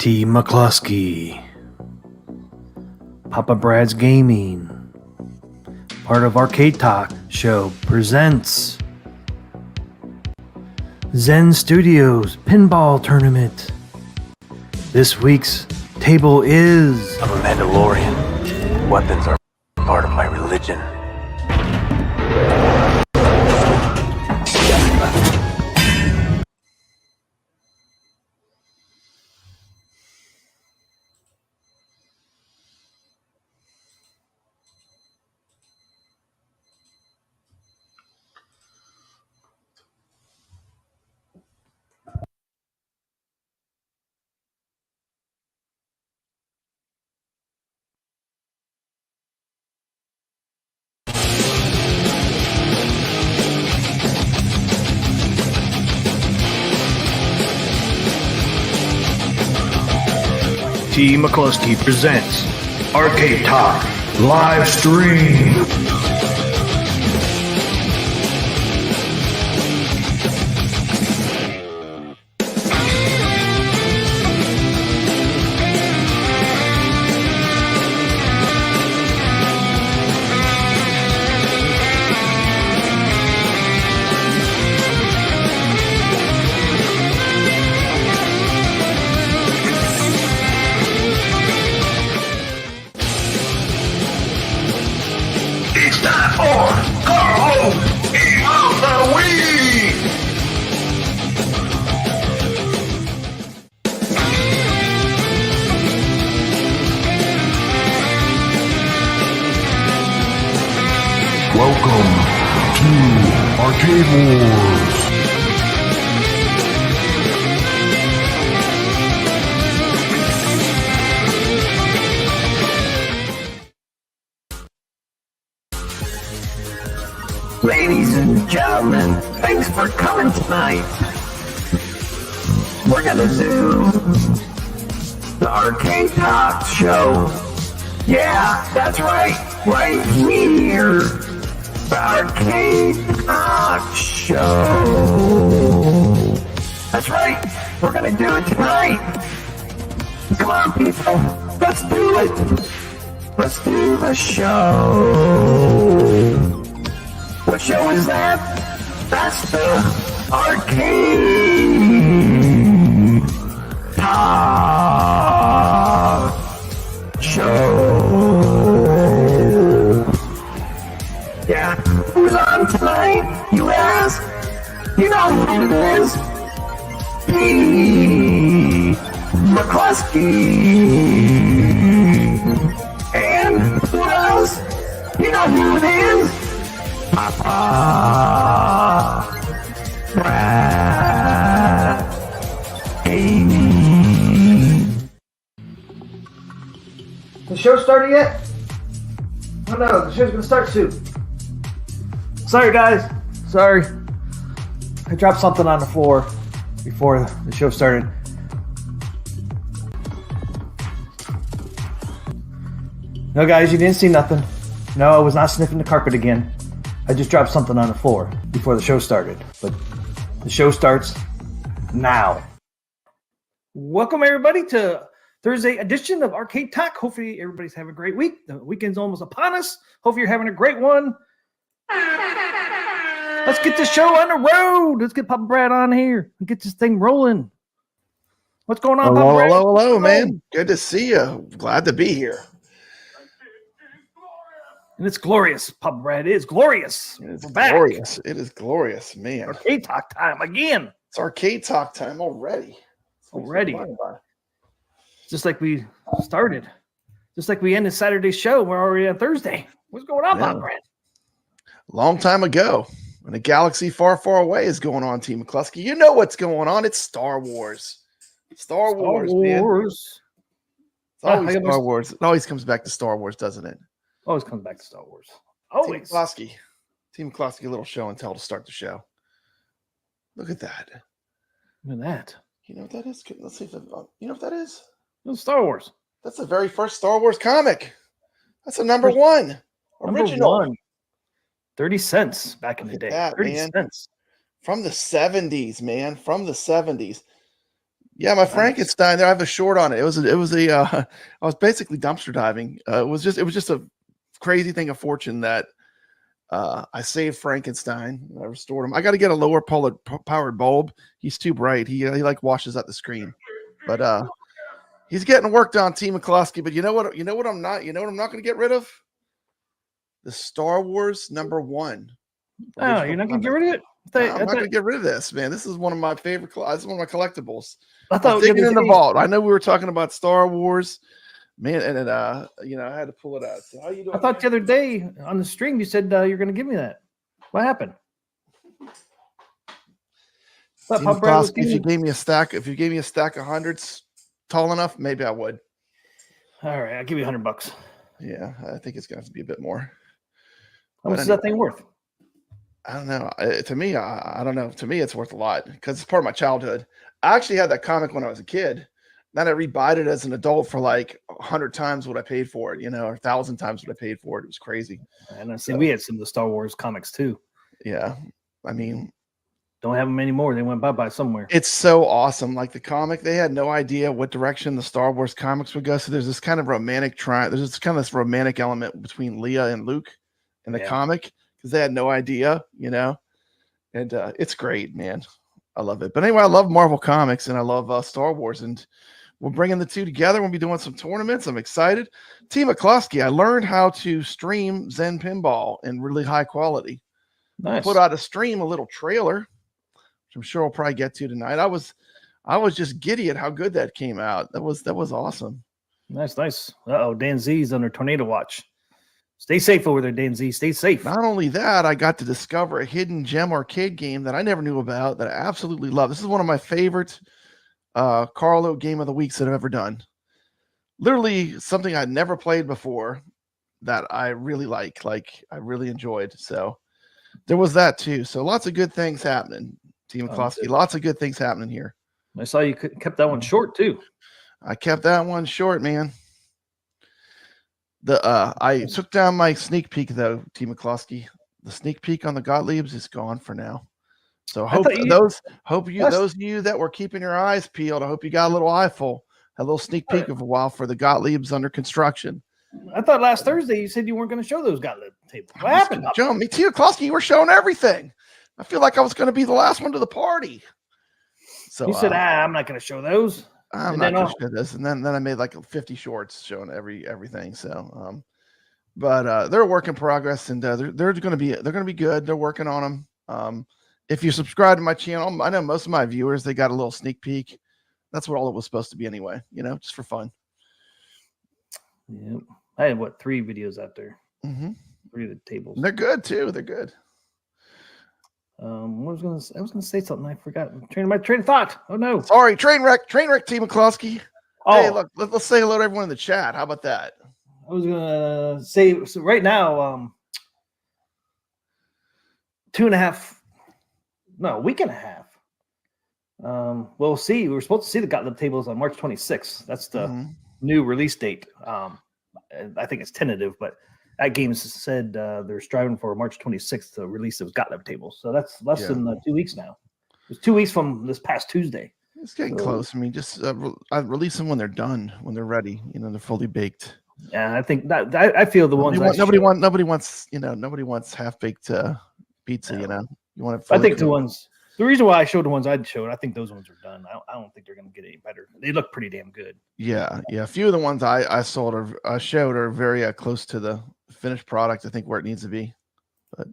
T. McCluskey, Papa Brad's Gaming, part of Arcade Talk Show presents Zen Studios Pinball Tournament. This week's table is... I'm a Mandalorian. Weapons are part of my religion. T. McCluskey presents Arcade Talk live stream. It's time for Carl of the Week! Welcome to Arcade Wars! Ladies and gentlemen, thanks for coming tonight. We're gonna do the Arcade Talk Show. Yeah, that's right here. The Arcade Talk Show. That's right, we're gonna do it tonight. Come on, people, let's do it. Let's do the show. What show is that? That's the Arcade Talk Show. Yeah, who's on tonight, you ask? You know who it is. P. McCluskey. And who else? You know who it is. Papa Brad Gaming. The show started yet? Oh no, the show's gonna start soon. Sorry guys, sorry. I dropped something on the floor before the show started. No guys, you didn't see nothing. No, I was not sniffing the carpet again. I just dropped something on the floor before the show started, but the show starts now. Welcome everybody to Thursday edition of Arcade Talk. Hopefully everybody's having a great week. The weekend's almost upon us. Hopefully you're having a great one. Let's get this show on the road. Let's get Papa Brad on here and get this thing rolling. What's going on, Papa Brad? Hello, man. Good to see you. Glad to be here. And it's glorious, Papa Brad. It is glorious. It is We're glorious. back. It is glorious, man. Arcade Talk time again. It's Arcade Talk time already. Just like we started. Just like we ended Saturday's show. We're already on Thursday. What's going on, Papa Brad? Long time ago. In a galaxy far, far away is going on, Team McCluskey. You know what's going on. It's Star Wars. Star Wars, man. It's always Star Wars. It always comes back to Star Wars, doesn't it? Always comes back to Star Wars. Always. Team McCluskey, a little show and tell to start the show. Look at that. Look at that. You know what that is? Let's see if you know what that is? It's Star Wars. That's the very first Star Wars comic. That's a number one. Original. Number one. 30 cents back in the day. That, 30 man. cents. From the 70s, man. From the 70s. Yeah, my Frankenstein there. I have a short on it. It was I was basically dumpster diving. It was just a crazy thing of fortune that I saved Frankenstein. I restored him. I got to get a lower powered bulb. He's too bright. He like washes out the screen. But he's getting worked on, T. McCloskey. But you know what? You know what I'm not going to get rid of? The Star Wars #1. Oh, you're not going to get rid of it? I'm not going to get rid of this, man. This is one of my favorite. This is one of my collectibles. I thought digging in the vault. I know we were talking about Star Wars, man, and then I had to pull it out. So how you doing? I thought the other day on the stream you said you're going to give me that. What happened? If you gave me a stack of hundreds tall enough, maybe I would. All right, I'll give you $100. Yeah, I think it's going to have to be a bit more. How much is that thing worth? I don't know. To me, I don't know. To me, it's worth a lot because it's part of my childhood. I actually had that comic when I was a kid. Then I rebought it as an adult for like 100 times what I paid for it, or 1,000 times what I paid for it. It was crazy. And I see we had some of the Star Wars comics too. Yeah. I mean, don't have them anymore. They went bye-bye somewhere. It's so awesome. Like the comic, they had no idea what direction the Star Wars comics would go. So there's this kind of romantic there's this kind of this romantic element between Leia and Luke in the comic because they had no idea, and it's great, man. I love it. But anyway, I love Marvel Comics and I love Star Wars, and we're bringing the two together. We'll be doing some tournaments. I'm excited. T. McCloskey, I learned how to stream Zen Pinball in really high quality. Nice. Put out a little trailer, which I'm sure we'll probably get to tonight. I was just giddy at how good that came out. That was awesome. Nice. Uh-oh, Dan Z's under tornado watch. Stay safe over there, Dan Z. Stay safe. Not only that, I got to discover a hidden gem arcade game that I never knew about that I absolutely love. This is one of my favorite Carlo Game of the Weeks that I've ever done. Literally something I'd never played before that I really like I really enjoyed. So there was that too. So lots of good things happening, Team McCloskey. Lots of good things happening here. I saw you kept that one short too. I kept that one short, man. I took down my sneak peek though, Team McCloskey. The sneak peek on the Gottliebs is gone for now. So those of you that were keeping your eyes peeled, I hope you got a little eyeful, a little sneak peek of a while for the Gottliebs under construction. I thought last Thursday you said you weren't going to show those Gottlieb tables. What happened? Joe, me too, McCloskey, you were showing everything. I feel like I was going to be the last one to the party. So you said, I'm not going to show those. I'm not going to show this. And then I made like 50 shorts showing everything. So, but they're a work in progress, and they're going to be good. They're working on them. If you subscribe to my channel, I know most of my viewers, they got a little sneak peek. That's what all it was supposed to be anyway, just for fun. Yeah. I had 3 videos out there. Mm-hmm. 3 of the tables. And they're good too. They're good. I was gonna say something. I forgot. My train of thought. Oh no. Sorry. Train wreck, Team McCloskey. Oh, hey, look, let's say hello to everyone in the chat. How about that? I was gonna say, so right now, a week and a half. We'll see. We were supposed to see the Gottlieb tables on March 26th. That's the new release date. I think it's tentative, but AtGames said they're striving for March 26th to release those Gottlieb tables. So that's less than 2 weeks now. It's 2 weeks from this past Tuesday. It's getting close. I mean, just I release them when they're done, when they're ready. They're fully baked. Yeah, I think that I feel the ones nobody wants half baked pizza. You want it. I think the reason why I showed the ones I'd showed, I think those ones are done. I don't think they're going to get any better. They look pretty damn good. Yeah. A few of the ones I showed are very close to the finished product. I think where it needs to be. But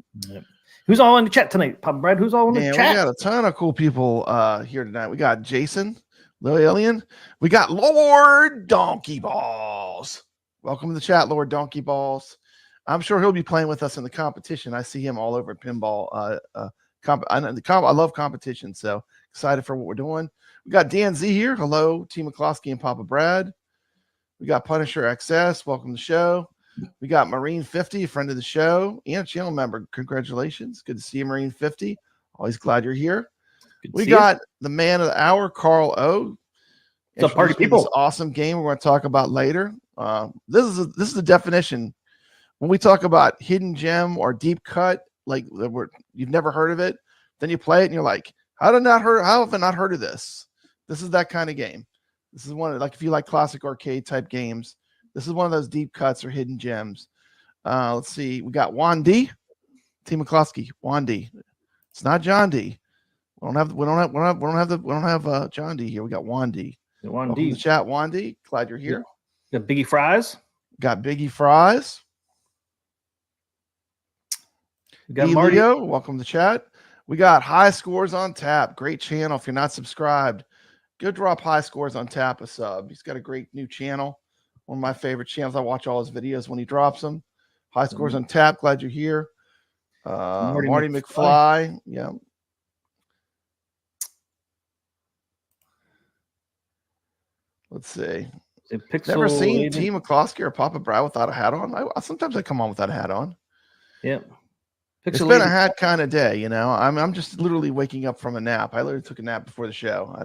who's all in the chat tonight, Papa Brad? Who's all in the chat? We got a ton of cool people here tonight. We got Jason, Lil Alien. We got Lord Donkey Balls. Welcome to the chat, Lord Donkey Balls. I'm sure he'll be playing with us in the competition. I see him all over pinball. I love competition, so excited for what we're doing. We got Dan Z here. Hello, Team McCloskey and Papa Brad. We got Punisher XS. Welcome to the show. We got Marine 50, a friend of the show and a channel member. Congratulations. Good to see you, Marine 50. Always glad you're here. We got the man of the hour, Carl O. What's up, party people? This awesome game we're going to talk about later. This is the definition. When we talk about hidden gem or deep cut, like you've never heard of it, then you play it and you're like, how have I not heard of this? This is that kind of game. This is one of, like, if you like classic arcade type games, this is one of those deep cuts or hidden gems. Let's see. We got Juan D. T. McCluskey. Juan D. It's not John D. We don't have John D here. We got Juan D. Juan D. Chat, Juan D. Glad you're here. Got Biggie Fries. Got Biggie Fries. We got Mario. Welcome to chat. We got High Scores on Tap. Great channel. If you're not subscribed, go drop High Scores on Tap a sub. He's got a great new channel. One of my favorite channels. I watch all his videos when he drops them. High Scores on Tap. Glad you're here. Marty McFly. Yeah. Let's see. Never seen T. McCloskey or Papa Brow without a hat on. Sometimes I come on without a hat on. Yeah. It's been a hat kind of day, you know. I'm just literally waking up from a nap. I literally took a nap before the show. I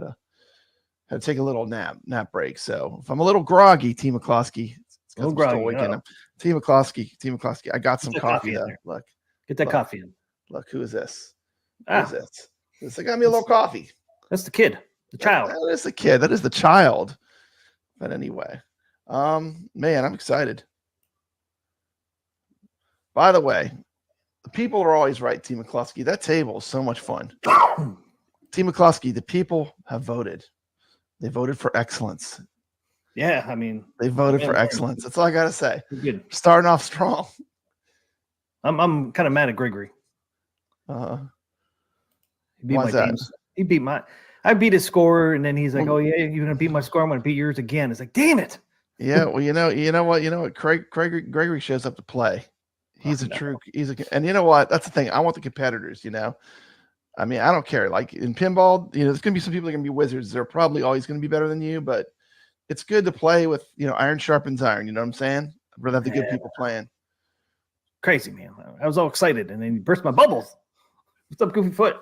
had to take a little nap break. So if I'm a little groggy, T. McCloskey, T. McCloskey, I got some coffee though. Look, get that coffee in. Look, who is this? Who is this? This got me a little coffee. That's the kid, the child. That is the kid. That is the child. But anyway, man, I'm excited. By the way, the people are always right, T. McCluskey. That table is so much fun. T. McCluskey, the people have voted. They voted for excellence. Yeah, I mean, they voted for excellence. That's all I gotta say. Good. Starting off strong. I'm kind of mad at Gregory. He beat my games. He beat my. I beat his score, and then he's like, "Oh yeah, you're gonna beat my score. I'm gonna beat yours again." It's like, damn it. Yeah, well, you know what? Gregory shows up to play. He's and you know what? That's the thing. I want the competitors, you know. I mean, I don't care. Like in pinball, you know, there's gonna be some people that are gonna be wizards. They're probably always gonna be better than you, but it's good to play with, you know, iron sharpens iron. You know what I'm saying? I'd rather have the good people playing. Crazy, man. I was all excited, and then he burst my bubbles. What's up, Goofy Foot?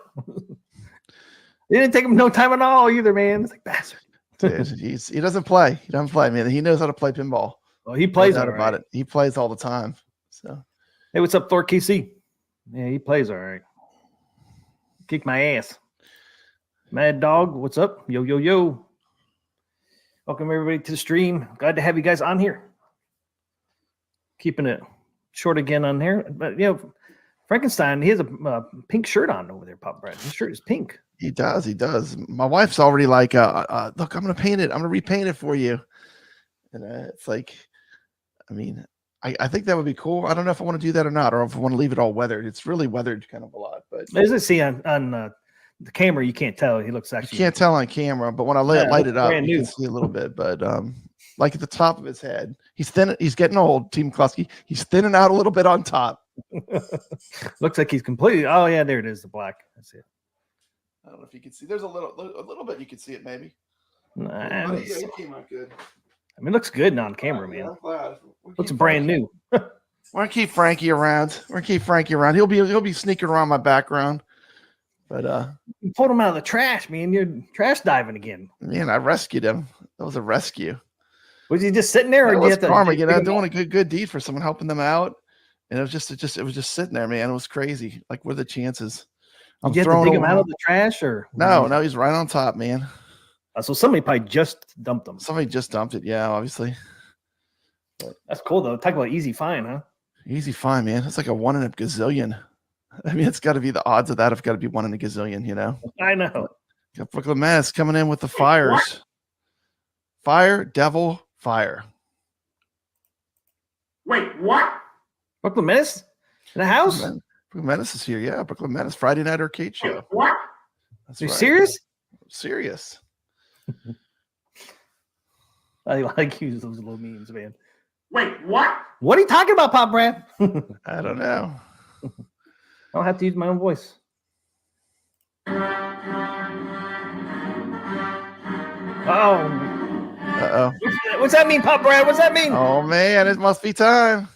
It didn't take him no time at all either, man. It's like, bastard. Dude, he doesn't play. He doesn't play, man. He knows how to play pinball. Well, he plays all about it. He plays all the time. So, hey, what's up, Thor KC? Yeah, he plays all right. Kick my ass. Mad Dog, what's up? Yo, yo, yo. Welcome everybody to the stream. Glad to have you guys on here. Keeping it short again on here, but you know, Frankenstein, he has a pink shirt on over there, Pop Brad. His shirt is pink. He does. He does. My wife's already like, look, I'm going to paint it. I'm going to repaint it for you. And it's like, I mean, I think that would be cool. I don't know if I want to do that or not, or if I want to leave it all weathered. It's really weathered kind of a lot. But as I see on the camera, you can't tell. He looks actually. You can't tell on camera, but when I light it up, you can see a little bit. But like at the top of his head, he's thin. He's getting old, T. McCluskey. He's thinning out a little bit on top. Looks like he's completely. Oh yeah, there it is. The black. That's it. I don't know if you can see. There's a little bit. You can see it maybe. Nah, it came out good. I mean, it looks good on camera, man. I'm glad. Looks brand new. We're gonna keep Frankie around. He'll be sneaking around my background. But you pulled him out of the trash, man. You're trash diving again. Man, I rescued him. That was a rescue. Was he just sitting there, or was karma? You know, doing a good deed for someone, helping them out, and it was just sitting there, man. It was crazy. Like, what are the chances? Did you have to dig him out of the trash, or no? He's right on top, man. So somebody probably just dumped him. Somebody just dumped it. Yeah, obviously. But that's cool though. Talk about easy find, huh? Easy find, man. It's like a 1 in a gazillion. I mean, it's got to be the odds of that have got to be 1 in a gazillion, you know. I know. Got Brooklyn Menace coming in with the fires. Fire, devil, fire. Wait, what? Brooklyn Menace in the house? Brooklyn Menace is here. Yeah, Brooklyn Menace Friday night arcade show. Wait, what? That's You serious? Serious. I like use those little memes, man. Wait, what? What are you talking about, Pop Brad? I don't know. I don't have to use my own voice. Oh. Uh-oh. What's that mean, Pop Brad? What's that mean? Oh, man, it must be time.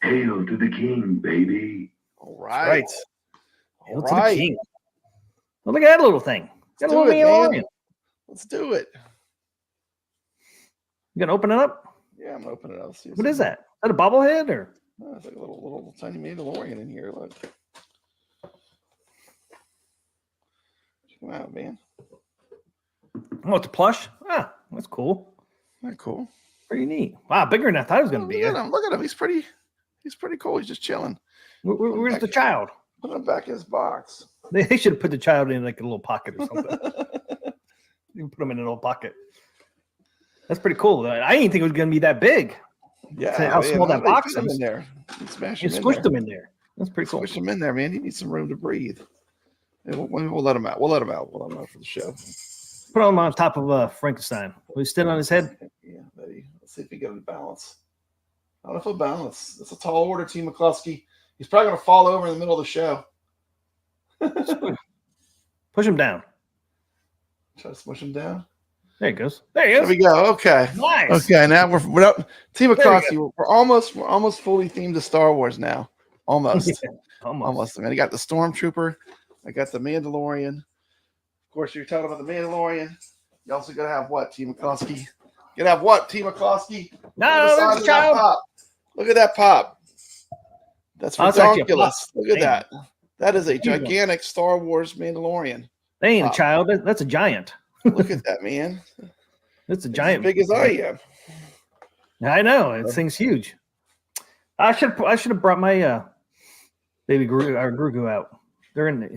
Hail to the king, baby. All right. Hail to the king. Well, look at that little thing. Got a little Mandalorian. Let's do it. You gonna open it up? Yeah, I'm opening it up. See What is that? Is that a bobblehead or? Oh, it's like a little tiny Mandalorian in here. Look. Check him out, man. Oh, it's a plush. Ah, that's cool. Isn't that cool? Pretty neat. Wow, bigger than I thought it was going to be. Look at him. Look at him. He's pretty cool. He's just chilling. Where's the child? Put him back in his box. They should have put the child in like a little pocket or something. You put him in a little pocket. That's pretty cool. I didn't think it was going to be that big. Yeah, how small that box is. is. In there. You Squished them in there. That's pretty cool. Squish him in there, man. He needs some room to breathe. We'll let him out. We'll let him out for the show. Put him on top of Frankenstein. Will he stand on his head? Yeah, buddy. Let's see if he got a balance. I don't know if he'll balance. It's a tall order, Team McCluskey. He's probably going to fall over in the middle of the show. Push him down. Try to smush him down. There he goes. There he is. There we go. Okay. Nice. Okay. Now we're up. Team McCluskey. We're almost fully themed to Star Wars now. Almost. Yeah, almost. I mean, I got the Stormtrooper. I got the Mandalorian. Of course, you're talking about the Mandalorian. You also got to have what, Team McCluskey? You got to have what, Team McCluskey? No, there's a child. Look at that pop. That's ridiculous. Look at that. That is a gigantic Star Wars Mandalorian. That ain't a child. That's a giant. Look at that, man. That's a giant. As big as I am. I know. That thing's huge. I should have brought my baby Grogu out.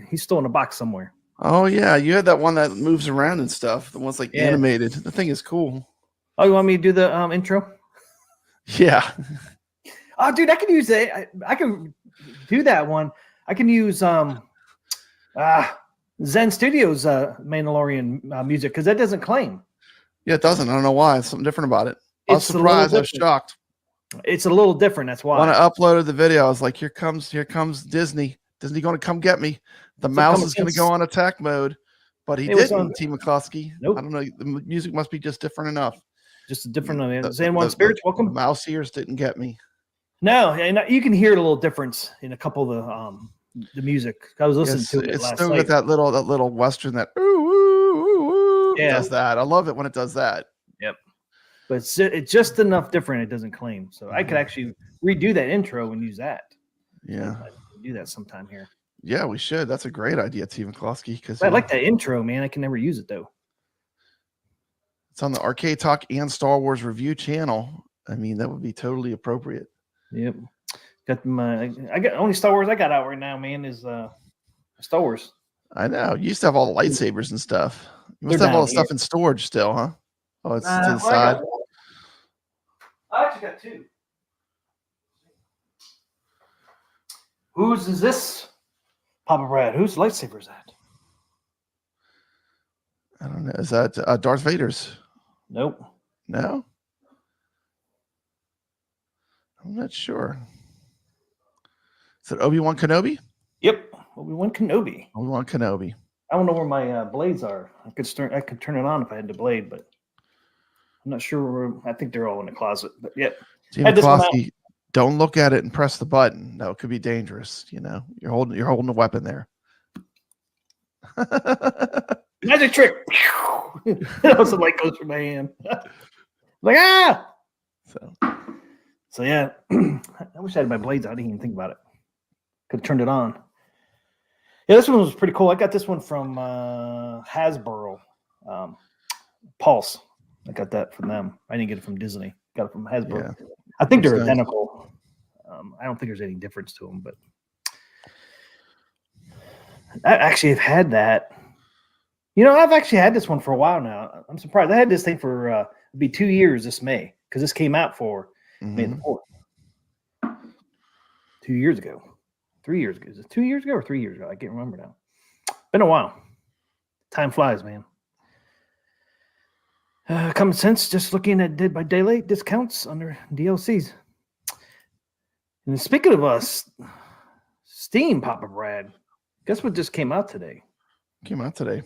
He's still in a box somewhere. Oh yeah, you had that one that moves around and stuff. The one's like animated. The thing is cool. Oh, you want me to do the intro? Yeah. Oh, dude, I could use that. I can do that one. I can use Zen Studios Mandalorian music because that doesn't claim. Yeah, it doesn't. I don't know why. It's something different about it. I was surprised. I was shocked. It's a little different. That's why. When I uploaded the video, I was like, here comes Disney. Disney going to come get me. The mouse is going to go on attack mode. But he didn't, Team McCluskey. Nope. I don't know. The music must be just different enough. Just a different Zen One Spirits. Welcome. The mouse ears didn't get me. No, and you can hear a little difference in a couple of the music. I was listening to it last night. It's still got that little Western that ooh, yeah. does that. I love it when it does that. Yep. But it's just enough different. It doesn't claim. So I could actually redo that intro and use that. Yeah. Do that sometime here. Yeah, we should. That's a great idea, Team McCluskey. Because I like that intro, man. I can never use it though. It's on the Arcade Talk and Star Wars Review channel. I mean, that would be totally appropriate. Yep. Got only Star Wars I got out right now, man, is Star Wars. I know. You used to have all the lightsabers and stuff. You must have all the stuff in storage still, huh? Oh, it's to the side. I actually got two. Whose is this? Papa Brad, whose lightsaber is that? I don't know. Is that Darth Vader's? Nope. No? I'm not sure. Is it Obi-Wan Kenobi? Yep. Obi-Wan Kenobi. Obi-Wan Kenobi. I don't know where my blades are. I could turn it on if I had the blade, but I'm not sure where. I think they're all in the closet. But yep. Team McCluskey, don't look at it and press the button. No, it could be dangerous. You know, you're holding a weapon there. Magic trick. The light goes through my hand. Like So yeah, I wish I had my blades out. I didn't even think about it. Could have turned it on. Yeah, this one was pretty cool. I got this one from Hasbro, Pulse. I got that from them. I didn't get it from Disney. Got it from Hasbro. Yeah. I think they're identical. I don't think there's any difference to them, but I actually have had that. You know, I've actually had this one for a while now. I'm surprised. I had this thing for it'll be 2 years this May because this came out for May the 4th. 2 years ago. 3 years ago. Is it 2 years ago or 3 years ago? I can't remember now. Been a while. Time flies, man. Common sense, just looking at Dead by Daylight discounts under DLCs. And speaking of us, Steam, Papa Brad, guess what just came out today? Came out today.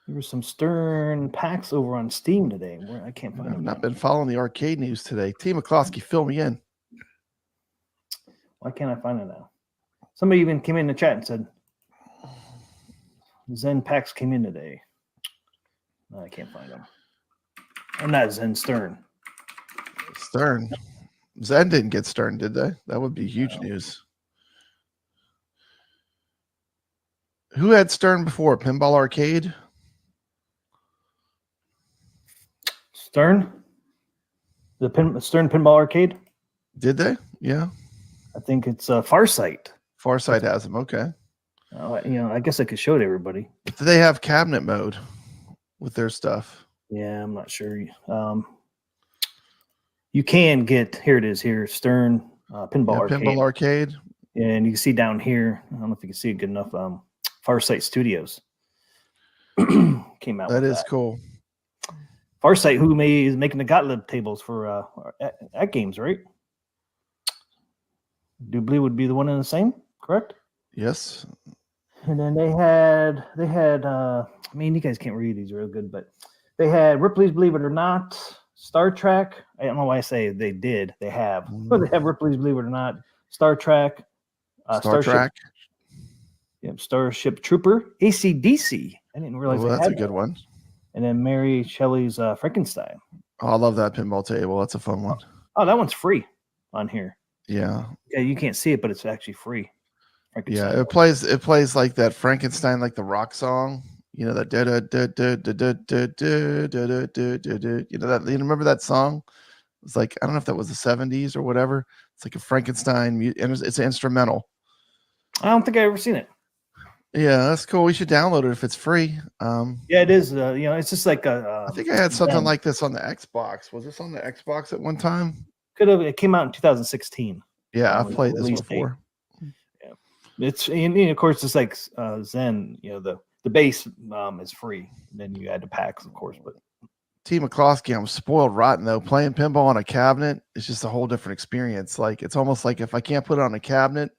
There were some Stern packs over on Steam today. I can't find them. I've not been following the arcade news today. Team McCluskey, fill me in. Why can't I find it now? Somebody even came in the chat and said, Zen packs came in today. No, I can't find them. I'm not Zen Stern. Stern. Zen didn't get Stern, did they? That would be huge news. Who had Stern before? Pinball Arcade? Stern? Stern Pinball Arcade? Did they? Yeah. I think it's Farsight. Farsight has them. Okay. I guess I could show it to everybody. Do they have cabinet mode with their stuff? Yeah, I'm not sure. You can get, here it is here, Stern Pinball Arcade. Pinball Arcade. And you can see down here, I don't know if you can see it good enough, Farsight Studios came out. That is cool. Farsight, who is making the Gottlieb tables for AtGames, right? Doobly would be the one in the same, correct? Yes. And then they had I mean, you guys can't read these real good, but they had Ripley's Believe It or Not, Star Trek. I don't know why I say they did. They have. But they have Ripley's Believe It or Not, Star Trek, Starship Trooper, AC/DC. I didn't realize that's a good one. And then Mary Shelley's Frankenstein. Oh, I love that pinball table. That's a fun one. Oh, that one's free on here. Yeah. Yeah, you can't see it, but it's actually free. Yeah, it plays like that Frankenstein, like the rock song. You know that you know that, you remember that song? It's like, I don't know if that was the 70s or whatever. It's like a Frankenstein, and it's an instrumental. I don't think I've ever seen it. Yeah, that's cool. We should download it if it's free. Yeah, it is. It's just like I think I had something like this on the Xbox. Was this on the Xbox at one time? Could have. It came out in 2016. Yeah, I've played this before. Yeah, it's and of course it's like Zen. The base is free. And then you add the packs, of course. But T. McCloskey, I'm spoiled rotten though. Playing pinball on a cabinet is just a whole different experience. Like, it's almost like if I can't put it on a cabinet,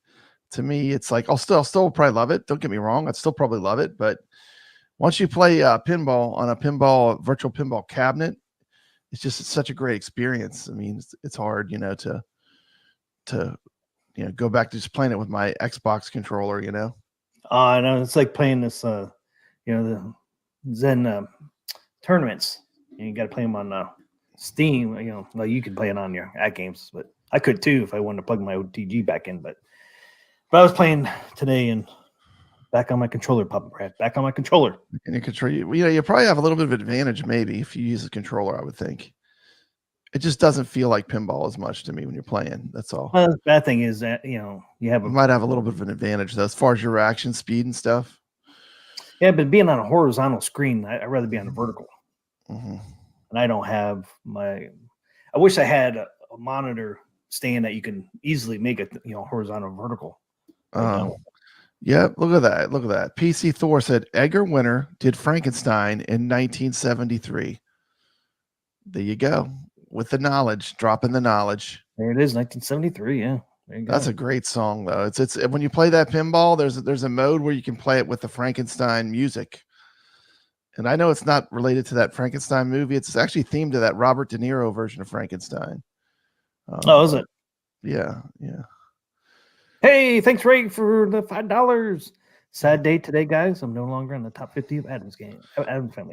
to me, it's like I'll still probably love it. Don't get me wrong, I'd still probably love it. But once you play pinball on a virtual pinball cabinet, it's such a great experience. I mean, it's hard, to go back to just playing it with my Xbox controller. I know it's like playing this, the Zen tournaments. You got to play them on Steam. You could play it on your AtGames, but I could too if I wanted to plug my OTG back in. But I was playing today and back on my controller, Papa Brad. Back on my controller. And you probably have a little bit of advantage maybe if you use a controller. I would think it just doesn't feel like pinball as much to me when you're playing. That's all. Well, the bad thing is that you might have a little bit of an advantage though, as far as your reaction speed and stuff. Yeah, but being on a horizontal screen, I'd rather be on a vertical. Mm-hmm. And I don't have I wish I had a monitor stand that you can easily make it, horizontal or vertical. Yeah, look at that. PC Thor said Edgar Winter did Frankenstein in 1973. There you go. With the knowledge, dropping the knowledge. There it is, 1973. Yeah, there you go. That's a great song though. It's when you play that pinball, there's a mode where you can play it with the Frankenstein music. And I know it's not related to that Frankenstein movie. It's actually themed to that Robert De Niro version of Frankenstein. Is it? Yeah. Hey, thanks, Ray, for the $5. Sad day today, guys. I'm no longer in the top 50 of Adam's family.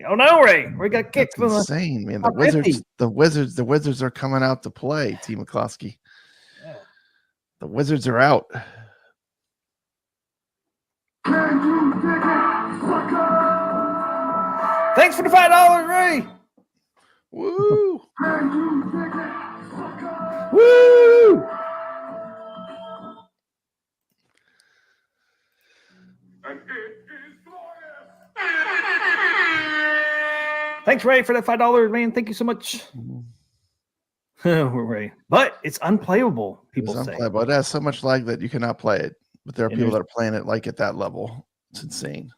Oh no, Ray! We got kicked from insane, man. The Wizards are coming out to play. T. McCloskey. Yeah. The Wizards are out. Thanks for the $5, Ray. Woo! Woo! Thanks, Ray, for that $5, man. Thank you so much. Ray. But it's unplayable, people say. Unplayable. It has so much lag that you cannot play it. But there are people that are playing it like at that level. It's insane.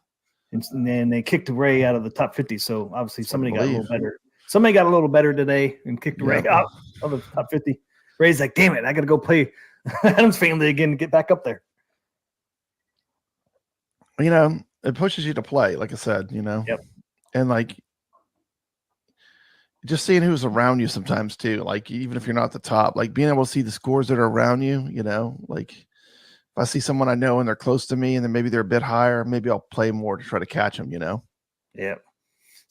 And then they kicked Ray out of the top 50. So obviously somebody got a little better. Somebody got a little better today and kicked Ray out of the top 50. Ray's like, damn it, I got to go play Adam's family again and get back up there. It pushes you to play, like I said, Yep. And like just seeing who's around you sometimes too. Like even if you're not at the top, like being able to see the scores that are around you, like if I see someone I know and they're close to me and then maybe they're a bit higher, maybe I'll play more to try to catch them, Yeah.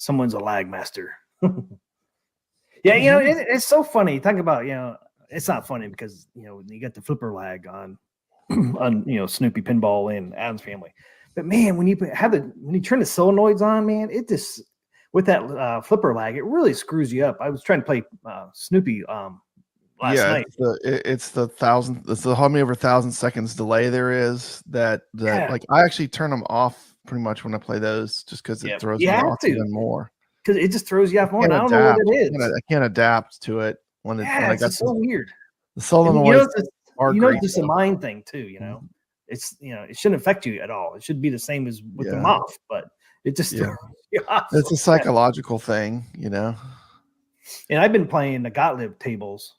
someone's a lag master. Yeah, you know, it's so funny. Talk about, you know, it's not funny because, you know, you got the flipper lag on you know, Snoopy Pinball and Adam's Family. But man, when you turn the solenoids on, man, it just with that flipper lag, it really screws you up. I was trying to play Snoopy last night. It's the how many over 1,000 seconds delay there is that like I actually turn them off pretty much when I play those just because it throws me off even more. Because it just throws you off more. I don't know what it is. I can't adapt to it when it's so weird. The solenoids are great. It's just a mind thing too. You know, it's, you know, it shouldn't affect you at all. It should be the same as with the off, but it just throws you off. It's a psychological thing, you know. And I've been playing the Gottlieb tables,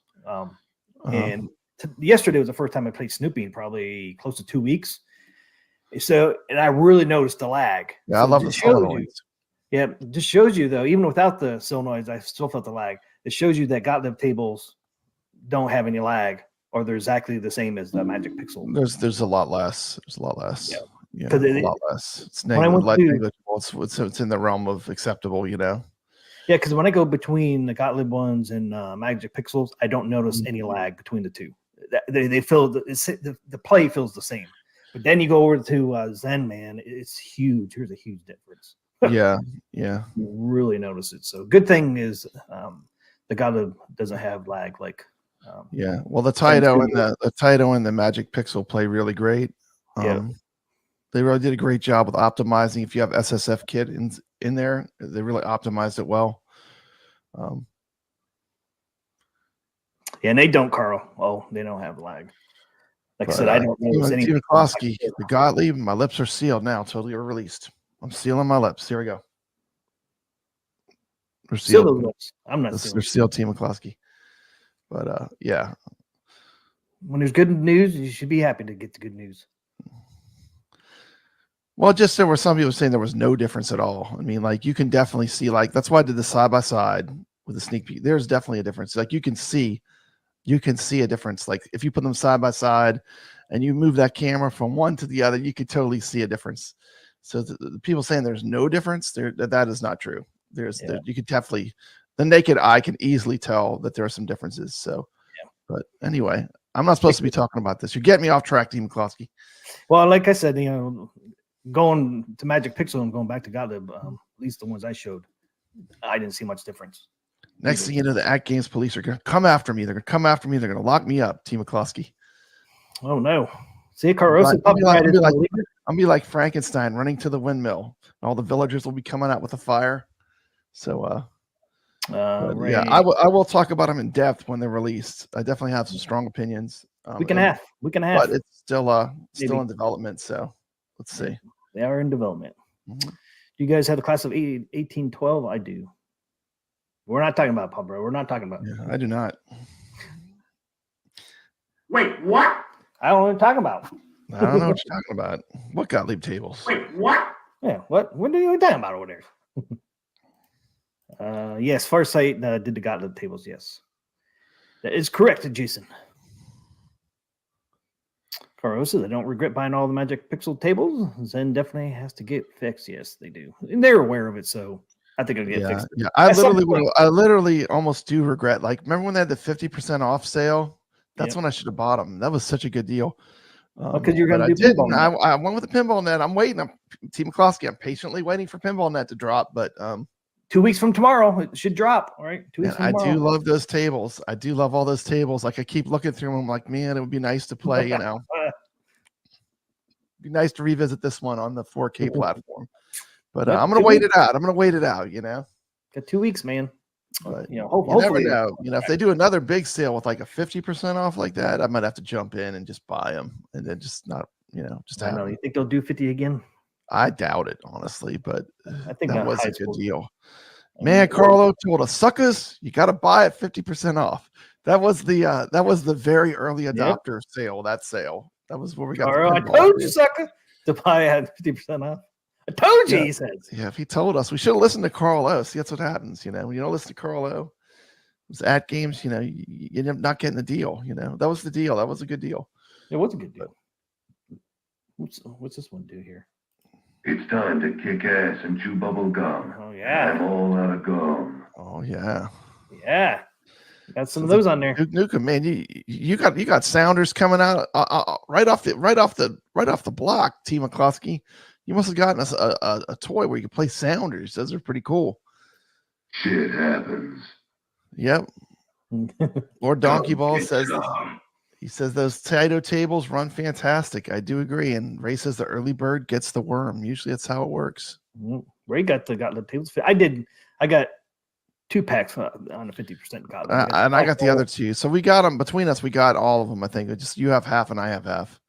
and yesterday was the first time I played Snoopy in probably close to 2 weeks. So, and I really noticed the lag. Yeah, I love the solenoids. Yeah, it just shows you though, even without the solenoids, I still felt the lag. It shows you that Gottlieb tables don't have any lag, or they're exactly the same as the Magic Pixel. There's a lot less. There's a lot less. Yeah, a lot less. It's negligible. It's in the realm of acceptable, you know. Yeah, because when I go between the Gottlieb ones and Magic Pixels, I don't notice any lag between the two. They feel the play feels the same. But then you go over to Zen, man, it's huge. There's a huge difference. Yeah. You really notice it. So good thing is the Gottlieb doesn't have lag like. Well, the Taito and the Magic Pixel play really great. They really did a great job with optimizing. If you have SSF kit in there, they really optimized it well. And they don't, Carl. Oh, they don't have lag. Like I said, I don't know any. McCloskey, the Gottlieb, my lips are sealed now, totally released. I'm sealing my lips. Here we go. They're sealed. Seal those lips. I'm not. They're sealed, Team McCloskey. But yeah. When there's good news, you should be happy to get the good news. Well, just there were some people saying there was no difference at all. I mean, like you can definitely see, like that's why I did the side by side with the sneak peek. There's definitely a difference. Like you can see a difference. Like if you put them side by side and you move that camera from one to the other, you could totally see a difference. So the people saying there's no difference, that is not true. You could definitely, the naked eye can easily tell that there are some differences. So, but anyway, I'm not supposed to be talking about this. You're getting me off track, Team McCloskey. Well, like I said, you know, going to Magic Pixel and going back to Gottlieb, at least the ones I showed, I didn't see much difference. Next thing you know, the AtGames police are going to come after me. They're going to come after me. They're going to lock me up, Team McCloskey. Oh, no. See, Carosa, I'll be like Frankenstein running to the windmill. And all the villagers will be coming out with a fire. So, yeah, I will talk about them in depth when they're released. I definitely have some strong opinions. We can have, but it's still in development. So let's see. They are in development. Do you guys have the class of 1812? I do. We're not talking about pub, bro. We're not talking about. Yeah, I do not. Wait, what? I don't know what you're talking about. I don't know what you're talking about. What Gottlieb tables? Wait, what? Yeah, what? What are you talking about over there? Yes, Farsight did the Gottlieb tables. Yes, that is correct, Jason. Carosa, I don't regret buying all the Magic Pixel tables. Zen definitely has to get fixed. Yes, they do, and they're aware of it. So I think it'll get fixed. Yeah, I literally almost do regret. Like, remember when they had the 50% off sale? That's when I should have bought them. That was such a good deal. Because you're going to do pinball net. I went with the pinball net. I'm waiting. I'm Team McCloskey. I'm patiently waiting for pinball net to drop. But 2 weeks from tomorrow, it should drop. All right. 2 weeks from tomorrow. I do love those tables. I do love all those tables. Like I keep looking through them. I'm like, man, it would be nice to play. You know, be nice to revisit this one on the 4K platform. But I'm gonna wait it out. You know, got 2 weeks, man. But you know, hopefully, never know. You know, if they do another big sale with like a 50% off like that, I might have to jump in and just buy them, and then just not, you know, just. I know. You think they'll do 50 again? I doubt it, honestly, but I think that was a good deal. Man, Carlo told us, suckers, you got to buy it 50% off. That was the very early adopter sale. That sale. That was where we got. I told you, sucker, to buy at 50% off. I told you, he says. Yeah, if he told us, we should have listened to Carl O. See, that's what happens, you know. When you don't listen to Carl O, it's AtGames, you know, you end up not getting the deal, you know. That was the deal. That was a good deal. It was a good deal. What's this one do here? It's time to kick ass and chew bubble gum. Oh, yeah. I'm all out of gum. Oh yeah. Yeah. Got some of those on there. Duke Nukem, man, you got sounders coming out right off the block. T. McCluskey, you must have gotten us a toy where you can play sounders. Those are pretty cool. Shit happens. Yep. Lord Donkey Ball Get says some. he says those Taito tables run fantastic. I do agree. And Ray says the early bird gets the worm. Usually that's how it works. Ray got the tables. I got 2 packs on a 50% got them. And I got the other 2. So we got them between us. We got all of them. I think just you have half and I have half.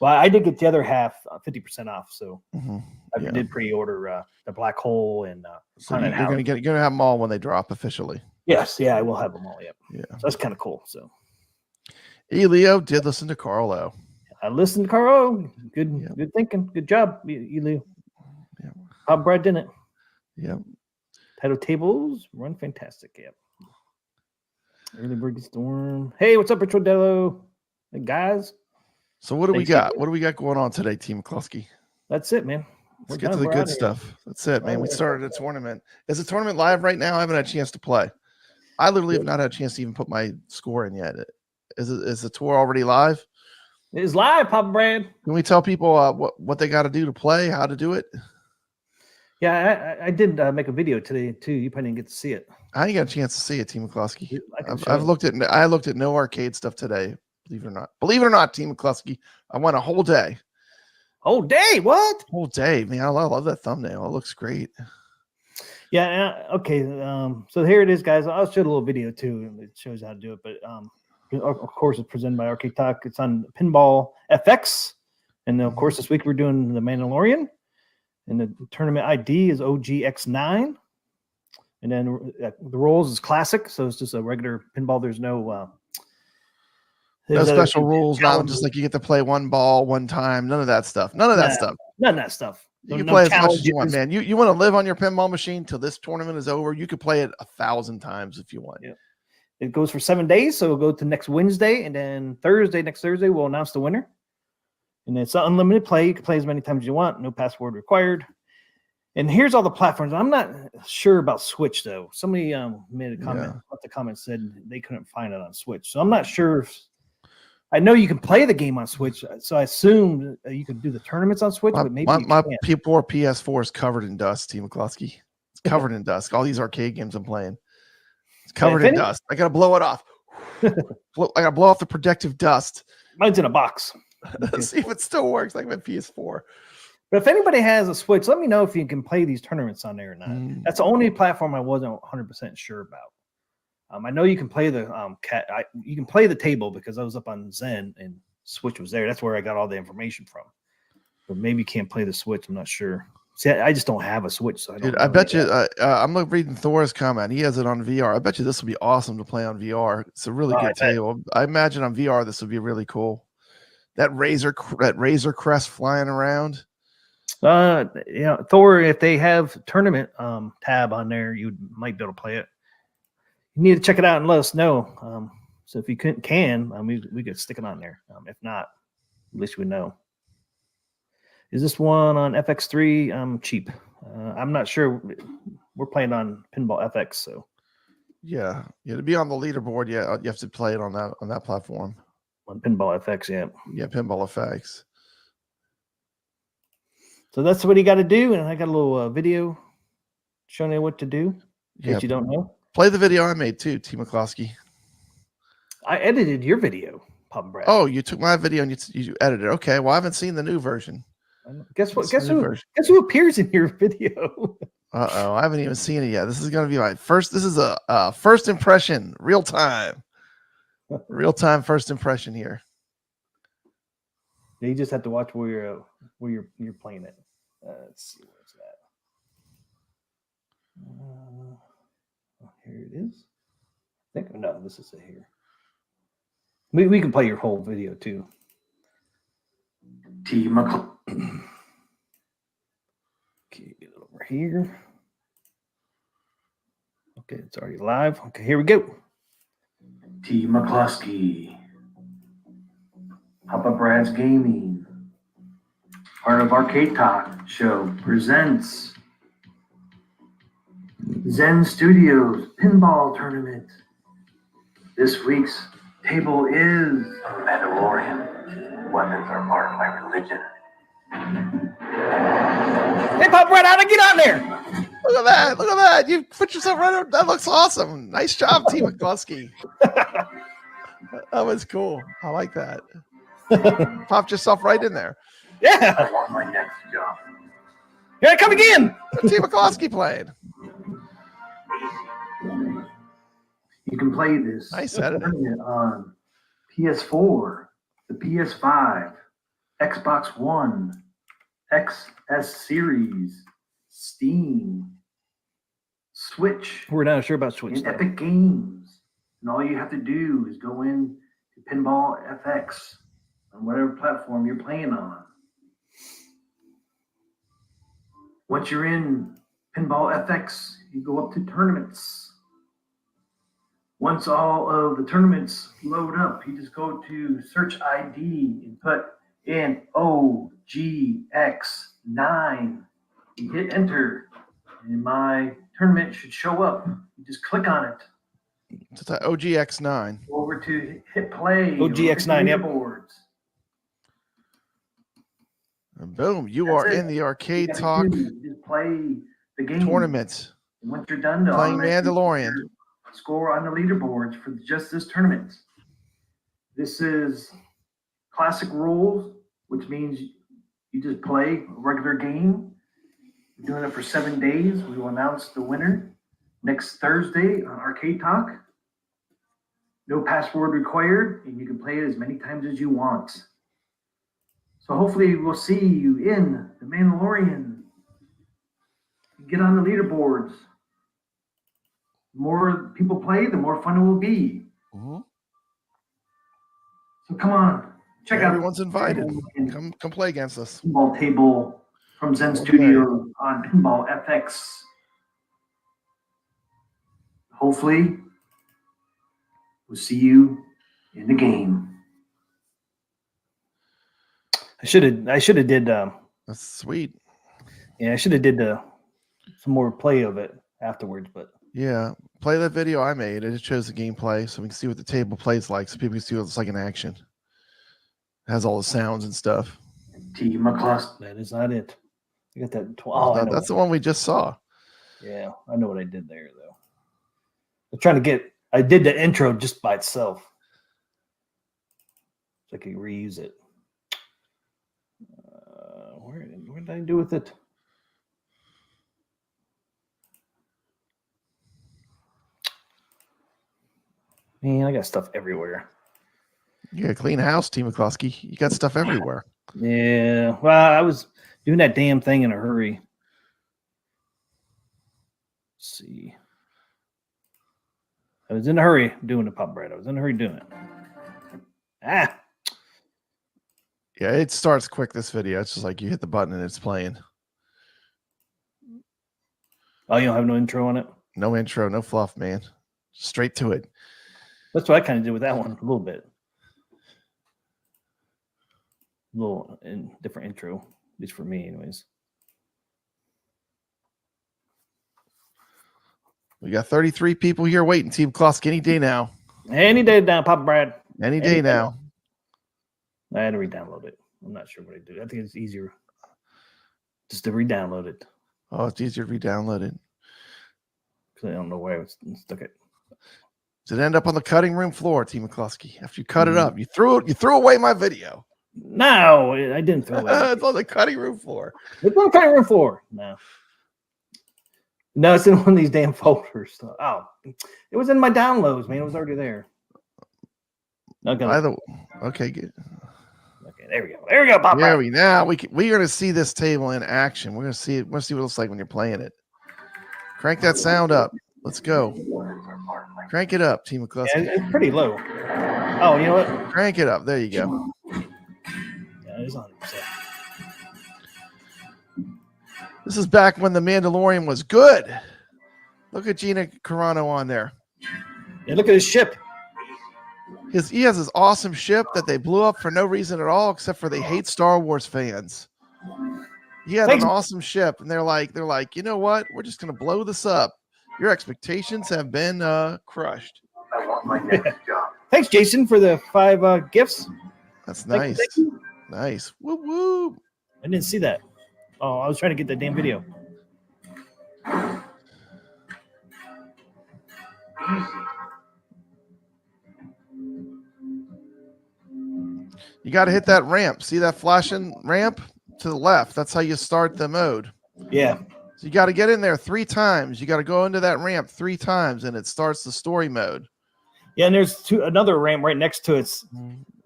Well, I did get the other half 50% off. So I Yeah. did pre-order the black hole and So you're gonna have them all when they drop officially. Yes, yeah, I will have them all. Yep. Yeah. So that's kind of cool. So Elio did listen to Carlo. I listened to Carl. Good thinking. Good job, Leo. Yeah. How Brad didn't it? Yep. Title tables run fantastic. Yep. Early bird gets the worm. Hey, what's up, Rich Rodello? Hey, guys. So what do we Thanks, got? Elio. What do we got going on today, Team McCluskey? That's it, man. Let's get to the good stuff. That's it, man. We started a tournament. Is the tournament live right now? I haven't had a chance to play. I literally have not had a chance to even put my score in yet. Is the tour already live? It's live, Papa Brad. Can we tell people what they got to do to play, how to do it? Yeah, I did make a video today too. You probably didn't get to see it. I didn't get a chance to see it, Team McCluskey. I looked at no arcade stuff today. Believe it or not, Team McCluskey. I went a whole day. Whole day? What? Whole day, man. I love that thumbnail. It looks great. Yeah. Okay. So here it is, guys. I'll show a little video too. It shows how to do it. But of course, it's presented by Arcade Talk. It's on Pinball FX, and of course, this week we're doing the Mandalorian, and the tournament ID is OGX9, and then the rules is classic. So it's just a regular pinball. There's no special rules. Not just like you get to play one ball one time. None of that stuff. None of that stuff. None of that stuff. You can play as much as you want, man. You want to live on your pinball machine till this tournament is over. You could play it 1,000 times if you want. Yeah. It goes for 7 days, so we'll go to next Wednesday, and then next Thursday, we'll announce the winner. And it's unlimited play. You can play as many times as you want. No password required. And here's all the platforms. I'm not sure about Switch, though. Somebody made a comment. The comment said they couldn't find it on Switch. So I'm not sure if I know you can play the game on Switch, so I assumed you could do the tournaments on Switch, but maybe my PS4 is covered in dust, Team McCluskey. It's covered in dust. All these arcade games I'm playing, it's covered in dust. I gotta blow it off. I gotta blow off the protective dust. Mine's in a box. See if it still works like my PS4. But if anybody has a Switch, let me know if you can play these tournaments on there or not. That's the only platform I wasn't 100% sure about. I know you can play the you can play the table because I was up on Zen and Switch was there. That's where I got all the information from. But maybe you can't play the Switch. I'm not sure. See, I just don't have a Switch, so I don't. Dude, I bet you. I'm reading Thor's comment. He has it on VR. I bet you this will be awesome to play on VR. It's a really good table. I imagine on VR this would be really cool. That Razor crest flying around. Thor. If they have tournament tab on there, you might be able to play it. You need to check it out and let us know. So if you can, we could stick it on there. If not, at least we know. Is this one on FX3? Cheap. I'm not sure. We're playing on Pinball FX, so yeah, to be on the leaderboard, you have to play it on that platform. On Pinball FX, yeah, Pinball FX. So that's what you got to do, and I got a little video showing you what to do. In case you don't know. Play the video I made too, T. McCluskey. I edited your video, Pop Brad. Oh, you took my video and you edited it. Okay, well, I haven't seen the new version. Guess what? Guess who appears in your video? Uh-oh, I haven't even seen it yet. This is going to be my first. This is a first impression, real time first impression here. You just have to watch where you're playing it. Let's see where's that. Here it is. I think no, this is it here. We can play your whole video too. T. McCluskey. Okay, get it over here. Okay, it's already live. Okay, here we go. T. McCluskey. Papa Brad's Gaming. part of Arcade Talk Show, presents Zen Studios Pinball Tournament. This week's table is Mandalorian. Weapons are part of my religion. Hey, Pop Red, how'd I get on there? Look at that. Look at that. You put yourself right up. That looks awesome. Nice job, Team McCluskey. That was cool. I like that. Popped yourself right in there. Yeah. I want my next job. Here I come again. Team McCluskey played. You can play this Nice editing. on PS4, the PS5, Xbox One, XS Series, Steam, Switch. We're not sure about Switch. And Epic Games. And all you have to do is go in to Pinball FX on whatever platform you're playing on. Once you're in Pinball FX, you go up to tournaments. Once all of the tournaments load up, you just go to search ID and put in OGX9. You hit enter, and my tournament should show up. You just click on it. It's that OGX9. Go over to hit play. OGX9, yep. Boards. And boom, you are in the Arcade Talk just play the game tournament. And once you're done, Playing Mandalorian. Score on the leaderboards for just this tournament. This is classic rules, which means you just play a regular game. We're doing it for 7 days. We will announce the winner next Thursday on Arcade Talk. No password required, and you can play it as many times as you want. So hopefully we'll see you in the Mandalorian. Get on the leaderboards. The more people play, the more fun it will be. Mm-hmm. So come on, check out. Everyone's invited. Come play against us. Pinball table from Zen Studio on Pinball FX. Hopefully, we'll see you in the game. I should have did. That's sweet. Yeah, I should have did some more play of it afterwards, but. Yeah, play that video I made. It just shows the gameplay so we can see what the table plays like, so people can see what it's like in action. It has all the sounds and stuff. T. McCluskey. That is not it. I got that. That's the one we just saw. Yeah, I know what I did there, though. I'm trying to get. I did the intro just by itself, so I could reuse it. What did I do with it? Man, I got stuff everywhere. You got a clean house, Team McCluskey. You got stuff everywhere. Yeah. Well, I was doing that damn thing in a hurry. Let's see. I was in a hurry doing the pop bread. I was in a hurry doing it. Ah. Yeah, it starts quick, this video. It's just like you hit the button and it's playing. Oh, you don't have no intro on it? No intro, no fluff, man. Straight to it. That's what I kind of did with that one a little bit. A little different intro, at least for me, anyways. We got 33 people here waiting, Team McCluskey. Any day now. Any day now, Papa Brad. Any day now. I had to re-download it. I'm not sure what I do. I think it's easier just to re-download it. Oh, it's easier to re-download it. Because I don't know where I stuck it. Does it end up on the cutting room floor, Team McCluskey? After you cut it up, you threw away my video. No, I didn't throw it. It's on the cutting room floor. It's on the cutting room floor. No, it's in one of these damn folders. Oh, it was in my downloads, man. It was already there. Okay, good. Okay, there we go. There we go, Pop. There we now we're gonna see this table in action. We're gonna see it. We're gonna see what it looks like when you're playing it. Crank that sound up. Let's go. Crank it up, Team McCluskey. Yeah, it's pretty low. Oh, you know what? Crank it up. There you go. Yeah, it's 100%. This is back when the Mandalorian was good. Look at Gina Carano on there. Yeah, look at his ship. He has this awesome ship that they blew up for no reason at all, except for they hate Star Wars fans. He had Thanks. an awesome ship, and they're like, you know what? We're just gonna blow this up. Your expectations have been crushed. I want my next job. Thanks, Jason, for the 5 gifts. That's Thank you, nice. thank you. Nice. Woo woo. I didn't see that. Oh, I was trying to get that damn video. You got to hit that ramp. See that flashing ramp to the left? That's how you start the mode. Yeah. So you got to get in there 3 times. You got to go into that ramp 3 times, and it starts the story mode. Yeah, and there's another ramp right next to it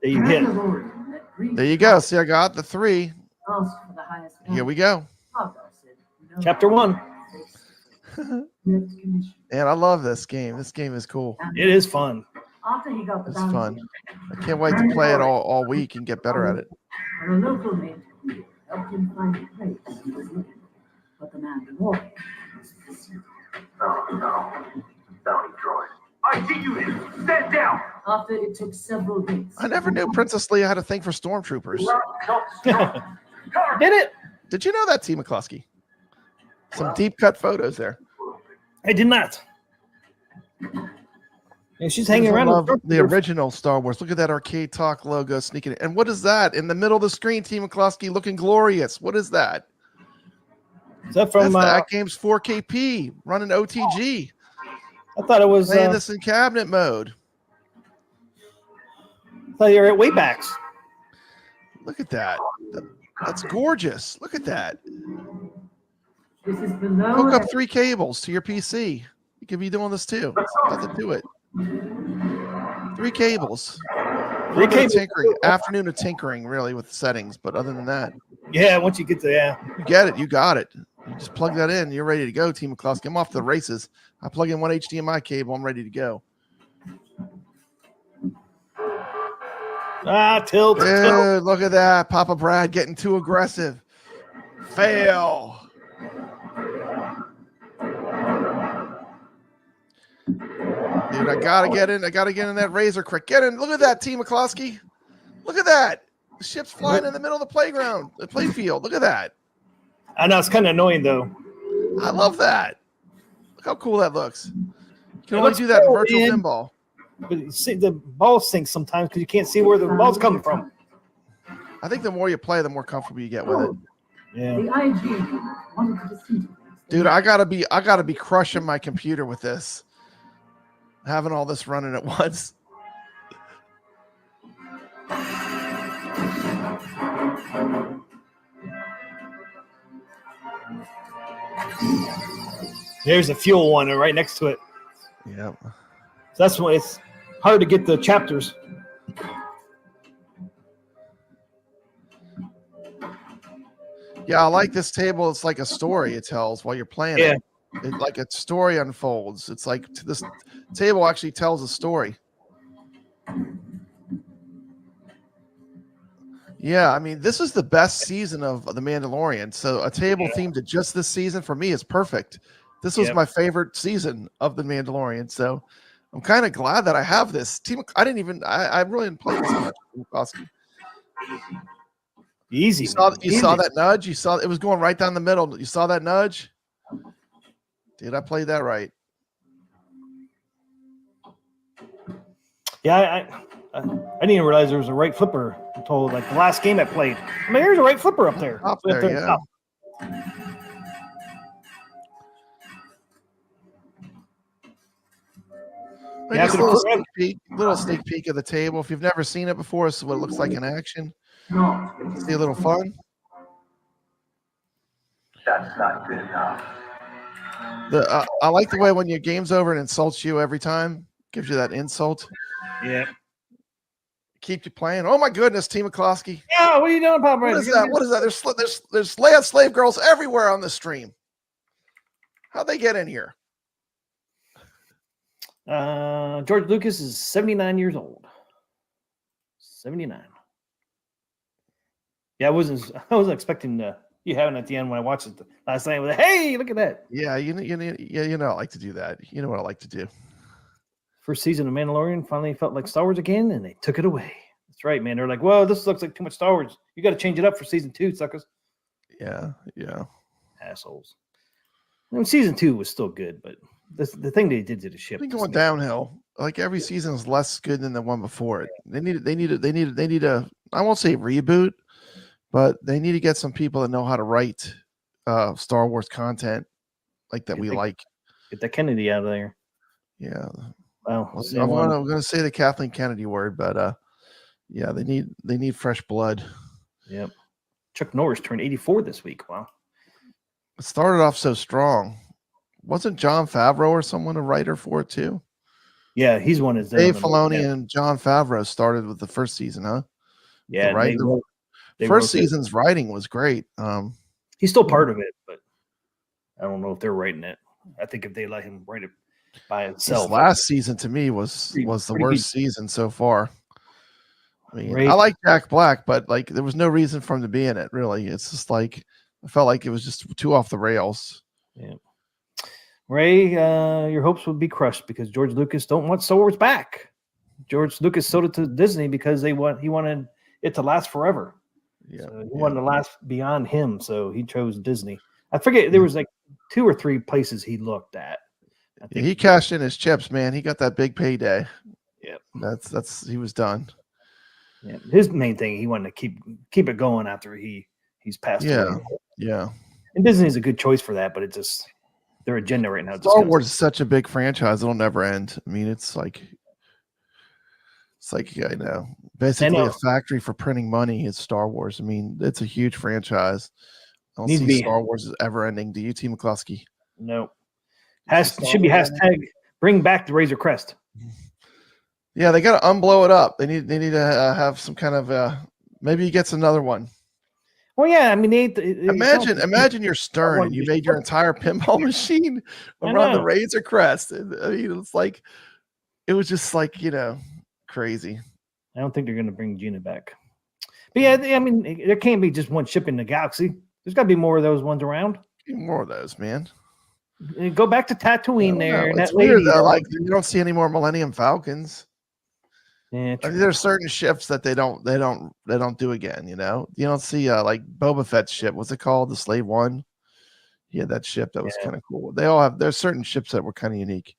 that you hit. There you go. See, I got the 3. Ask for the highest Here we go. Chapter 1. And I love this game. This game is cool. It is fun. After he got the It's bounty, fun. I can't wait to play it all week and get better at it. a local named Cleo helped him find a place he was looking for. But the Mandalorian was pursued. Oh, no. Bounty droid. I see you here. Stand down. After it took several days. I never knew Princess Leia had a thing for stormtroopers. Did it? Did you know that, T. McCluskey? Some deep cut photos there. I did not. And she's hanging I around. love with the original Star Wars. Look at that Arcade Talk logo sneaking in. And what is that in the middle of the screen, T. McCluskey, looking glorious? What is that? Is that from That's the AtGames 4KP running OTG. I thought it was Playing this in cabinet mode. I thought you were at Waybacks. Look at that. That's gorgeous. Look at that. This is below. Hook up 3 cables to your PC. You could be doing this too. Nothing to it. 3 cables. 3 cables. Tinkering. Afternoon of tinkering, really, with the settings. But other than that, Yeah, once you get to you get it. You got it. You just plug that in. You're ready to go, Team McCluskey. I'm off to the races. I plug in 1 HDMI cable. I'm ready to go. tilt. Dude, look at that. Papa Brad getting too aggressive. Fail. Dude, I gotta get in. I gotta get in that razor quick. Get in. Look at that, T. McCluskey. Look at that. The ship's flying in the middle of the playground, the playfield. Look at that. I know it's kind of annoying though. I love that. Look how cool that looks. You can It only looks do that in cool, virtual man. pinball. But you see, the ball sinks sometimes because you can't see where the ball's coming from. I think the more you play, the more comfortable you get with it. Yeah. The IG wanted to disintegrate. Dude, I gotta be crushing my computer with this. Having all this running at once. There's a fuel one right next to it. Yep. So that's why it's hard to get the chapters. Yeah, I like this table. It's like a story it tells while you're playing Yeah. it. It like a story unfolds. It's like this table actually tells a story. Yeah, I mean, this is the best season of The Mandalorian. So a table themed to just this season for me is perfect. This was my favorite season of The Mandalorian. So I'm kind of glad that I have this. I really didn't play this much. Easy. You saw that nudge? You saw it was going right down the middle. You saw that nudge? Dude, I played that right. Yeah, I didn't even realize there was a right flipper until like the last game I played. I mean, there's a right flipper up there. Up there, yeah. Top. Maybe just a little sneak peek of the table. If you've never seen it before, this is what it looks like in action. See a little fun. That's not good enough. I like the way when your game's over and insults you every time, gives you that insult. Yeah. Keep you playing. Oh my goodness, Team McCloskey. Yeah, what are you doing, Papa? What is that? What is that? There's slave girls everywhere on the stream. How'd they get in here? George Lucas is 79 years old. 79. Yeah, I wasn't expecting you having at the end when I watched it last night. With hey, look at that! Yeah, you know, I like to do that. You know what I like to do. First season of Mandalorian finally felt like Star Wars again, and they took it away. That's right, man. They're like, well, this looks like too much Star Wars. You got to change it up for season 2, suckers. Yeah, yeah. Assholes. I mean, season 2 was still good, but the thing they did to the ship. Been going downhill. Like every season is less good than the one before it. They need a I won't say reboot, but they need to get some people that know how to write Star Wars content like that like. Get that Kennedy out of there. Yeah. Well, I'm gonna say the Kathleen Kennedy word, but yeah, they need fresh blood. Yep. Chuck Norris turned 84 this week. Wow. It started off so strong. Wasn't Jon Favreau or someone a writer for it too? Yeah, he's one of Dave Filoni and Jon Favreau started with the first season, huh? Yeah, first season's writing was great. He's still part of it, but I don't know if they're writing it. I think if they let him write it by himself. His last season to me was the worst season so far. I mean, Ray, I like Jack Black, but like there was no reason for him to be in it. Really, it's just like I felt like it was just too off the rails. Yeah. Ray, your hopes would be crushed because George Lucas don't want Star Wars back. George Lucas sold it to Disney because he wanted it to last forever. Yeah, so he wanted to last beyond him, so he chose Disney. I forget there was like 2 or 3 places he looked at. I think he cashed in his chips, man. He got that big payday. Yeah, that's he was done. Yeah, his main thing he wanted to keep it going after he's passed away. Yeah, and Disney's a good choice for that, but it just their agenda right now. Star Wars is such a big franchise; it'll never end. I mean, it's like I know, basically a factory for printing money is Star Wars. I mean, it's a huge franchise. I don't see Star Wars is ever ending. Do you, T. McCluskey? No. Should be hashtag bring back the Razor Crest. Yeah, they got to unblow it up. They need to have some kind of maybe he gets another one. Well, yeah, I mean, imagine you're Stern and you made your entire pinball machine around the Razor Crest. I mean, it's like it was just like crazy. I don't think they're going to bring Gina back. But yeah, I mean, there can't be just one ship in the galaxy. There's got to be more of those ones around. More of those, man. Go back to Tatooine there. And that weird, though, like you don't see any more Millennium Falcons. Yeah, I mean, there's certain ships that they don't do again. You don't see like Boba Fett's ship. What's it called? The Slave One. He had that ship that was kind of cool. They all have. There's certain ships that were kind of unique.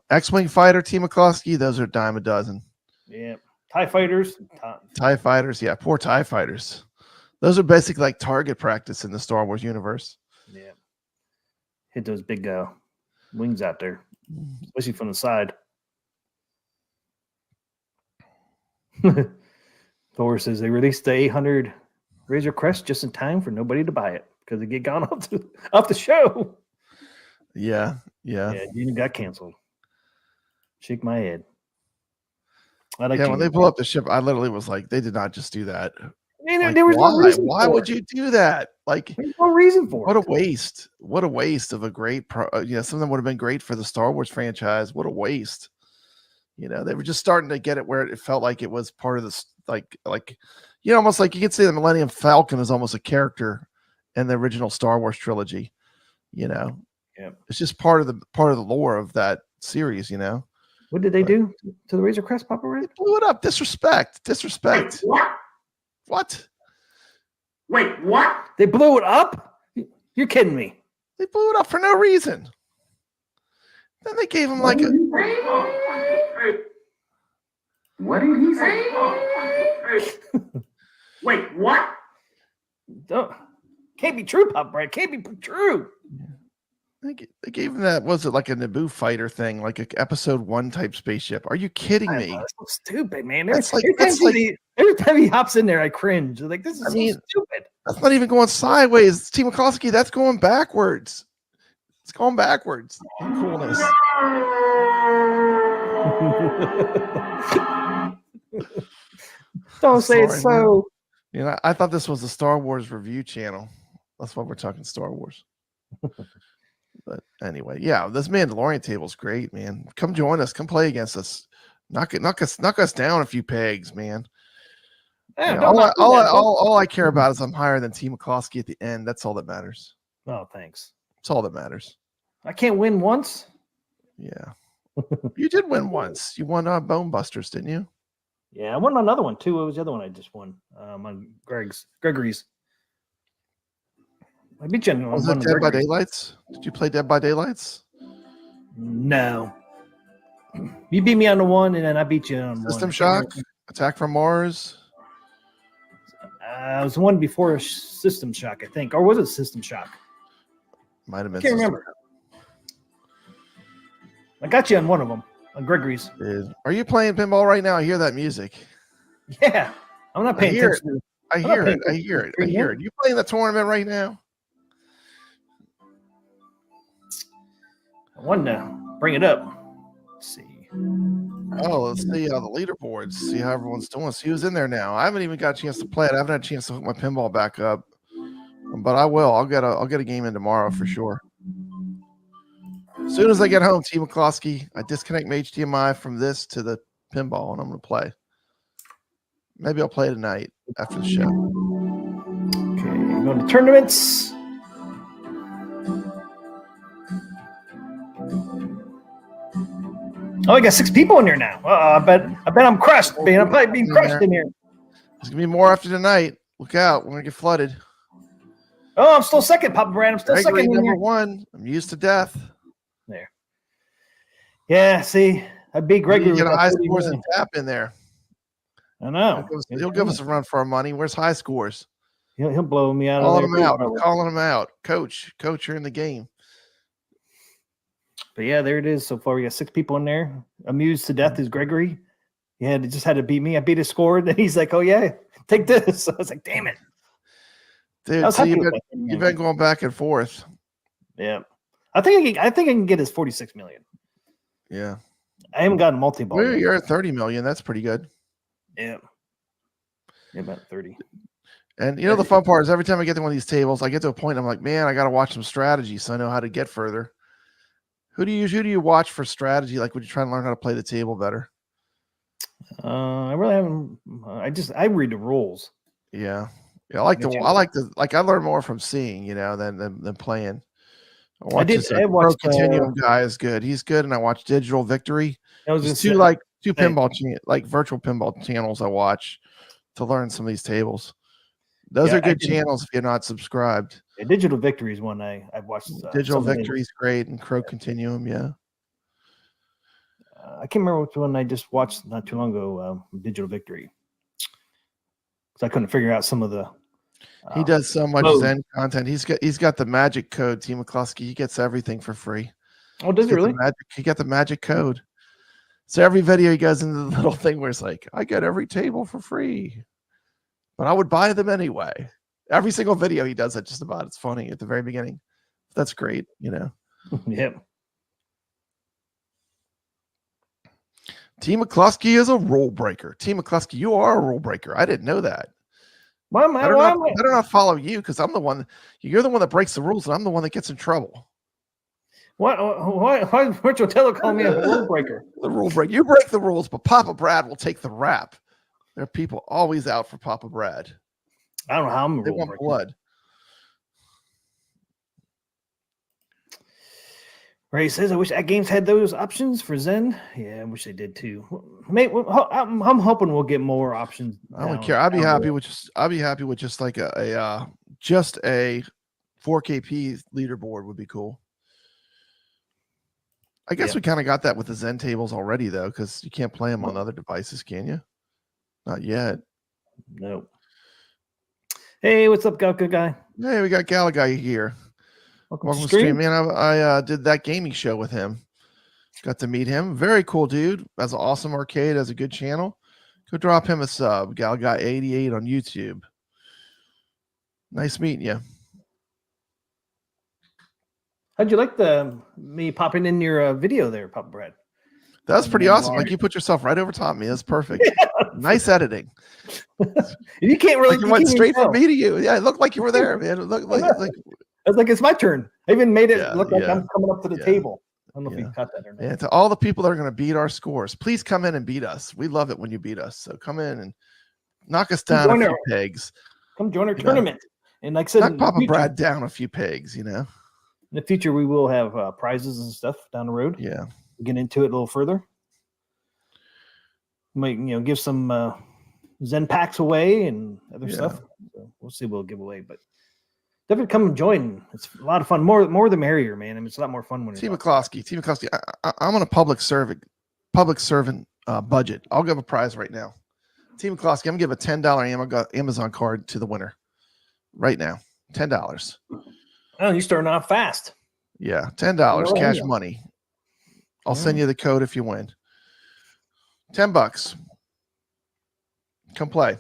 X-wing fighter, T. McCluskey. Those are a dime a dozen. Yeah, TIE fighters. TIE fighters. Yeah, poor TIE fighters. Those are basically like target practice in the Star Wars universe. Yeah. Hit those big wings out there, especially from the side. Thor says they released the 800 Razor Crest just in time for nobody to buy it because it get gone off the show. Yeah. Gina got canceled. Shake my head. When they blew up the ship, I literally was like, they did not just do that. Like, there was no reason. Why would you do that? Like, there's no reason for it. What a waste! What a waste of a great, something would have been great for the Star Wars franchise. What a waste! They were just starting to get it where it felt like it was part of this, almost like you could say the Millennium Falcon is almost a character in the original Star Wars trilogy. Yeah, it's just part of the lore of that series. What did they do to the Razor Crest, Papa Red? They blew it up. Disrespect. What? Wait, what? They blew it up? You're kidding me. They blew it up for no reason. Then they gave him like a... What did he say? Wait, what? Can't be true, Papa Red. Can't be true. They gave him that, was it like a Naboo fighter thing, like a episode 1 type spaceship? Are you kidding me? That's so stupid, man. Every time he hops in there, I cringe. Like, this is so stupid. That's not even going sideways. T. McCluskey, that's going backwards. It's going backwards. Coolness. Don't say it's so. I thought this was a Star Wars review channel. That's why we're talking Star Wars. But anyway, yeah, this Mandalorian table is great, man. Come join us. Come play against us. Knock us down a few pegs, man. Yeah, all I care about is I'm higher than T. McCluskey at the end. That's all that matters. Oh, thanks. That's all that matters. I can't win once. Yeah, you did win once. You won Bone Busters, didn't you? Yeah, I won another one too. What was the other one I just won? On Gregory's. I beat you on Was one it of Dead by Gregory's. Daylights? Did you play Dead by Daylights? No. You beat me on the one, and then I beat you on System one. Shock? Attack from Mars? It was the one before System Shock, I think. Or was it System Shock? Might have been. I can't System remember. I got you on one of them, on Gregory's. Shock. Are you playing pinball right now? I hear that music. Yeah. I'm not paying attention. I hear it. I hear it. I hear it. You playing the tournament right now? I wanted to bring it up. Let's see. Oh, let's see the leaderboards. See how everyone's doing. See who's in there now. I haven't even got a chance to play it. I haven't had a chance to hook my pinball back up, but I will. I'll get a game in tomorrow for sure. As soon as I get home, T. McCloskey, I disconnect my HDMI from this to the pinball, and I'm going to play. Maybe I'll play tonight after the show. Okay, going to tournaments. Oh, I got 6 people in there now. I bet I'm crushed, man. I'm probably being crushed in here. There's gonna be more after tonight. Look out, we're gonna get flooded. Oh, I'm still second, Papa Brad. I'm still Gregory, second. number 1. I'm used to death. There. Yeah, see, I beat Gregory. You get with a high that 30 scores million. and tap in there. I know. He'll give us a run for our money. Where's high scores? He'll blow me out. Calling of him there out. probably. Calling him out. Coach, you're in the game. But yeah, there it is. So far, we got 6 people in there. Amused to death is Gregory. He just had to beat me. I beat his score. Then he's like, "Oh yeah, take this." I was like, "Damn it, Dude, so you've been going back and forth. Yeah, I think I can get his 46 million. Yeah, I haven't gotten multi-ball. well, you're at 30 million. That's pretty good. Yeah, about 30. And you know the fun part is every time I get to one of these tables, I get to a point I'm like, man, I got to watch some strategy so I know how to get further. Who do you watch for strategy? Like, would you try and learn how to play the table better? I really haven't. I read the rules. Yeah, I learn more from seeing, than playing. I watched Continuum guy is good. He's good, and I watch Digital Victory. There's two pinball virtual pinball channels I watch to learn some of these tables. Those are good channels if you're not subscribed. Yeah, Digital Victory is one I've watched. Digital Victory is great, and Crow Continuum, yeah. I can't remember which one I just watched not too long ago. Digital Victory, because I couldn't figure out some of the. He does so much Zen content. He's got the magic code. T. McCluskey, he gets everything for free. Oh, does he really? He got the magic code. So every video he goes into the little thing where it's like, I get every table for free, but I would buy them anyway. Every single video he does that just about. It's funny at the very beginning. That's great, Yep. T. McCluskey is a rule breaker. T. McCluskey, you are a rule breaker. I didn't know that. Why better not follow you because I'm the one. You're the one that breaks the rules, and I'm the one that gets in trouble. Why Virtual Teller call me a rule breaker? The rule break. You break the rules, but Papa Brad will take the rap. There are people always out for Papa Brad. I don't know how I'm a they rule want breaker. Blood. Ray says, "I wish AtGames had those options for Zen." Yeah, I wish they did too. I'm hoping we'll get more options. I don't care. I'd be happy with just like a 4KP leaderboard would be cool. I guess we kind of got that with the Zen tables already, though, because you can't play them on other devices, can you? Not yet. No. Hey, what's up, Galka guy? Hey, we got Gallagher here. Welcome to to stream. stream. Man, I did that gaming show with him. Got to meet him. Very cool dude. Has an awesome arcade. Has a good channel. Go drop him a sub. Gallagher88 on YouTube. Nice meeting you. How'd you like me popping in your video there, Papa Brad? That was pretty awesome. Like you put yourself right over top of me. That's perfect. Nice editing. You can't really. Like you went straight from me to you. Yeah, it looked like you were there, man. It looked like. I was like, it's my turn. I even made it look like I'm coming up to the table. I don't know if you caught that or not. Yeah, to all the people that are going to beat our scores, please come in and beat us. We love it when you beat us. So come in and knock us down a few pegs. Come join our tournament. And like I said, knock Papa Brad down a few pegs, In the future, we will have prizes and stuff down the road. Yeah. Get into it a little further. Might give some Zen packs away and other stuff. So we'll see what we'll give away. But Definitely come and join. It's a lot of fun. More the merrier, man. I mean, it's a lot more fun when Team McCloskey. I'm on a public servant budget. I'll give a prize right now. Team McCloskey, I'm gonna give a $10 Amazon card to the winner right now. $10. Oh, you're starting off fast. Yeah, $10 cash money. I'll send you the code if you win. $10. Come play.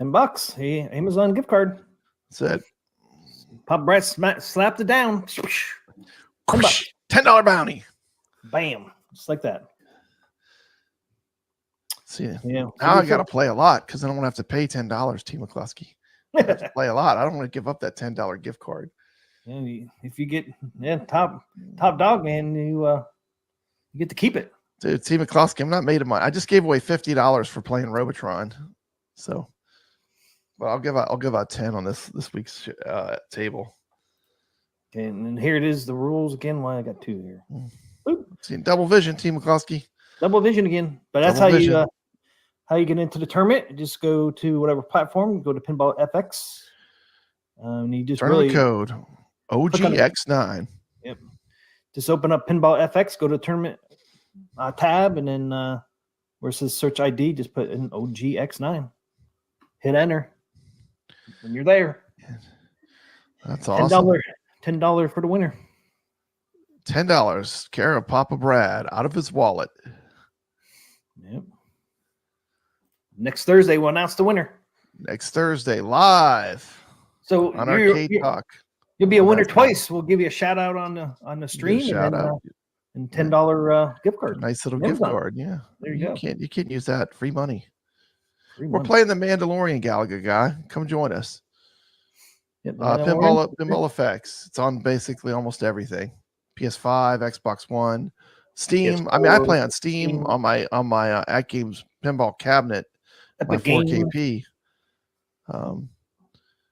$10. Hey, Amazon gift card. That's it. Pop Brett slapped it down. $10. $10 bounty. Bam. Just like that. See, yeah. Now I got to play a lot because I don't want to have to pay $10, Team McCluskey. I have to play a lot. I don't want to give up that $10 gift card. Yeah, if you get top dog, man, you get to keep it. Dude, Team McCluskey, I'm not made of money. I just gave away $50 for playing Robotron. So, but I'll give out 10 on this week's table. Okay, and then here it is, the rules again. Why I got 2 here. See, double vision, Team McCluskey. Double vision again. But that's how you get into the tournament. Just go to whatever platform. Go to Pinball FX. And you just Tournament code OGX9. Yep. Just open up Pinball FX. Go to tournament tab, and then where it says search ID, just put in OGX9. Hit enter, and you're there. That's awesome. $10 for the winner. $10. Care of Papa Brad out of his wallet. Yep. Next Thursday, we'll announce the winner. Next Thursday, live. So on Arcade Talk. You'll be a winner twice. We'll give you a shout out on the stream. Shout out. And $10 gift card. Nice little gift card. Yeah. There you go. You can't use that. Free money. We're playing the Mandalorian Galaga guy. Come join us. Yep, Pinball Effects. It's on basically almost everything. PS5, Xbox One, Steam. PS4, I mean, I play on Steam on my AtGames Pinball cabinet. My 4KP. Well,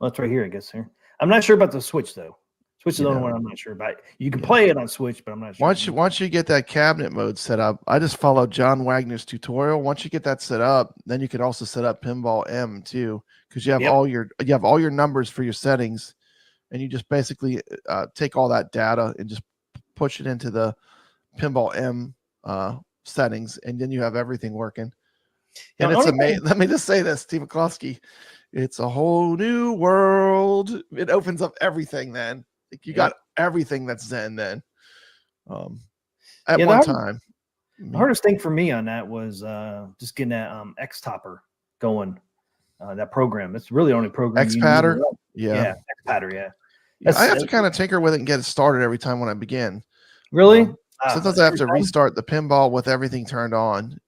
it's right here, I guess. Here, I'm not sure about the Switch though. Switch is the only one I'm not sure about. You can play it on Switch, but I'm not sure. Once you get that cabinet mode set up, I just followed John Wagner's tutorial. Once you get that set up, then you can also set up Pinball M too, because you have all your numbers for your settings, and you just basically take all that data and just push it into the Pinball M settings, and then you have everything working. And it's amazing. Let me just say this, Steve McCloskey. It's a whole new world. It opens up everything then. You got everything that's Zen then. At one time. The hardest thing for me on that was just getting that X-Topper going. That program. It's really the only program. X-Patter? Yeah. X-Patter, yeah. I have to kind of tinker with it and get it started every time when I begin. Really? Sometimes I have to restart the pinball with everything turned on,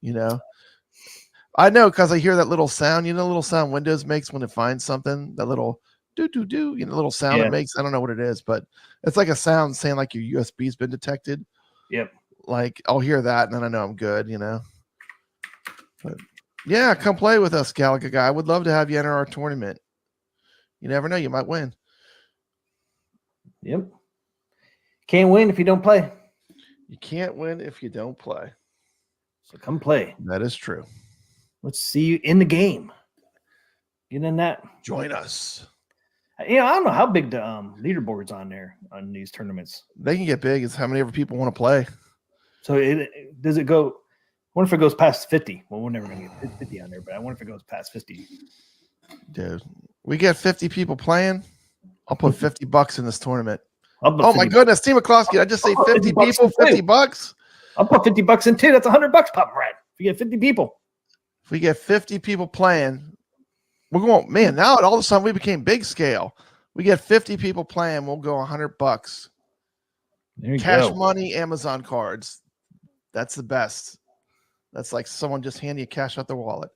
I know because I hear that little sound, the little sound Windows makes when it finds something, that little do, little sound it makes. I don't know what it is, but it's like a sound saying like your USB's been detected. Yep. Like I'll hear that and then I know I'm good, But yeah, come play with us, Galaga guy. I would love to have you enter our tournament. You never know, you might win. Yep. Can't win if you don't play. You can't win if you don't play. So come play. That is true. Let's see you in the game. Get in that. Join us. I don't know how big the leaderboard's on there on these tournaments. They can get big. It's how many ever people want to play. So does it go? I wonder if it goes past 50. Well, we're never going to get 50 on there, but I wonder if it goes past 50. Dude, we get 50 people playing. I'll put $50 in this tournament. Oh my goodness, Team McCloskey! I just say 50 people, $50. I'll put $50 in too. That's $100, Pop Rat. If you get 50 people. If we get 50 people playing, we're going, man, now all of a sudden we became big scale. We get 50 people playing, we'll go $100. Cash money, Amazon cards. That's the best. That's like someone just handing you cash out their wallet.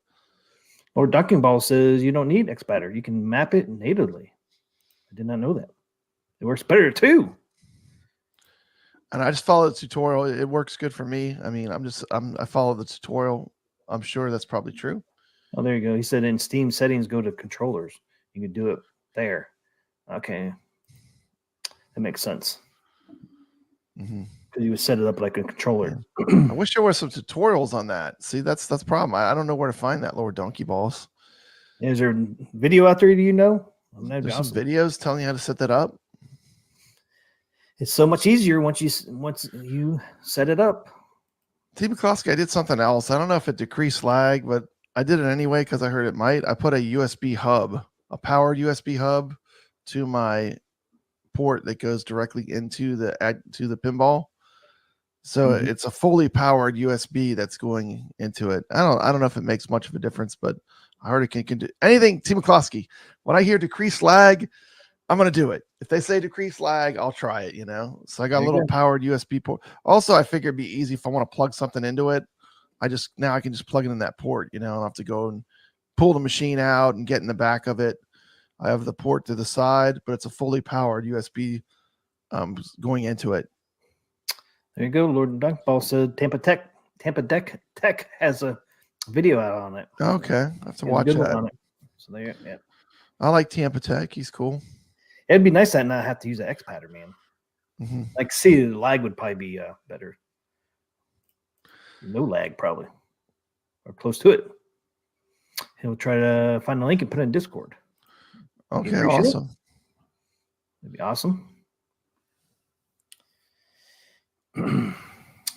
Or Ducking Ball says you don't need X-Batter. You can map it natively. I did not know that. It works better too. And I just follow the tutorial. It works good for me. I mean, I follow the tutorial. I'm sure that's probably true. Oh, there you go. He said in Steam settings, go to controllers. You can do it there. Okay. That makes sense. Because you would set it up like a controller. I wish there were some tutorials on that. See, that's the problem. I don't know where to find that, Lord Donkey Balls. Is there video out there? Do you know? That'd be There's awesome. some videos telling you how to set that up. It's so much easier once you set it up. T. McCloskey, I did something else. I don't know if it decreased lag, but I did it anyway because I heard it might. I put a USB hub, a powered USB hub, to my port that goes directly into the pinball. So it's a fully powered USB that's going into it. I don't know if it makes much of a difference, but I heard it can do anything. T. McCloskey, when I hear decreased lag, I'm going to do it. If they say decrease lag, I'll try it, you know? So I got a little powered USB port. Also, I figured it'd be easy if I want to plug something into it. Now I can just plug it in that port, you know, I don't have to go and pull the machine out and get in the back of it. I have the port to the side, but it's a fully powered USB going into it. There you go. Lord Dunkball said Tampa Tech has a video out on it. Okay. I have to watch that. On it. So there, yeah. I like Tampa Tech. He's cool. It'd be nice to not have to use an X-Patter, man. Like, see, the lag would probably be better. No lag, probably. Or close to it. He'll try to find the link and put it in Discord. Okay, awesome. That'd be awesome.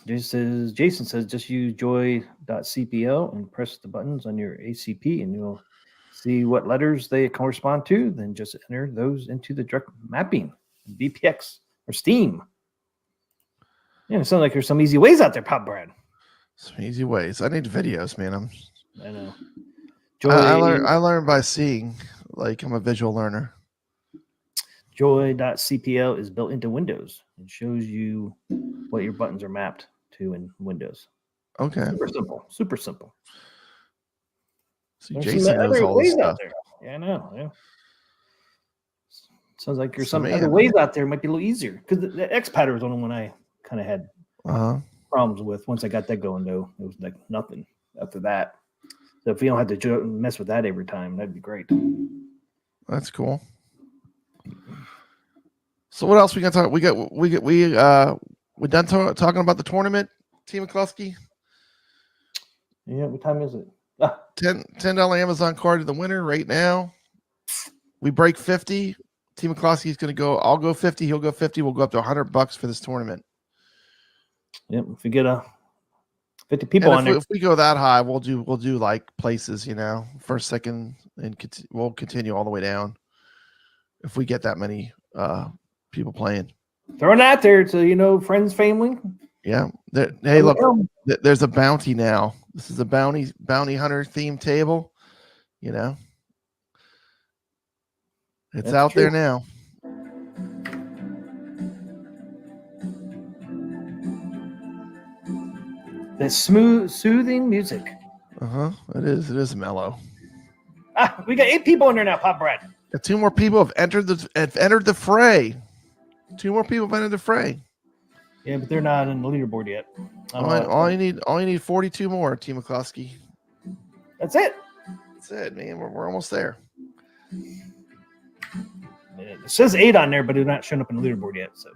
Jason says, just use joy.cpl and press the buttons on your ACP and you'll see what letters they correspond to. Then just enter those into the direct mapping, VPX or Steam. Yeah, it sounds like there's some easy ways out there, Pop Brad. Some easy ways. I need videos, man. I know. I learned by seeing. Like, I'm a visual learner. Joy.cpl is built into Windows and shows you what your buttons are mapped to in Windows. Okay. Super simple. Super simple. See, Jason knows all this stuff. Yeah, I know. Yeah. Sounds like there's some other ways out there might be a little easier because the X-Patter was the only one I kind of had problems with. Once I got that going, though, it was like nothing after that. So if you don't have to mess with that every time, that'd be great. That's cool. So what else we got to talk? We done talking about the tournament, T. McCluskey? Yeah, what time is it? $10 Amazon card to the winner right now. We break 50. T. McCluskey's going to go. I'll go 50. He'll go 50. We'll go up to $100 for this tournament. Yep. If we get 50 people on there, if we go that high, we'll do like places, you know, first, second, and we'll continue all the way down. If we get that many people playing, throwing out there to friends, family. Yeah. Hey, look, there's a bounty now. This is a bounty hunter themed table. You know, it's out there now. That smooth, soothing music. It is mellow. We got 8 people in there now, Pop Brad. 2 more people have entered the fray. 2 more people have entered the fray. Yeah, but they're not in the leaderboard yet. All you need 42 more, T. McCluskey. That's it. That's it, man. We're almost there. It says 8 on there, but they're not showing up in the leaderboard yet. So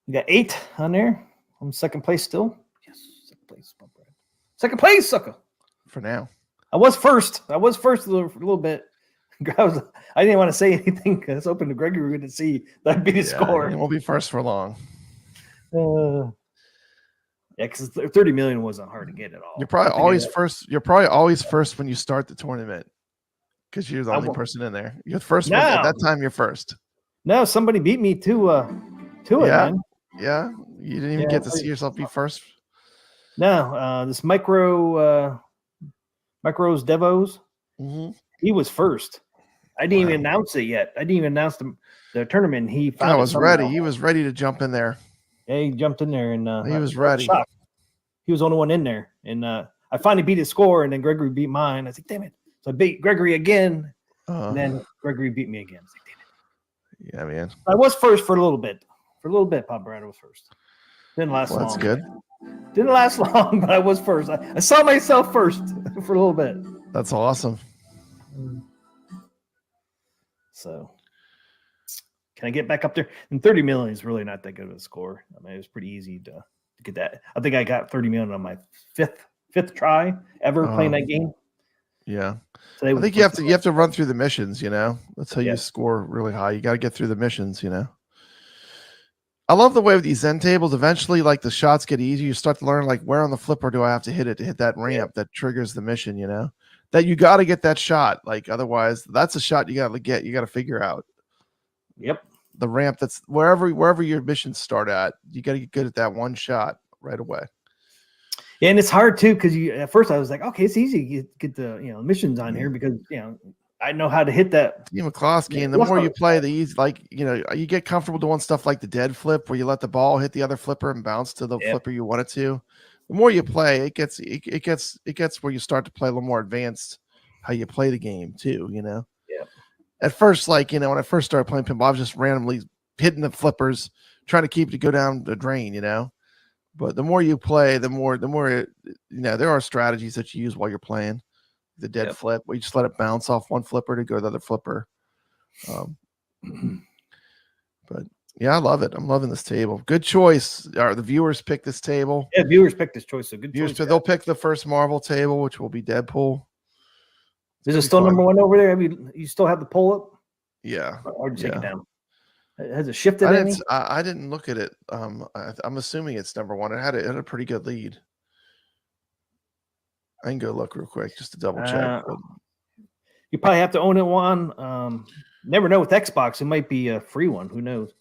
we got 8 on there. I'm second place still. Yes, second place. Second place, sucker. For now. I was first a little bit. I didn't want to say anything because it's open to Gregory. We're going to see that'd be the score. It won't be first for long. Yeah, because 30 million wasn't hard to get at all. You're probably always first. You're probably always first when you start the tournament because you're the only person in there. You're the first one. At that time, you're first. No, somebody beat me to it, man. Yeah. You didn't even get to see yourself be first. No, this Micro's Devos. He was first. I didn't even announce it yet. I didn't even announce the tournament. I was ready. He was ready to jump in there. Yeah, he jumped in there and he was ready. He was the only one in there, and I finally beat his score, and then Gregory beat mine. I was like, damn it! So I beat Gregory again, and then Gregory beat me again. I was like, damn it! Yeah, man. I was first for a little bit. Pop Brad was first. Didn't last long. That's good. Didn't last long, but I was first. I saw myself first for a little bit. That's awesome. So, can I get back up there? And 30 million is really not that good of a score. I mean, it was pretty easy to get that. I think I got 30 million on my fifth try ever playing that game. Yeah. Today I think you have to run through the missions. That's how you score really high. You got to get through the missions. I love the way with these Zen tables. Eventually, like the shots get easier. You start to learn like where on the flipper do I have to hit it to hit that ramp that triggers the mission. That you got to get that shot. Like otherwise, that's a shot you got to get. You got to figure out. Yep. The ramp that's wherever your missions start at. You got to get good at that one shot right away. Yeah, and it's hard too because at first I was like, okay, it's easy to get the missions on here because I know how to hit that. Team McCloskey, and the more you play, the easy you get comfortable doing stuff like the dead flip where you let the ball hit the other flipper and bounce to the flipper you want it to. The more you play, it gets where you start to play a little more advanced how you play the game too. Yeah. At first, when I first started playing pinball, I was just randomly hitting the flippers, trying to keep it to go down the drain. But the more you play, the more there are strategies that you use while you're playing. The dead flip, where you just let it bounce off one flipper to go to the other flipper. But yeah, I love it. I'm loving this table. Good choice. The viewers picked this table. Yeah, viewers picked this choice. So good viewers, choice. they'll pick the first Marvel table, which will be Deadpool. Is it still number one over there? I mean, you still have the poll up? Yeah. Or take it down? Has it shifted any? I didn't look at it. I'm assuming it's number one. It had a pretty good lead. I can go look real quick just to double check. You probably have to own it one. Never know with Xbox. It might be a free one. Who knows?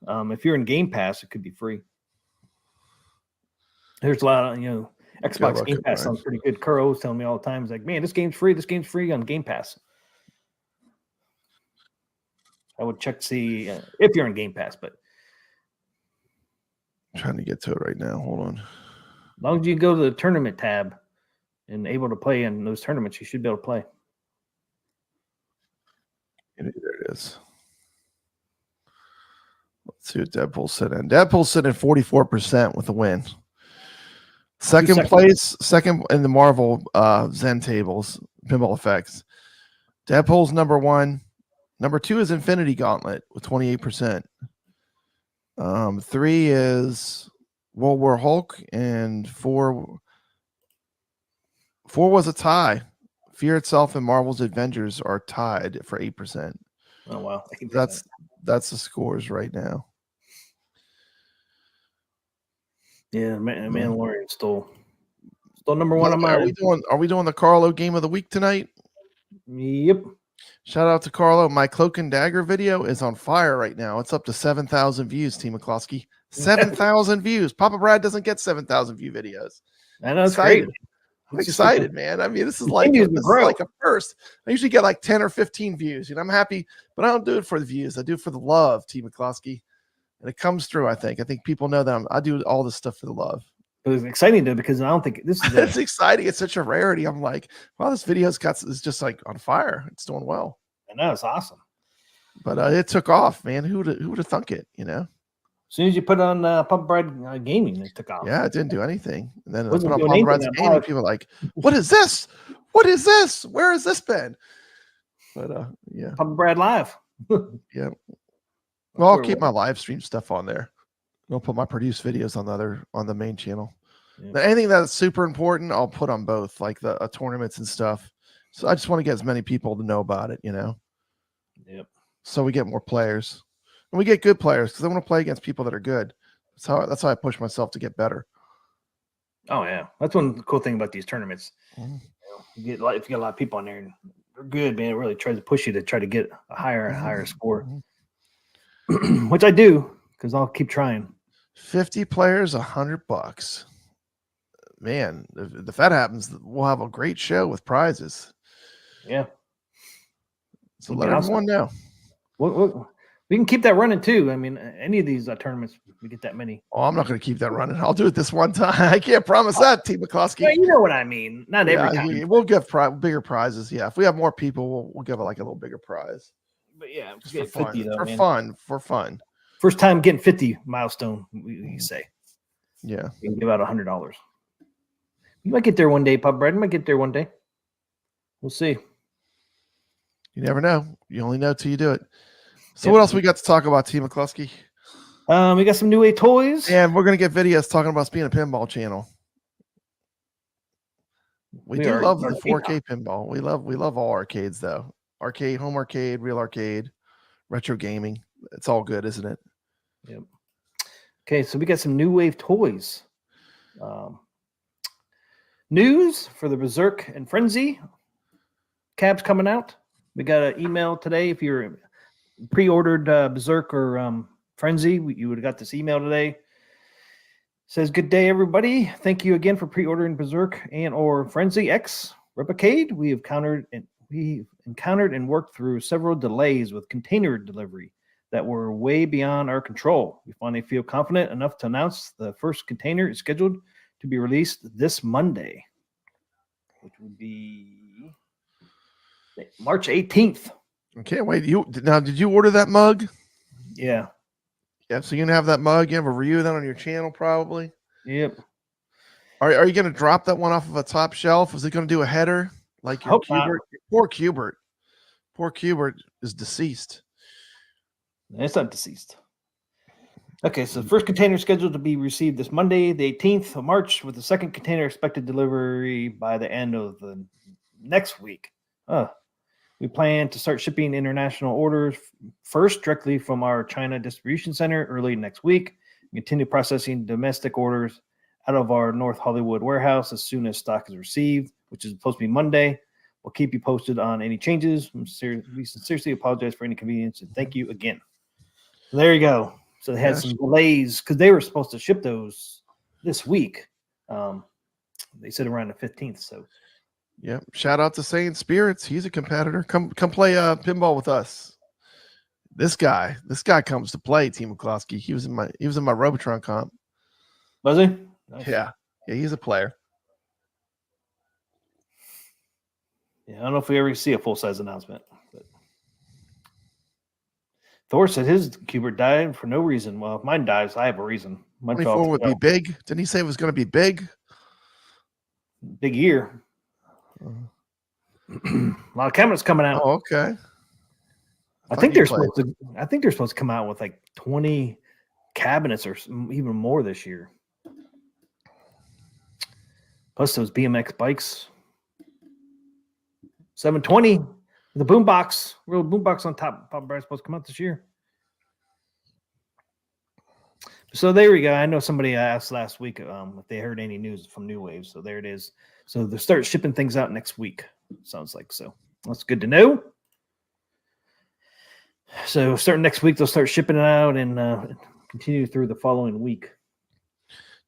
If you're in Game Pass, it could be free. There's a lot of, Xbox Game Pass sounds pretty good. Kuro was telling me all the time, he's like, man, this game's free. This game's free on Game Pass. I would check to see if you're in Game Pass, but I'm trying to get to it right now. Hold on. As long as you go to the tournament tab and able to play in those tournaments, you should be able to play. There it is. Let's see what Deadpool's sitting in. Deadpool's sitting at 44% with a win. Second in the Marvel Zen tables, Pinball Effects. Deadpool's number one. Number two is Infinity Gauntlet with 28%. 3 is World War Hulk, and 4 was a tie. Fear Itself and Marvel's Avengers are tied for 8%. Oh wow, that's the scores right now. Yeah, Mandalorian still number one on mine. Are we doing the Carlo game of the week tonight? Yep. Shout out to Carlo. My Cloak and Dagger video is on fire right now. It's up to 7,000 views, Team McCloskey. 7,000 views. Papa Brad doesn't get 7,000 view videos. I know, it's great. I'm excited, man. I mean, this is like a first. I usually get like 10 or 15 views. I'm happy, but I don't do it for the views. I do it for the love, Team McCloskey. And it comes through, I think. I think people know that I do all this stuff for the love. It was exciting though, because I don't think this is it's exciting. It's such a rarity. I'm like, wow, this video is just like on fire. It's doing well. I know, it's awesome. But it took off, man. Who would have thunk it, As soon as you put on Papa Brad Gaming, it took off. Yeah, it didn't do anything. And then it was on Papa Brad's Gaming. People were like, what is this? What is this? Where has this been? But yeah. Papa Brad Live. Yeah. Well, I'll keep my live stream stuff on there. I'll put my produced videos on the main channel. Yeah. Anything that's super important, I'll put on both, like the tournaments and stuff. So I just want to get as many people to know about it, Yep. So we get more players, and we get good players because I want to play against people that are good. That's how I push myself to get better. Oh yeah, that's one cool thing about these tournaments. Mm-hmm. If you get a lot of people on there and they're good, man, it really tries to push you to try to get a higher and higher score. Which I do, because I'll keep trying. 50 players, $100. Man, if that happens, we'll have a great show with prizes. Yeah. So let everyone know. We can keep that running too. I mean, any of these tournaments, we get that many. Oh, I'm not going to keep that running. I'll do it this one time. I can't promise that, Team McCloskey. Yeah, you know what I mean. Not every time. We'll give bigger prizes. Yeah, if we have more people, we'll give it like a little bigger prize. But yeah, just for fun. 50 though, for fun. First time getting 50 milestone, we say. Yeah. You can give out $100. You might get there one day, Pop Bread. You might get there one day. We'll see. You never know. You only know till you do it. So what else we got to talk about, Team McCloskey? We got some new A toys. And we're going to get videos talking about us being a pinball channel. We do love the 4K pinball. We love all arcades though. Arcade, home arcade, real arcade, retro gaming. It's all good, isn't it? Yep. Okay, so we got some new wave toys. News for the Berserk and Frenzy cabs coming out. We got an email today. If you're pre-ordered Berserk or Frenzy, you would have got this email today. It says, "Good day, everybody. Thank you again for pre-ordering Berserk and or Frenzy X Replicade. We have encountered and worked through several delays with container delivery that were way beyond our control. We finally feel confident enough to announce the first container is scheduled to be released this Monday, which would be March 18th. Okay, wait. Did you order that mug? Yeah. Yeah, so you're gonna have that mug. You have a review of that on your channel, probably. Yep. Are you gonna drop that one off of a top shelf? Is it gonna do a header like your Cubert? Poor Cubert. Poor Cubert is deceased. It's not deceased. Okay, so the first container scheduled to be received this Monday, the 18th of March, with the second container expected delivery by the end of the next week. We plan to start shipping international orders first directly from our China distribution center early next week. We continue processing domestic orders out of our North Hollywood warehouse as soon as stock is received, which is supposed to be Monday. We'll keep you posted on any changes. We sincerely apologize for any inconvenience and thank you again." So there you go. So they had some delays because they were supposed to ship those this week. They said around the 15th. So, yeah. Shout out to Saiyan Spirits. He's a competitor. Come play pinball with us. This guy comes to play. Team McCloskey. He was in my Robotron comp. Was he? Nice. Yeah. He's a player. Yeah, I don't know if we ever see a full size announcement. But Thor said his Cubert died for no reason. Well, if mine dies, I have a reason. 24 would be big. Didn't he say it was going to be big? Big year. A lot of cabinets coming out. Oh, okay. I think they're supposed to come out with like 20 cabinets or even more this year. Plus those BMX bikes. 720. The boombox, real boombox on top, probably supposed to come out this year. So there we go. I know somebody asked last week if they heard any news from New Wave. So there it is. So they'll start shipping things out next week. Sounds like so. That's good to know. So starting next week, they'll start shipping it out and continue through the following week.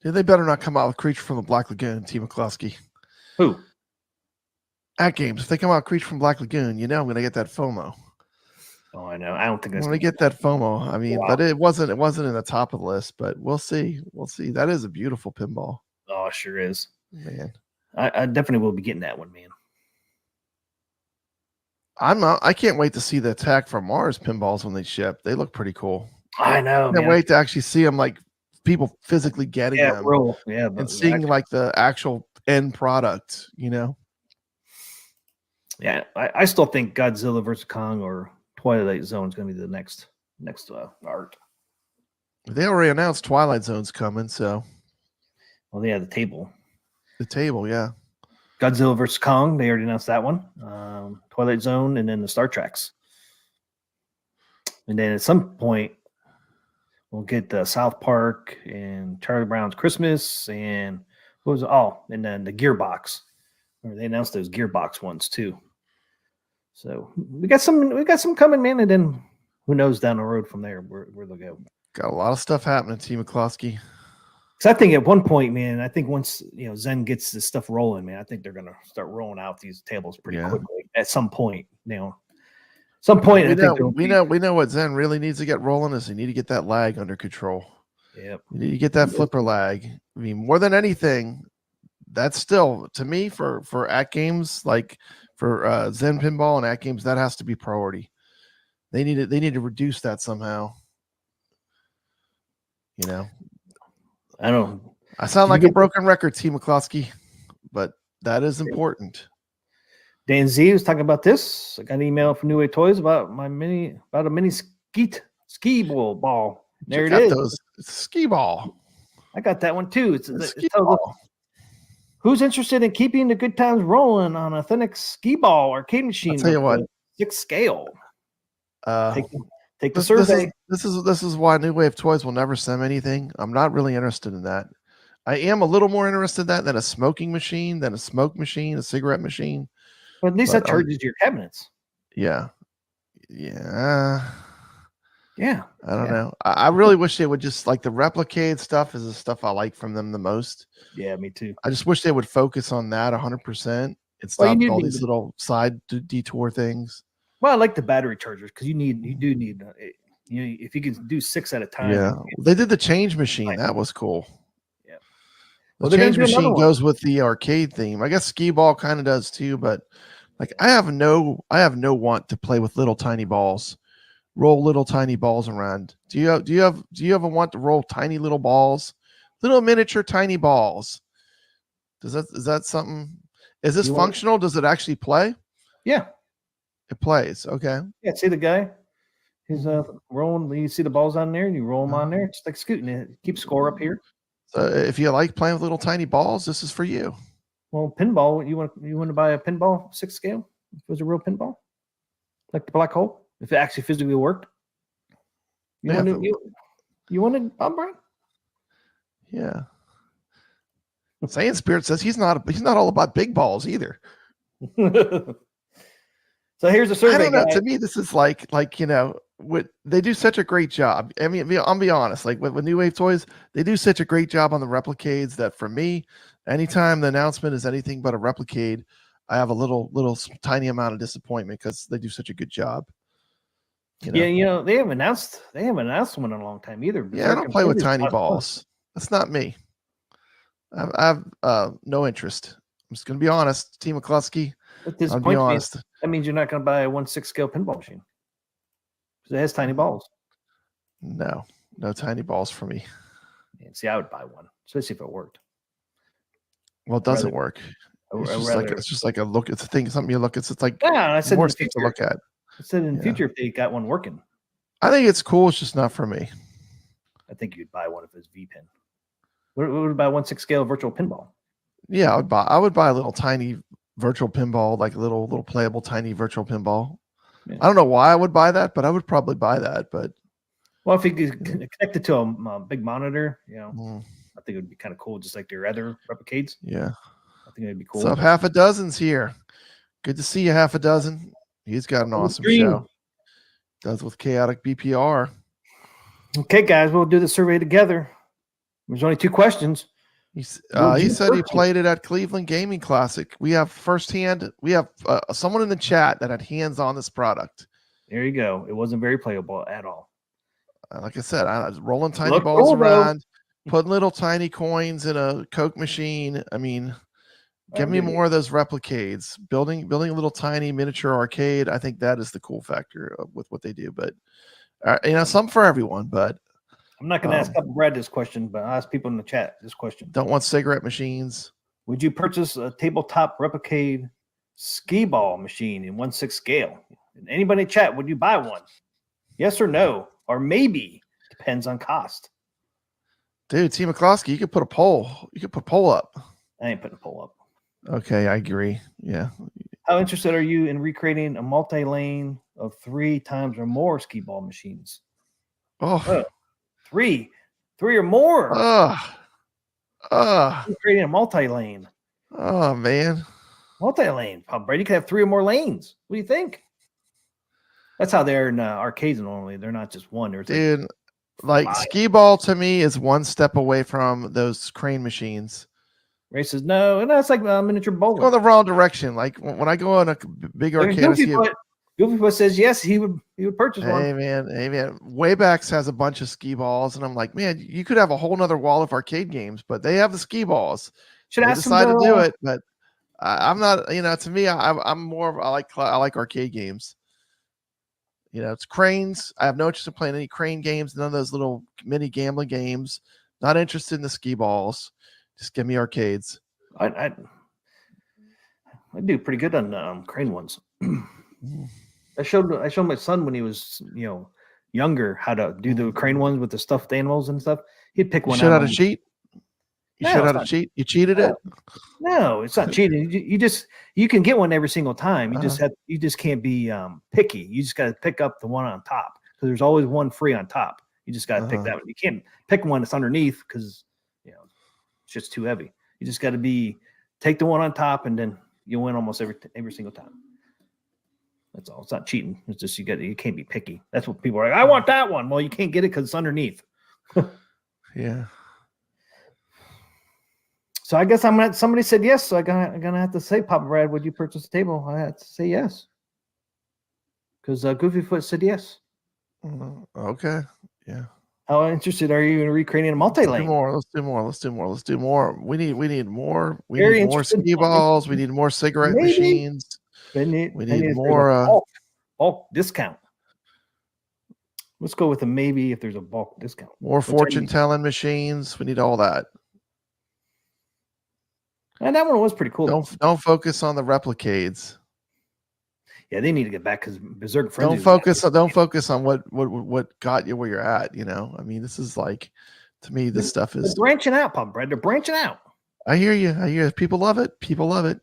Dude, they better not come out with Creature from the Black Lagoon, Team McCloskey. Who? AtGames. If they come out with Creature from Black Lagoon, I'm going to get that FOMO. Oh, I know. I don't think that's going to get that FOMO. I mean, but it wasn't in the top of the list, but we'll see. We'll see. That is a beautiful pinball. Oh, it sure is. Man. I definitely will be getting that one, man. I can't wait to see the Attack from Mars pinballs when they ship. They look pretty cool. I know. I can't wait to actually see them, like people physically getting them. And seeing like the actual end product, Yeah, I still think Godzilla vs. Kong or Twilight Zone is going to be the next art. They already announced Twilight Zone's coming, so. Well, they have the table. The table, yeah. Godzilla vs. Kong, they already announced that one. Twilight Zone, and then the Star Treks. And then at some point, we'll get the South Park and Charlie Brown's Christmas, and and then the Gearbox. Or they announced those Gearbox ones too. So we got some coming, man, and then who knows down the road from there where they'll go. Got a lot of stuff happening, Team McCloskey. Because I think at one point, man, once Zen gets this stuff rolling, man, I think they're gonna start rolling out these tables pretty quickly at some point. Some point. We know what Zen really needs to get rolling is. He need to get that lag under control. Yep. You need to get that flipper lag. I mean, more than anything, that's still to me for AtGames, like for Zen Pinball and AtGames, that has to be priority. They need to reduce that somehow. I don't. I sound like a broken record, Team McCloskey, but that is important. Dan Z was talking about this. I got an email from New Way Toys about a mini ski ball. There it is. It's a ski ball. I got that one too. It's ski ball. Who's interested in keeping the good times rolling on a Authentic skee ball arcade machine? I'll tell you what. 6 scale. Take the This survey. is why New Wave Toys will never send me anything. I'm not really interested in that. I am a little more interested in that than a smoking machine, than a smoke machine, a cigarette machine. But at least that charges your cabinets. Yeah. Yeah. I don't know. I really wish they would just like the Replicade stuff is the stuff I like from them the most. Yeah, me too. I just wish they would focus on that 100% and stop all these little side detour things. Well, I like the battery chargers because you do need if you can do 6 at a time. Yeah, they did the change machine. That was cool. Yeah, the change machine goes with the arcade theme. I guess skee ball kind of does too, but like I have no want to play with little tiny balls, roll little tiny balls around. Do you have a want to roll tiny little balls, little miniature tiny balls? Is that something? Is this functional? Does it actually play? Yeah. It plays, okay. Yeah, see the guy? He's rolling. You see the balls on there, and you roll them on there. It's like scooting it. Keep score up here. So if you like playing with little tiny balls, this is for you. Well, pinball. You want to buy a pinball 6 scale? If it was a real pinball, like the black hole. If it actually physically worked. You wanted Bob Brown? Yeah. Saiyan Spirit says he's not all about big balls either. So here's a survey. I don't know. To me, this is like they do such a great job. I mean, I'll be honest. Like with New Wave Toys, they do such a great job on the replicades that for me, anytime the announcement is anything but a replicade, I have a little tiny amount of disappointment because they do such a good job. Yeah, they haven't announced one in a long time either. Yeah, I don't play with tiny balls. That's not me. I have no interest. I'm just gonna be honest, Team McCluskey. I'll be honest. That means you're not going to buy a 1/6 scale pinball machine because it has tiny balls. No tiny balls for me. Yeah, see, I would buy one, especially if it worked. Well, it doesn't work. It's just like a look. It's a thing. Something you look. It's like I said more stuff to look at. I said in the future if they got one working. I think it's cool. It's just not for me. I think you'd buy one if it's V-Pin. What would buy 1/6 scale virtual pinball? Yeah, I would buy a little tiny virtual pinball, like a little playable tiny virtual pinball. Yeah. I don't know why I would buy that, but I would probably buy that. But if you could connect it to a big monitor, I think it would be kind of cool, just like their other replicades. Yeah, I think it'd be cool. So half a dozen's here. Good to see you, half a dozen. He's got an awesome show. Does with Chaotic BPR. Okay, guys, we'll do the survey together. There's only 2 questions. He said he played it at Cleveland Gaming Classic. We have firsthand. We have someone in the chat that had hands on this product. There you go. It wasn't very playable at all. Like I said, I was rolling tiny balls around, putting little tiny coins in a Coke machine. I mean, give me more of those replicades. Building a little tiny miniature arcade. I think that is the cool factor with what they do. But some for everyone. But I'm not going to ask Brad this question, but I'll ask people in the chat this question. Don't want cigarette machines. Would you purchase a tabletop replicade skee ball machine in 1/6 scale? And anybody in the chat, would you buy one? Yes or no? Or maybe. Depends on cost. Dude, Team McCloskey, you could put a poll. You could put a poll up. I ain't putting a poll up. Okay, I agree. Yeah. How interested are you in recreating a multi-lane of 3 times or more skee ball machines? Oh. 3 or more. Creating a multi-lane. Oh man. Multi-lane. Brady could have 3 or more lanes. What do you think? That's how they're in arcades normally. They're not just one. Dude, like skee ball to me is one step away from those crane machines. Ray says no, and that's like miniature bowling. Go the wrong direction. Like when I go on a big arcade, Goofy says yes, he would purchase one. Hey man. Waybacks has a bunch of skee balls, and I'm like, man, you could have a whole nother wall of arcade games, but they have the skee balls. Should I decide to do it, but I'm not. To me, I'm more. I like arcade games. It's cranes. I have no interest in playing any crane games. None of those little mini gambling games. Not interested in the skee balls. Just give me arcades. I do pretty good on crane ones. I showed my son when he was younger how to do the crane ones with the stuffed animals and stuff. He'd pick one. Shut out a sheet. You No, showed how it's to not. cheat. You cheated it. No, it's not cheating. You can get one every single time. You just can't be picky. You just got to pick up the one on top because there's always one free on top. You just got to pick that one. You can't pick one that's underneath because it's just too heavy. You just got to take the one on top and then you win almost every single time. That's all. It's not cheating. It's just you can't be picky. That's what people are like. I want that one. Well, you can't get it because it's underneath. Yeah. So I guess somebody said yes. So I'm gonna have to say, Papa Brad, would you purchase a table? I had to say yes because Goofyfoot said yes. Okay. Yeah. How interested are you in recreating a multi-lane? Let's do more. We need more. We Very need more interested. ski balls. We need more cigarette Maybe. machines. We need more. Bulk discount. Let's go with a maybe if there's a bulk discount. More fortune telling machines. We need all that. And that one was pretty cool. Don't focus on the replicades. Yeah, they need to get back because Berserk Frenzy. Don't focus on what got you where you're at. I mean, this is like, to me, this stuff is branching out, Pop Brad. They're branching out. I hear you. People love it. I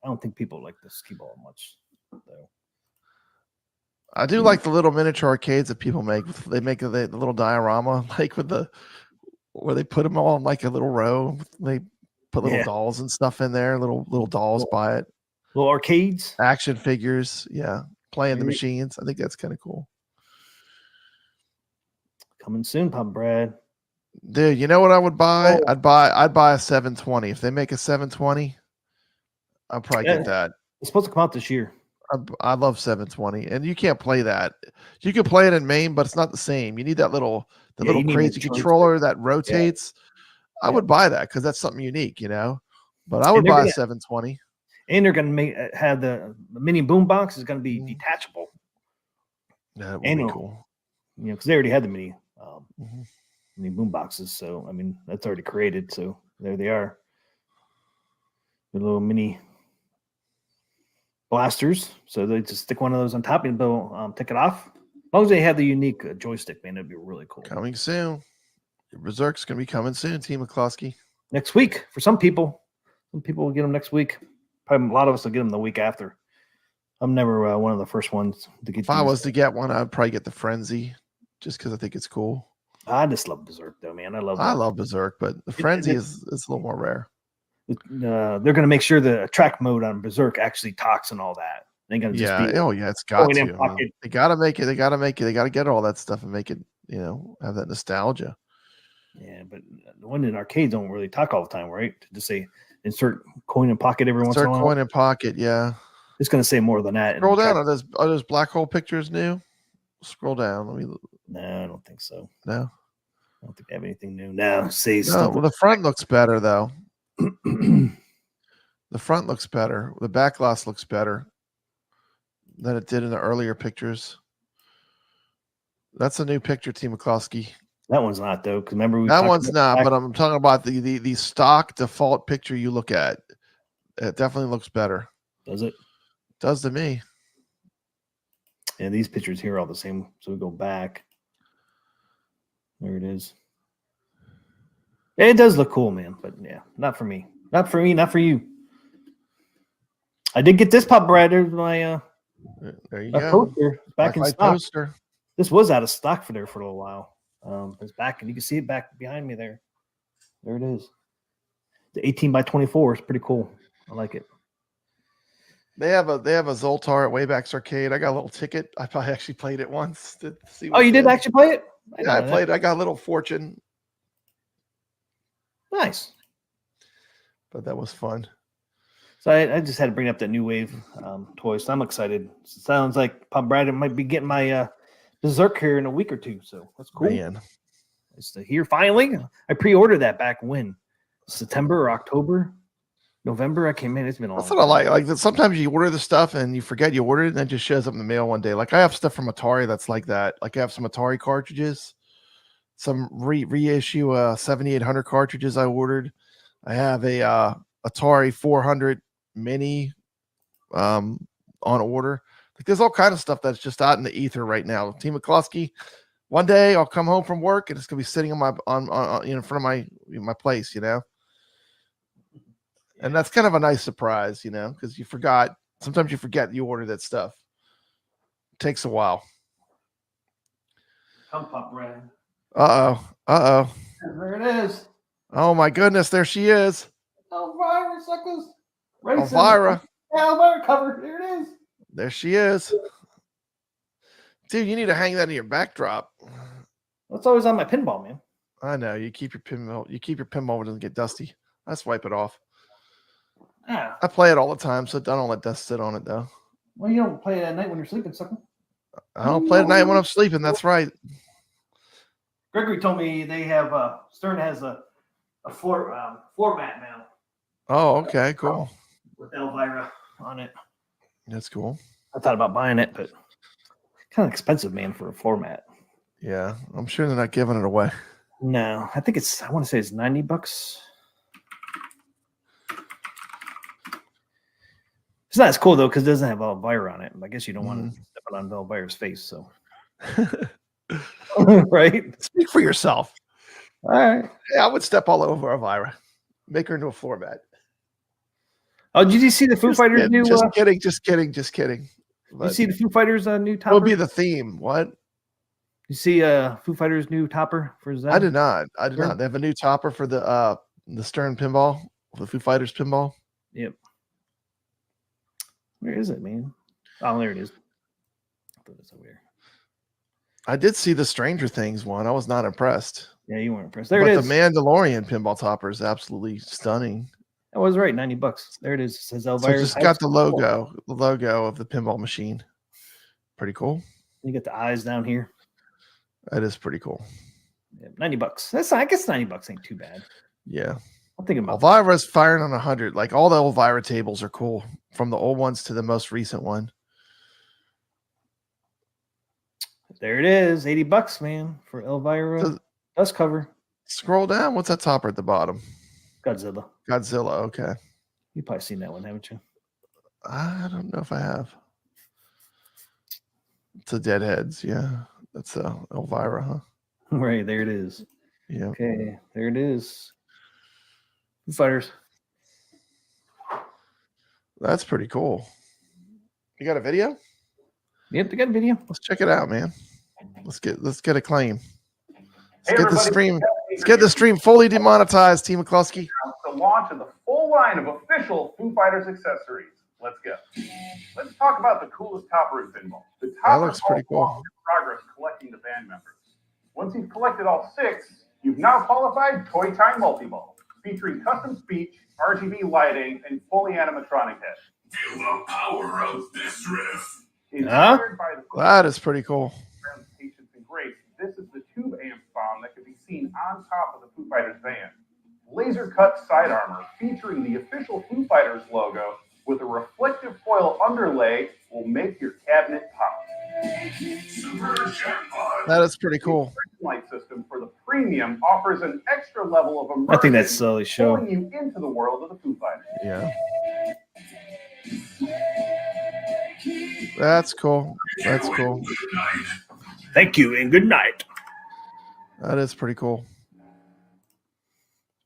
don't think people like the ski ball much, though. I do like the little miniature arcades that people make. They make the little diorama, like where they put them all in like a little row. They put little dolls and stuff in there. Little dolls by it. Little arcades, action figures. Yeah, playing the machines. I think that's kind of cool. Coming soon, Pop Brad. Dude, you know what I would buy? I'd buy a 720. If they make a 720, I'll probably get that. It's supposed to come out this year. I love 720, and you can't play that. You can play it in MAME, but it's not the same. You need that little crazy controller that rotates. I would buy that because that's something unique, But I would buy a 720. And they're going to have the mini boombox is going to be detachable. That would be cool. Because they already had the mini boomboxes. So I mean, that's already created. So there they are. The little mini blasters. So they just stick one of those on top and they'll take it off. As long as they have the unique joystick, man, it'd be really cool. Coming soon. Berserk's going to be coming soon, Team McCluskey. Next week for some people. Some people will get them next week. Probably a lot of us will get them the week after. I'm never one of the first ones to get. If I was to get one, I'd probably get the Frenzy just because I think it's cool. I just love Berserk though, man. I love Berserk, but the Frenzy is a little more rare. They're going to make sure the track mode on Berserk actually talks and all that. They're going to just it's got to. I mean, they got to make it. They got to get all that stuff and make it. Have that nostalgia. Yeah, but the one in arcades don't really talk all the time, right? To just say insert coin in pocket every once in a while. Insert coin in pocket, yeah. It's going to say more than that. Scroll down. Are those black hole pictures new? Scroll down. No, I don't think so. No, I don't think they have anything new. No, the front looks better though. The front looks better. The back glass looks better than it did in the earlier pictures. That's a new picture, Team McCluskey. That one's not though, because remember that one's not. But I'm talking about the stock default picture you look at. It definitely looks better. Does it? Does to me. Yeah, these pictures here are all the same. So we go back. There it is. It does look cool, man. But yeah, not for me. Not for me. Not for you. I did get this Pop Brad. There's my there you go. Poster back in stock. Poster. This was out of stock for a little while. It's back, and you can see it back behind me there. There it is. The 18x24 is pretty cool. I like it. They have a Zoltar at Wayback's Arcade. I got a little ticket. I probably actually played it once to see. Oh, you did actually play it? I played. I got a little fortune. Nice. But that was fun. So I just had to bring up that new wave toy. So I'm excited. Sounds like Pop Brad might be getting my Berserk here in a week or two. So that's cool. Man. It's here finally. I pre-ordered that back when? September or October? November? I came in. It's been a long time. That's what I like. Like sometimes you order the stuff and you forget you ordered it and it just shows up in the mail one day. Like I have stuff from Atari that's like that. Like I have some Atari cartridges, some reissue 7800 cartridges I ordered. I have a Atari 400 mini on order. Like there's all kind of stuff that's just out in the ether right now. Team McCluskey, One day I'll come home from work and it's gonna be sitting on my in front of my place, you know. And that's kind of a nice surprise, you know, because you forgot. Sometimes you forget you ordered that stuff. It takes a while. Come pop red. Uh-oh. There it is. Oh my goodness, there she is. Elvira suckers. Elvira. Elvira cover. Here it is. There she is. Dude, you need to hang that in your backdrop. That's always on my pinball, man. I know. You keep your pinball when it doesn't get dusty. I swipe it off. Ah. I play it all the time, so I don't let dust sit on it though. Well, you don't play it at night when you're sleeping, sucker. I don't play it at night when I'm sleeping. That's right. Gregory told me they have Stern has a floor mat now. Oh, okay, cool. With Elvira on it. That's cool. I thought about buying it, but kind of expensive, man, for a floor mat. Yeah, I'm sure they're not giving it away. No, I think I want to say it's $90. It's not as cool though because it doesn't have Elvira on it. I guess you don't want to step it on Elvira's face, so right. Speak for yourself. All right. Yeah, I would step all over Elvira, make her into a floor mat. Oh, did you see the Foo Fighters new? Just kidding. You see the Foo Fighters new topper? What would be the theme? What? You see Foo Fighters new topper for Zen? I did not. They have a new topper for the Stern pinball, the Foo Fighters pinball. Yep. Where is it, man? Oh, there it is. I thought it was over here. I did see the Stranger Things one. I was not impressed. Yeah, you weren't impressed. There but it is. The Mandalorian pinball topper is absolutely stunning. I was right. $90. There it is. It says Elvira. So just got the logo of the pinball machine. Pretty cool. You get the eyes down here. That is pretty cool. Yeah, $90. I guess $90 ain't too bad. Yeah. I'm thinking about Elvira's firing on 100. Like all the Elvira tables are cool, from the old ones to the most recent one. There it is. $80, man, for Elvira dust cover. Scroll down. What's that topper at the bottom? Godzilla. Okay. You've probably seen that one, haven't you? I don't know if I have. It's a Deadheads. Yeah. That's Elvira, huh? Right. There it is. Yeah. Okay. There it is. Foo Fighters. That's pretty cool. You got a video? Yep, they got a video. Let's check it out, man. Let's get a claim. Let's get the stream. Let's get the stream fully demonetized, Team McCluskey. The launch of the full line of official Foo Fighters accessories. Let's go. Let's talk about the coolest topper in pinball. The topper That looks pretty cool. Progress collecting the band members. Once you've collected all 6, you've now qualified Toy Time Multi-Ball, featuring custom speech, RGB lighting, and fully animatronic head. Feel the power of this riff. Inspired by the That is pretty cool. Patience and Grace, this is the tube amp bomb that can be seen on top of the Foo Fighters van. Laser cut side armor featuring the official Foo Fighters logo with a reflective foil underlay will make your cabinet pop. Super jackpot. That is pretty cool. Light system for the premium offers an extra level of immersion, I think that's slowly showing. pulling you into the world of the Foo Fighters. Yeah. That's cool. That's cool. Thank you and good night. That is pretty cool.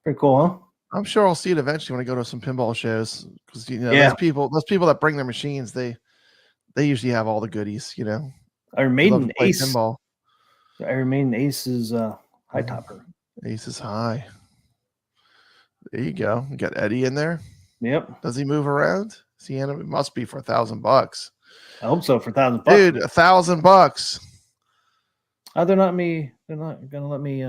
Pretty cool, huh? I'm sure I'll see it eventually when I go to some pinball shows, because Yeah. those people that bring their machines, they usually have all the goodies, you know. Iron Maiden Ace. Pinball. Iron Maiden Ace is high topper. Ace is high. There you go. You got Eddie in there. Yep. Does he move around? It must be for $1,000. I hope so for $1,000. Dude, $1,000. Oh, they're not gonna let me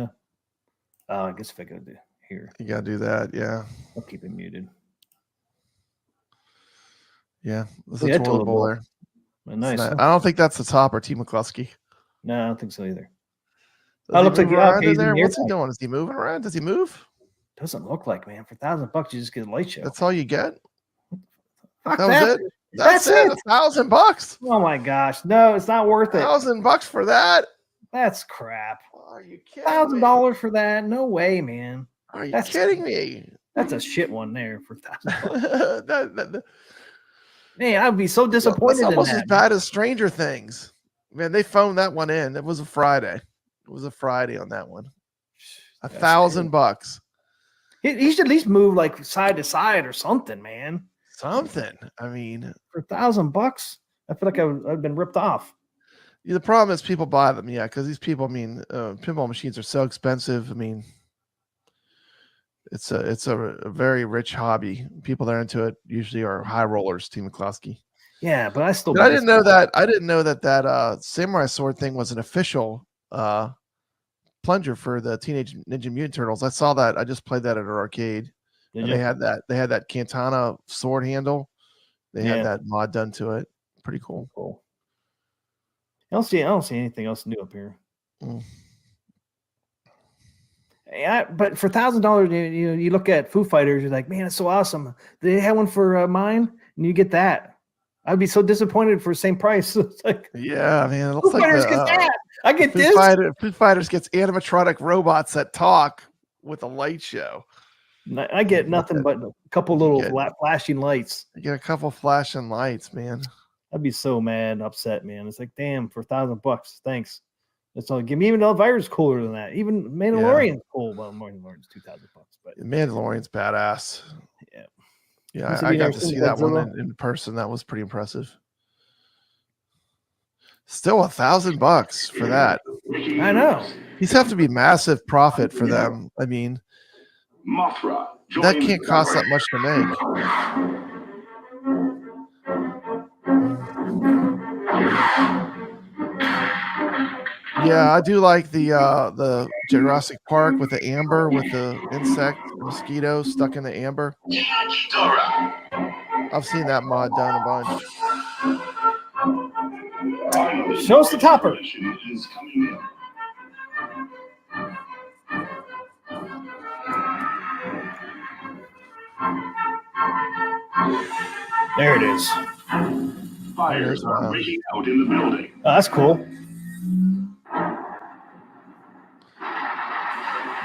I guess if I go to here. You gotta do that, yeah. I'll keep it muted. Yeah. There's Yeah, a toilet bowl there. Nice. I don't think that's the topper, T. McCluskey. No, I don't think so either. Does he looks like move around he's in there? in the What's he airplane. doing? Is he moving around? Does he move? Doesn't look like, man. For $1,000, you just get a light show. That's all you get? Fuck That was it? That's it. $1,000. Oh my gosh. No, it's not worth it. $1,000 for that? That's crap. Are you kidding me? $1,000 for that? No way, man. Are you That's- kidding me? That's a shit one there for $1,000. that, Man, I'd be so disappointed That's in almost that. as bad as Stranger Things. Man, they phoned that one in. It was a Friday. It was a Friday on that one. That's $1,000. He should at least move like side to side or something, man. Something. I mean, For $1,000, I feel like I've been ripped off. yeah, the problem is people buy them, yeah, because these people, I mean, pinball machines are so expensive. I mean, it's a very rich hobby. People that are into it usually are high rollers, Team McCluskey. Yeah, but I still. But I didn't know that. I didn't know that samurai sword thing was an official plunger for the Teenage Ninja Mutant Turtles. I saw that. I just played that at an arcade. And they had that. They had that Katana sword handle. They had that mod done to it. Pretty cool. Cool. I don't see anything else new up here. Yeah, but for $1,000, you look at Foo Fighters, you're like, man, it's so awesome. They had one for mine, and you get that. I'd be so disappointed for the same price. It's like, yeah, man, it looks Foo like Fighters gets that. I get Foo this. Foo Fighters gets animatronic robots that talk with a light show. I get nothing but a couple little flashing lights. You get a couple flashing lights, man. I'd be so mad, upset, man. It's like, damn, for $1,000, thanks. That's all. Give me even Elvira's cooler than that. Even Mandalorian's cool. Well, Mandalorian's $2,000, but Mandalorian's badass. Yeah, yeah. I got to see that one in person. That was pretty impressive. Still $1,000 for that. I know. These have to be massive profit for them. I mean, Mothra. That can't cost that much to make. Yeah, I do like the Jurassic Park with the amber, with the insect mosquito stuck in the amber. I've seen that mod done a bunch. Show us the topper. There it is. Fires are breaking out in the building. Oh, that's cool.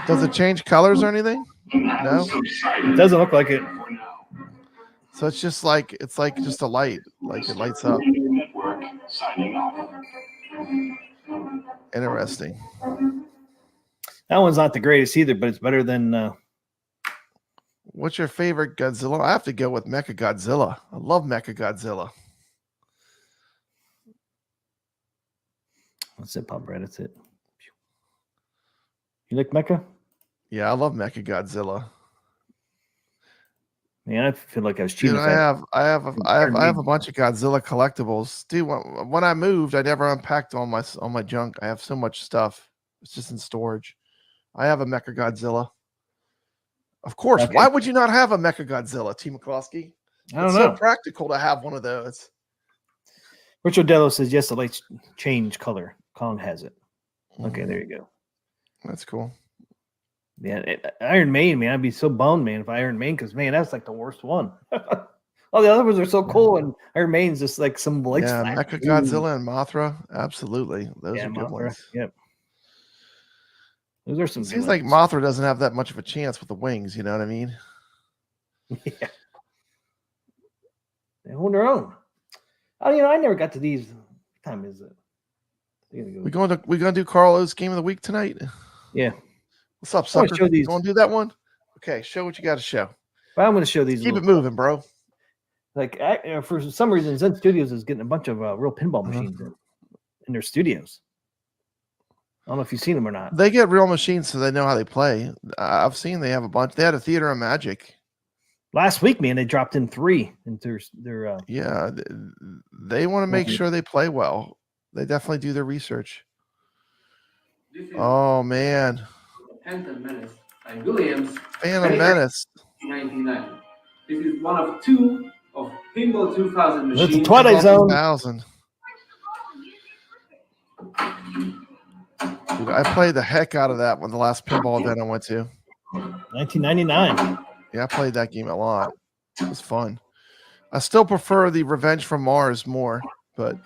Does it change colors or anything? No. It doesn't look like it. So it's just like just a light, like it lights up. Network signing off. Interesting. That one's not the greatest either, but it's better than. What's your favorite Godzilla? I have to go with Mecha Godzilla. I love Mecha Godzilla. That's it, Pop Red. That's it. You like Mecha? Yeah, I love Mecha Godzilla. Man, I feel like I was cheating. Dude, I have a bunch of Godzilla collectibles. Dude, when I moved, I never unpacked all my junk. I have so much stuff. It's just in storage. I have a Mecha Godzilla. Of course. Okay. Why would you not have a Mecha Godzilla, T. McCloskey? I don't know. It's so practical to have one of those. Richard Dello says, yes, the lights change color. Kong has it. Okay, there you go. That's cool. Man, Iron Maiden, man, I'd be so bummed, man, if Iron Maiden, because, man, that's like the worst one. All the other ones are so cool, and Iron Maiden's just like some lights. Yeah, Mecha Godzilla and Mothra, absolutely. Those are good ones. Yep. Those are some. Seems like Mothra doesn't have that much of a chance with the wings. You know what I mean? Yeah. They hold their own. Oh, I never got to these. What time is it? We gonna do Carlo's game of the week tonight? Yeah. What's up, sucker? You want to do that one? Okay, show what you got to show. Well, I'm going to show these. Keep it moving, bro. Like for some reason, Zen Studios is getting a bunch of real pinball machines in their studios. I don't know if you've seen them or not. They get real machines so they know how they play. I've seen they have a bunch. They had a Theater of Magic. Last week, man, they dropped in 3 into their yeah, they want to make sure they play well. They definitely do their research. Oh, man. Phantom Menace by Williams. Phantom Menace. 1999. This is one of 2 of Pinball 2000 machines. It's the Twilight Zone. 2000. Dude, I played the heck out of that one, the last pinball event I went to. 1999. Yeah, I played that game a lot. It was fun. I still prefer the Revenge from Mars more, but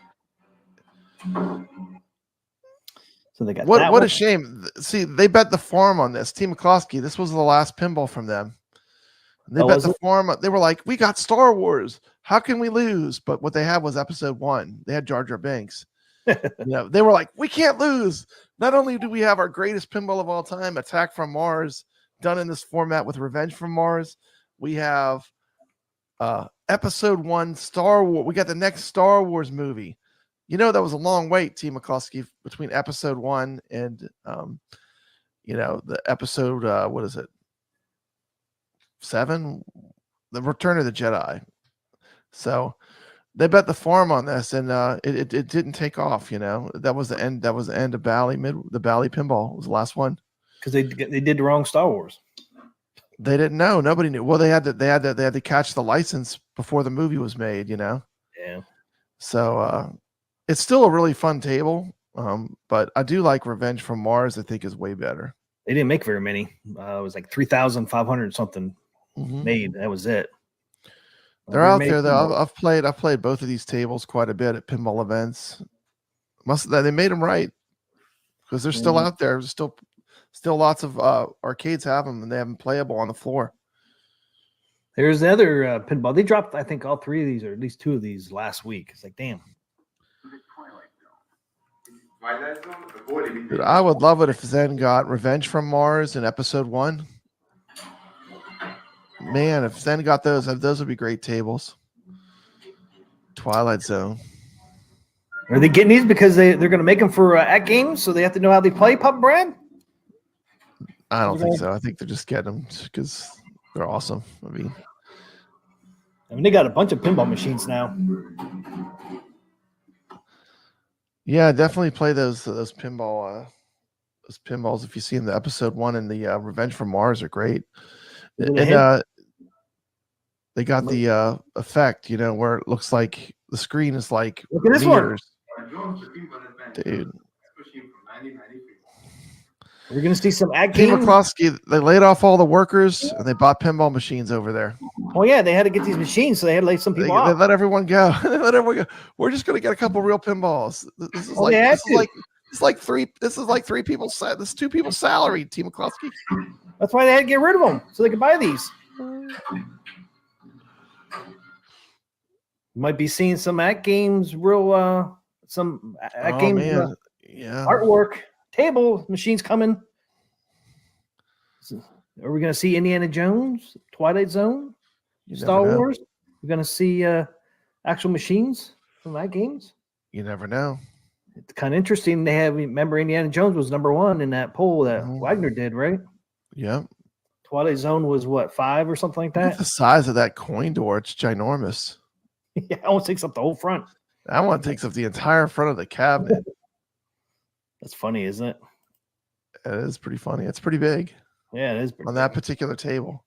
so they got what a shame. See, they bet the farm on this. Team McCloskey, this was the last pinball from them. They bet the farm. They were like, we got Star Wars. How can we lose? But what they had was episode 1. They had Jar Jar Binks. They were like, we can't lose. Not only do we have our greatest pinball of all time, Attack from Mars, done in this format with Revenge from Mars, we have episode 1 Star Wars. We got the next Star Wars movie. That was a long wait, T. McCluskey, between episode 1 and the episode what is it? 7? The Return of the Jedi. So they bet the farm on this, and it didn't take off. That was the end. That was the end of the Bally Pinball. It was the last one because they did the wrong Star Wars. They didn't know. Nobody knew. Well, they had to catch the license before the movie was made. Yeah. So it's still a really fun table. But I do like Revenge from Mars. I think is way better. They didn't make very many. It was like 3,500 something made. That was it. They're out there though. I've played both of these tables quite a bit at pinball events. They made them right because they're still out there. There's still lots of arcades have them, and they have them playable on the floor. There's the other pinball. They dropped, I think, all 3 of these, or at least 2 of these last week. It's like, damn. Dude, I would love it if Zen got Revenge from Mars in episode 1. Man, if Zen got those would be great tables. Twilight Zone. Are they getting these because they're going to make them for AtGames, so they have to know how they play, Pup Brad? I don't think so. I think they're just getting them because they're awesome. I mean, they got a bunch of pinball machines now. Yeah, definitely play those pinballs. If you see in the episode 1 and the Revenge from Mars are great. And they got the effect, where it looks like the screen is like look at this meters. Dude. We're going to see some AtGames. Team McCloskey, they laid off all the workers and they bought pinball machines over there. Oh, yeah, they had to get these machines, so they had to lay some people off. They let everyone go. We're just going to get a couple real pinballs. This is like 3 people. This is 2 people's salary, Team McCloskey. That's why they had to get rid of them, so they could buy these. Might be seeing some AtGames artwork table machines coming. Are we going to see Indiana Jones, Twilight Zone, Star Wars? We're going to see actual machines from AtGames. You never know. It's kind of interesting. Remember Indiana Jones was #1 in that poll that Wagner did, right? Yeah. Twilight Zone was what, 5 or something like that? Look at the size of that coin door. It's ginormous. Yeah, that one takes up the whole front. That one takes up the entire front of the cabinet. That's funny, isn't it? It is pretty funny. It's pretty big. Yeah, it is. On that particular table.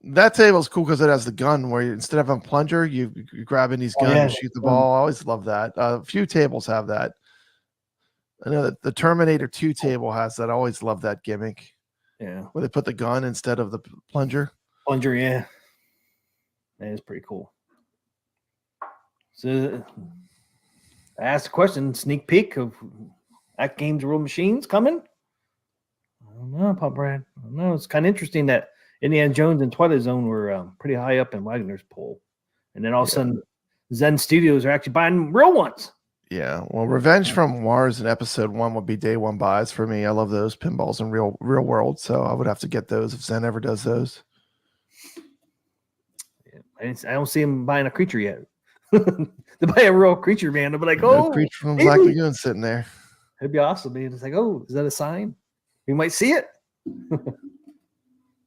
That table is cool because it has the gun where instead of a plunger, you grab in these guns and shoot the ball. I always love that. A few tables have that. I know that the Terminator 2 table has that. I always love that gimmick. Yeah. Where they put the gun instead of the plunger. Plunger, yeah. That is pretty cool. So I asked a question, sneak peek of AtGames World Machines coming. I don't know, Pop Brad. I don't know. It's kind of interesting that Indiana Jones and Twilight Zone were pretty high up in Wagner's poll. And then all of a sudden, Zen Studios are actually buying real ones. Yeah. Well, Revenge from Mars in episode 1 would be day 1 buys for me. I love those pinballs in real world. So I would have to get those if Zen ever does those. Yeah, I don't see him buying a creature yet. To buy a real creature, man. They'll be like, oh, creature from Black Lagoon sitting there. It'd be awesome, man. It's like, oh, is that a sign? We might see it.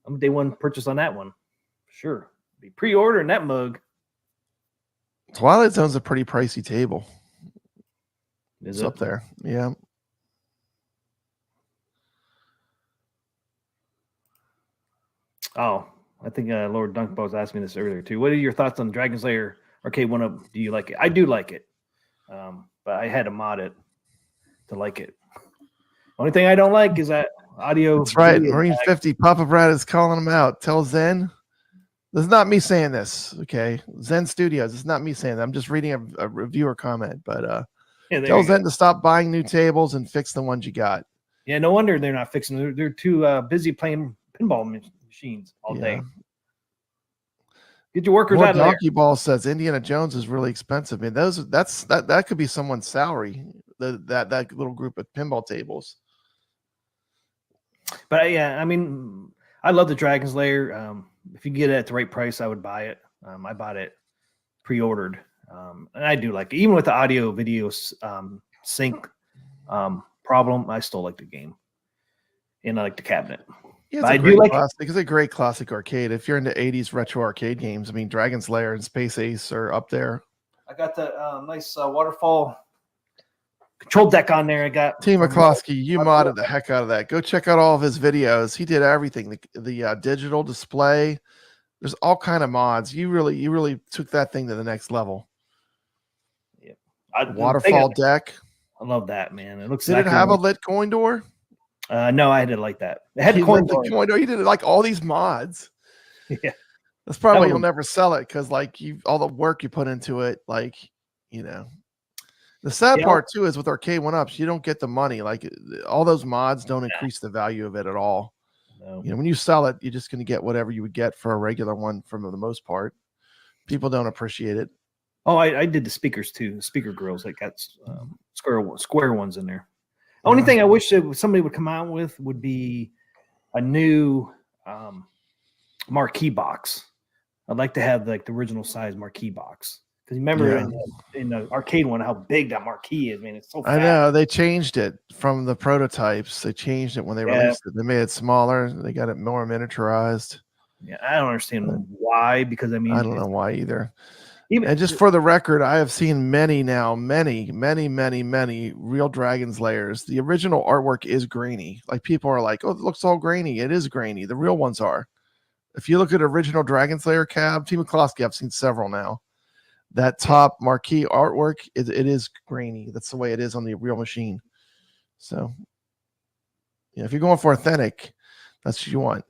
I'm day 1 purchase on that one. Sure. Be pre-ordering that mug. Twilight Zone's a pretty pricey table. Is it's it? Up there. Yeah. Oh, I think Lord Dunkball was asking me this earlier too. What are your thoughts on Dragon's Lair Arcade 1-Up? Do you like it? I do like it. But I had to mod it to like it. Only thing I don't like is that audio. That's right. Marine 50, Papa Brad is calling him out. Tell Zen. This is not me saying this, okay? Zen Studios. It's not me saying that. I'm just reading a reviewer comment. But tell Zen to stop buying new tables and fix the ones you got. Yeah, no wonder they're not fixing them. They're too busy playing pinball machines all day. Get your workers More out of there. Donkey Ball says Indiana Jones is really expensive. I mean, that could be someone's salary. That little group of pinball tables. But yeah, I mean, I love the Dragon's Lair. If you get it at the right price, I would buy it. I bought it pre-ordered, and I do like it. Even with the audio video sync problem, I still like the game, and I like the cabinet. Yeah, I do like it. It's a great classic arcade. If you're into 80s retro arcade games, I mean, Dragon's Lair and Space Ace are up there. I got the nice waterfall control deck on there. I got T. McCloskey, you modded the heck out of that. Go check out all of his videos. He did everything. The digital display. There's all kind of mods. You really took that thing to the next level. Yeah, Waterfall deck. I love that, man. It looks. Did it have a lit coin door? No, I did like that. It had coin door. You did like all these mods. Yeah, that's probably you'll never sell it because like all the work you put into it, like The sad part too is with Arcade 1-Ups, you don't get the money. Like all those mods don't increase the value of it at all. No. When you sell it, you're just going to get whatever you would get for a regular one for the most part. People don't appreciate it. Oh, I did the speakers too. The speaker grills, like got square ones in there. Only thing I wish that somebody would come out with would be a new marquee box. I'd like to have like the original size marquee box. Because remember in the arcade one, how big that marquee is, man. It's so fat. I know. They changed it from the prototypes. They changed it when they released it. They made it smaller. They got it more miniaturized. Yeah, I don't understand why. Because I mean, I don't know why either. And just for the record, I have seen many real Dragon's Lairs. The original artwork is grainy. Like people are like, oh, it looks all grainy. It is grainy. The real ones are. If you look at original Dragon's Lair cab, T. McCloskey, I've seen several now. That top marquee artwork, it is grainy. That's the way it is on the real machine. So, if you're going for authentic, that's what you want,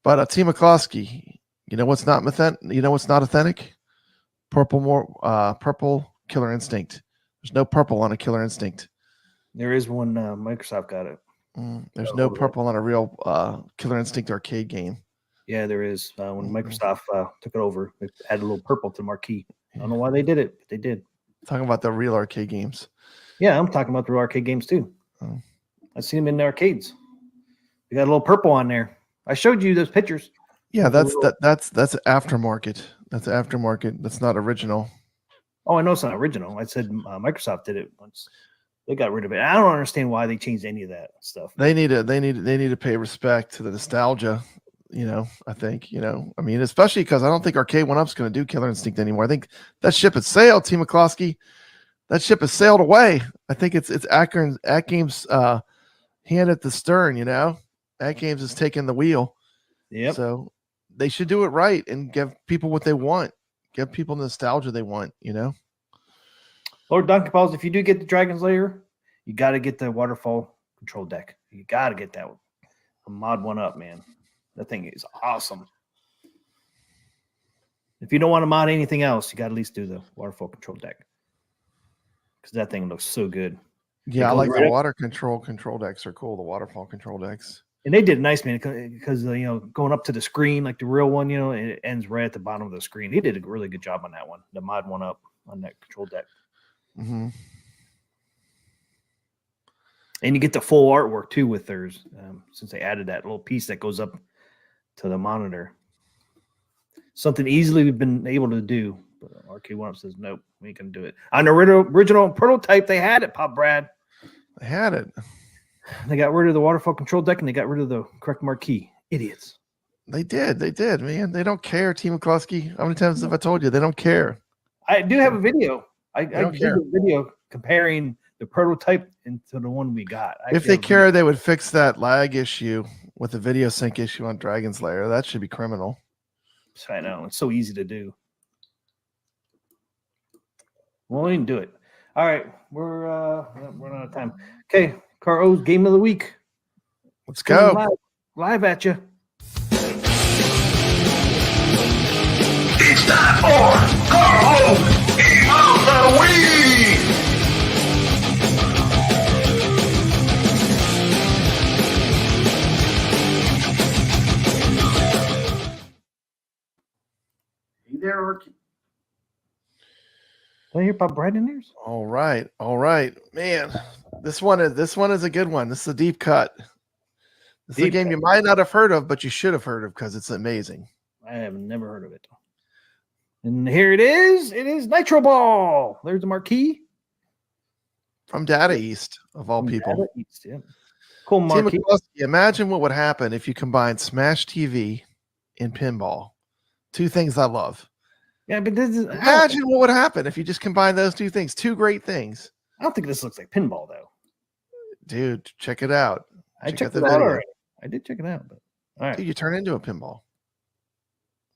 But T. McCloskey, what's not authentic? Purple Killer Instinct. There's no purple on a Killer Instinct. There is one. Microsoft got it. There's no purple on a real Killer Instinct arcade game. Yeah, there is. When Microsoft took it over, they added a little purple to the marquee. I don't know why they did it, but they did. Talking about the real arcade games. Yeah, I'm talking about the real arcade games too. Oh. I've seen them in the arcades. They got a little purple on there. I showed you those pictures. Yeah, that's aftermarket. That's aftermarket. That's not original. Oh, I know it's not original. I said Microsoft did it once. They got rid of it. I don't understand why they changed any of that stuff. They need to pay respect to the nostalgia. I think, I mean, especially because I don't think Arcade 1-Up's going to do Killer Instinct anymore. I think that ship has sailed, T. McCloskey. That ship has sailed away. I think it's AtGames hand at the stern, AtGames is taking the wheel. Yeah. So they should do it right and give people what they want. Give people the nostalgia they want, Lord Donkey Balls, if you do get the Dragon's Lair, you got to get the waterfall control deck. You got to get that one. Mod one up, man. That thing is awesome. If you don't want to mod anything else, you got to at least do the waterfall control deck. Because that thing looks so good. Yeah, I like the water control decks are cool. The waterfall control decks. And they did nice, man, because going up to the screen, like the real one, it ends right at the bottom of the screen. He did a really good job on that one. The mod one up on that control deck. Mm-hmm. And you get the full artwork too with theirs, since they added that little piece that goes up to the monitor. Something easily we've been able to do, but Arcade 1-Up says nope, we ain't gonna do it. On the original prototype, they had it, Pop Brad. They had it. They got rid of the waterfall control deck and they got rid of the correct marquee. Idiots. They did, man. They don't care, T. McCloskey. How many times have I told you they don't care? I do have a video. I did a video comparing the prototype into the one we got. If they care, they would fix that lag issue with the video sync issue on Dragon's Lair. That should be criminal. I know. It's so easy to do. Well, we didn't do it. All right. We're running out of time. Okay. Car-O's Game of the Week. Let's go. Live at you. It's time for Car-O's Game of the Week! there, Arcade. Did I hear about Brad in there? All right, man. This one is a good one. This is a deep cut. This is a game you might not have heard of, but you should have heard of because it's amazing. I have never heard of it. And here it is. It is Nitro Ball. There's the marquee. From Data East, of all people. Data East, yeah. Cool Team marquee. McCluskey, imagine what would happen if you combined Smash TV and pinball. Two things I love. Yeah, but this is Imagine what would happen if you just combine those two things. Two great things. I don't think this looks like pinball though. Dude, check it out. I Check out checked the it out video. already. I did check it out, but all right. Dude, you turn into a pinball.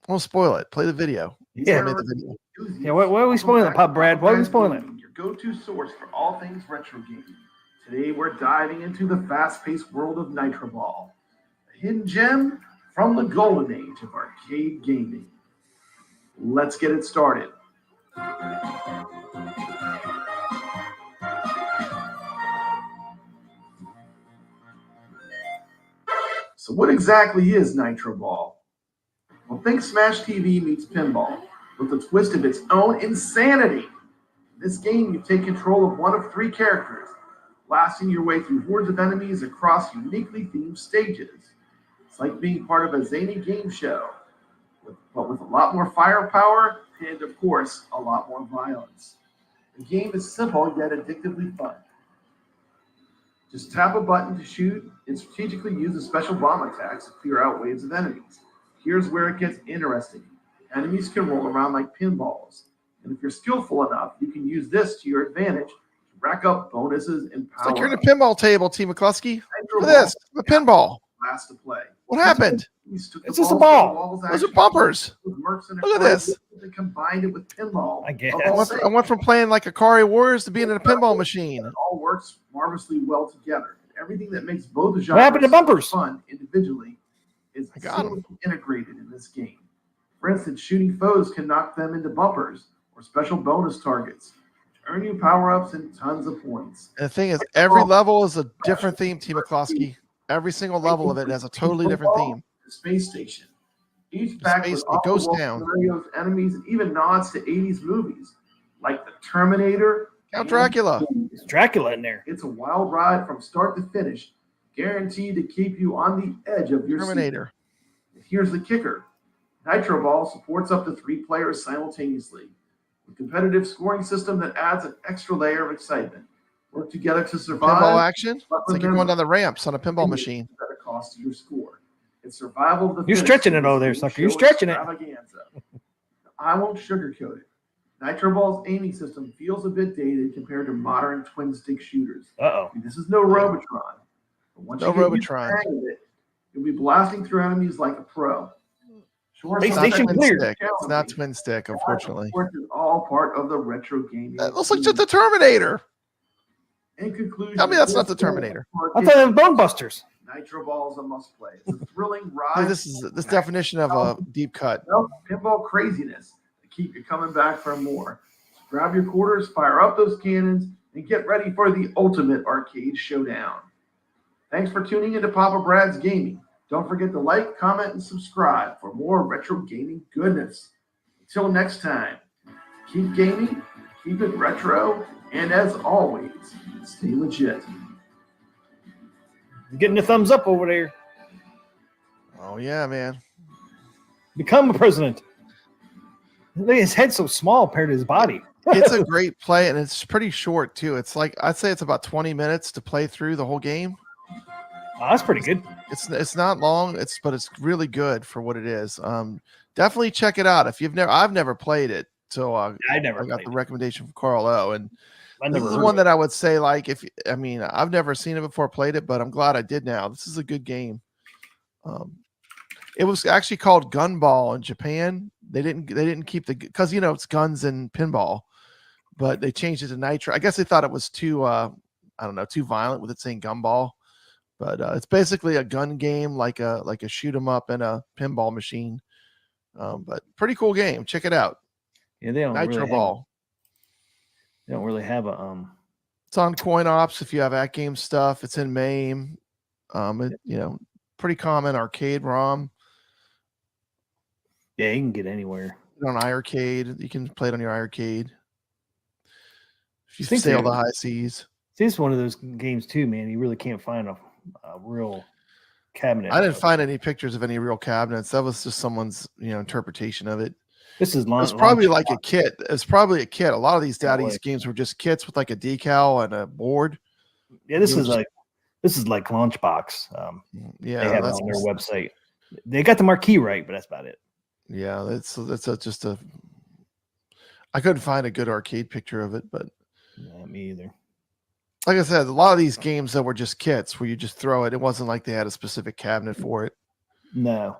Won't spoil it. Play the video. Yeah. Play the video. Yeah, why are we spoiling it, Pop Brad? Why are we spoiling it? Your go-to source for all things retro gaming. Today we're diving into the fast-paced world of Nitro Ball, a hidden gem from the golden age of arcade gaming. Let's get it started. So what exactly is Nitro Ball? Well, think Smash TV meets pinball with a twist of its own insanity. In this game, you take control of one of three characters, blasting your way through hordes of enemies across uniquely themed stages. It's like being part of a zany game show, but with a lot more firepower and, of course, a lot more violence. The game is simple yet addictively fun. Just tap a button to shoot and strategically use a special bomb attacks to clear out waves of enemies. Here's where it gets interesting. Enemies can roll around like pinballs, and if you're skillful enough, you can use this to your advantage to rack up bonuses and power. It's like you're in a pinball table, Team McCluskey. Look at this. A pinball. Last to play. What happened? It's just a ball. Those are bumpers. Look at this. They combined it with pinball. I guess. I went from playing like Akari Warriors to being in a pinball machine. It all works marvelously well together. Everything that makes both the genres What happened to bumpers? fun individually is I got 'em. seamlessly integrated in this game. For instance, shooting foes can knock them into bumpers or special bonus targets, which earn you power-ups and tons of points. And the thing is, every level is a different theme, Team McCluskey. Every single level of it has a totally different theme. The space station. Each The pack space- with it goes off-the-wall down. scenarios, enemies, and even nods to 80s movies like The Terminator. Count and Dracula. It's Dracula in there. It's a wild ride from start to finish, guaranteed to keep you on the edge of your seat. Terminator. And here's the kicker. Nitro Ball supports up to 3 players simultaneously, with a competitive scoring system that adds an extra layer of excitement. Work together to survive. Pinball action. but It's like you're going down the ramps on a pinball machine. At a cost to your score. It's survival of the You're fittest. stretching it over there, sucker. You're Show stretching it. extravaganza. I won't sugarcoat it. Nitro Ball's aiming system feels a bit dated compared to modern twin stick shooters. Uh-oh. This is no Robotron. But once No you get used to Robotron. the hang of it, you'll be blasting through enemies like a pro. Sure, Space some It's not Station twin cleared. stick. It's not twin stick, unfortunately. Of course, it's all part of the retro gaming. That looks like just the Terminator. In conclusion, Tell me that's not the Terminator. I thought it was Bone Busters. Nitro Ball is a must play. It's a thrilling Hey, ride. this is this definition of a deep cut. Pinball craziness to keep you coming back for more. So grab your quarters, fire up those cannons, and get ready for the ultimate arcade showdown. Thanks for tuning into Papa Brad's Gaming. Don't forget to like, comment, and subscribe for more retro gaming goodness. Until next time, keep gaming, keep it retro, and as always, stay legit. You're getting a thumbs up over there. Oh yeah, man. Become a president. Look at his head so small compared to his body. It's a great play, and it's pretty short too. It's like I'd say it's about 20 minutes to play through the whole game. Oh, that's pretty good. It's not long. But it's really good for what it is. Definitely check it out if you've never. I've never played it, so I never I got played the it. recommendation from Carl O. And I this never is heard one of that I would say like I've never seen it before, played it, but I'm glad I did now. This is a good game. It was actually called Gunball in Japan. They didn't keep the because it's guns and pinball, but they changed it to Nitro. I guess they thought it was too too violent with it saying Gunball. But it's basically a gun game, like a shoot 'em up in a pinball machine. But pretty cool game. Check it out. Yeah, they don't Nitro really Ball. They don't really have a It's on Coin Ops if you have AtGames stuff. It's in MAME. Pretty common arcade ROM. Yeah, you can get anywhere. On iArcade, you can play it on your iArcade. If you think sail they- the high seas. See, it's one of those games too, man. You really can't find a real cabinet. I didn't find any pictures of any real cabinets. That was just someone's, interpretation of it. This is long. It's probably like a kit. It's probably a kit. A lot of these Dad Probably. East games were just kits with like a decal and a board. Yeah, this It is was like Launchbox. Yeah, they have it that's on their website. They got the marquee right, but that's about it. yeah. Just a. I couldn't find a good arcade picture of it, but Yeah, me either. like I said, a lot of these games that were just kits where you just throw it. It wasn't like they had a specific cabinet for it. No.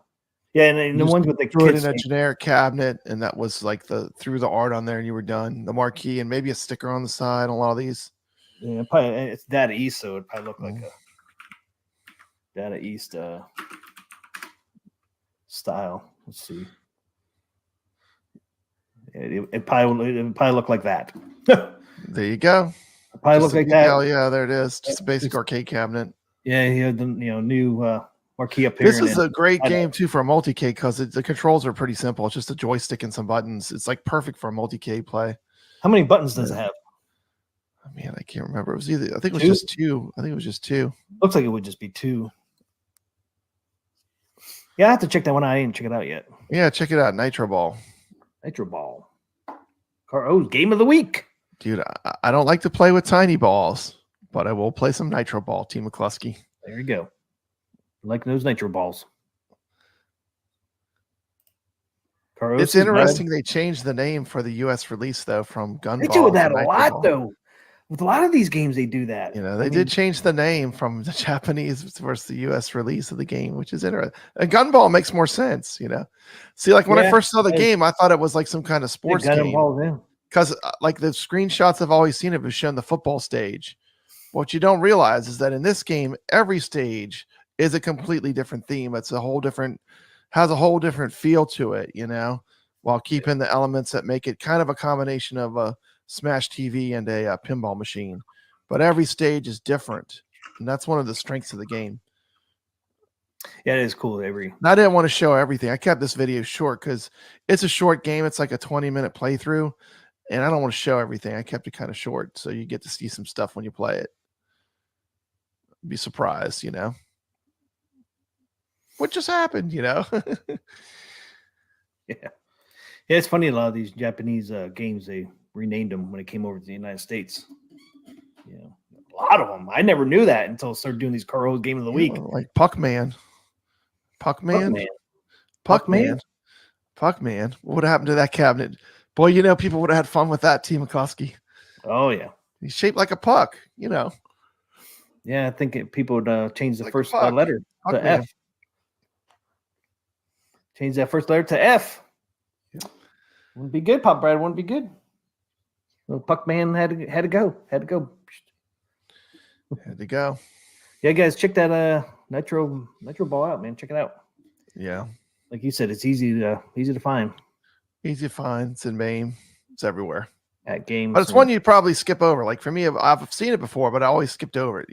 Yeah, and the You ones with the threw it kits, in a generic cabinet, and that was like threw the art on there, and you were done. The marquee and maybe a sticker on the side. On a lot of these. yeah, probably, it's Data East, so it probably look like a Data East style. Let's see. It probably look like that. There you go. Probably Just look a like that. decal, yeah, there it is. Just a basic arcade cabinet. Yeah, he had the new marquee up here. This and is then- a great I know. game too for a multi-K because the controls are pretty simple. It's just a joystick and some buttons. It's like perfect for a multi-K play. How many buttons does it have? Man, I can't remember. It was either I think it was Two? just two. I think it was just two. Looks like it would just be 2. Yeah, I have to check that one out. I didn't check it out yet. Yeah, check it out. Nitro Ball. Nitro Ball. Car's game of the week. Dude, I don't like to play with tiny balls, but I will play some Nitro Ball, Team McCluskey. There you go. Like those Nitro Balls. Carlos It's interesting they changed the name for the US release though from Gun They Ball do to that a Nitro lot Ball. though. With a lot of these games, they do that. They did change the name from the Japanese versus the US release of the game, which is interesting. A Gun Ball makes more sense, See, like when I Yeah, first saw the I- game, I thought it was like some kind of sports game. Balls, Because like the screenshots I've always seen of it shown the football stage. What you don't realize is that in this game, every stage is a completely different theme. It's has a whole different feel to it, while keeping the elements that make it kind of a combination of a Smash TV and a pinball machine. But every stage is different. And that's one of the strengths of the game. Yeah, it is cool. And I didn't want to show everything. I kept this video short because it's a short game. It's like a 20-minute playthrough. And I don't want to show everything. I kept it kind of short. So you get to see some stuff when you play it. Be surprised, What just happened, Yeah. Yeah, it's funny. A lot of these Japanese games, they renamed them when it came over to the United States. Yeah, a lot of them. I never knew that until I started doing these Carlos Game of the Week. Like Puckman. Puckman. What would have happened to that cabinet? Boy, people would have had fun with that, T. McCloskey. Oh, yeah. He's shaped like a puck, Yeah, I think people would change the Like a first puck. letter to Puckman. F. Change that first letter to F. Yeah. Wouldn't be good, Pop Brad. Wouldn't be good. Little Puck Man had to go. Had to go. Had to go. Yeah, guys, check that Nitro Ball out, man. Check it out. Yeah. Like you said, it's easy to find Easy to find. It's in Maine. It's everywhere. at games. But it's one you'd probably skip over. Like for me, I've seen it before, but I always skipped over it,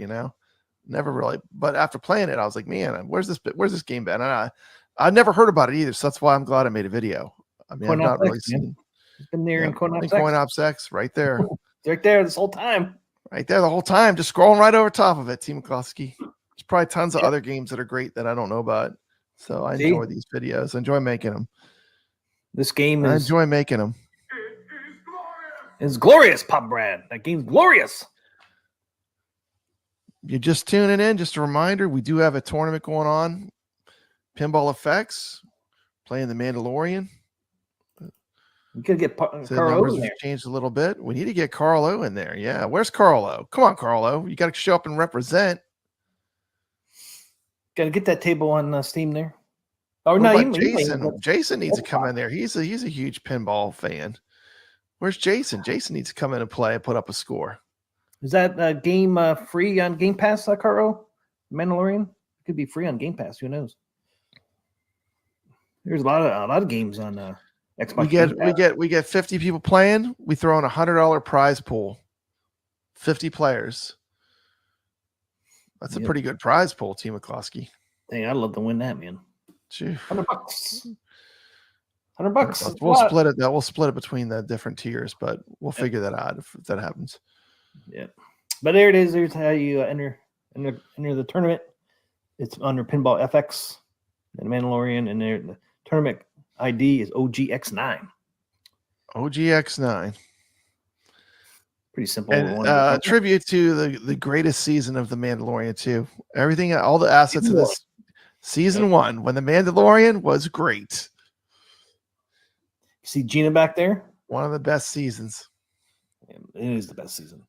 Never really. But after playing it, I was like, man, where's this game been? And I never heard about it either. So that's why I'm glad I made a video. I mean, I've not really seen. It's been there in Coin Ops X right there. It's right there this whole time. Right there the whole time, just scrolling right over top of it, Team McCloskey. There's probably tons of other games that are great that I don't know about. So I enjoy these videos. I enjoy making them. This game I is enjoy making them. It's glorious, Pop Brad. That game's glorious. You're just tuning in. Just a reminder, we do have a tournament going on. Pinball Effects, playing the Mandalorian. You could get So the Carl numbers in have there. changed a little bit. We need to get Carlo in there. Yeah, where's Carlo? Come on, Carlo. You got to show up and represent. Got to get that table on Steam there. Oh What no, about Jason. Jason needs to come in there. He's a huge pinball fan. Where's Jason? Jason needs to come in and play and put up a score. Is that game free on Game Pass, Carl? Mandalorian? It could be free on Game Pass. Who knows? There's a lot of games on Xbox. We get 50 people playing. We throw in $100 prize pool. 50 players. That's a pretty good prize pool, Team McCloskey. Dang, I'd love to win that, man. Gee. $100. $100. We'll split it. We'll split it between the different tiers, but we'll figure that out if that happens. Yeah, but there it is. There's how you enter the tournament. It's under Pinball FX and Mandalorian, and there the tournament ID is OGX9. OGX9. Pretty simple. And tribute to the greatest season of the Mandalorian too. Everything, all the assets of this season 1 when the Mandalorian was great. You see Gina back there? One of the best seasons. Yeah, it is the best season.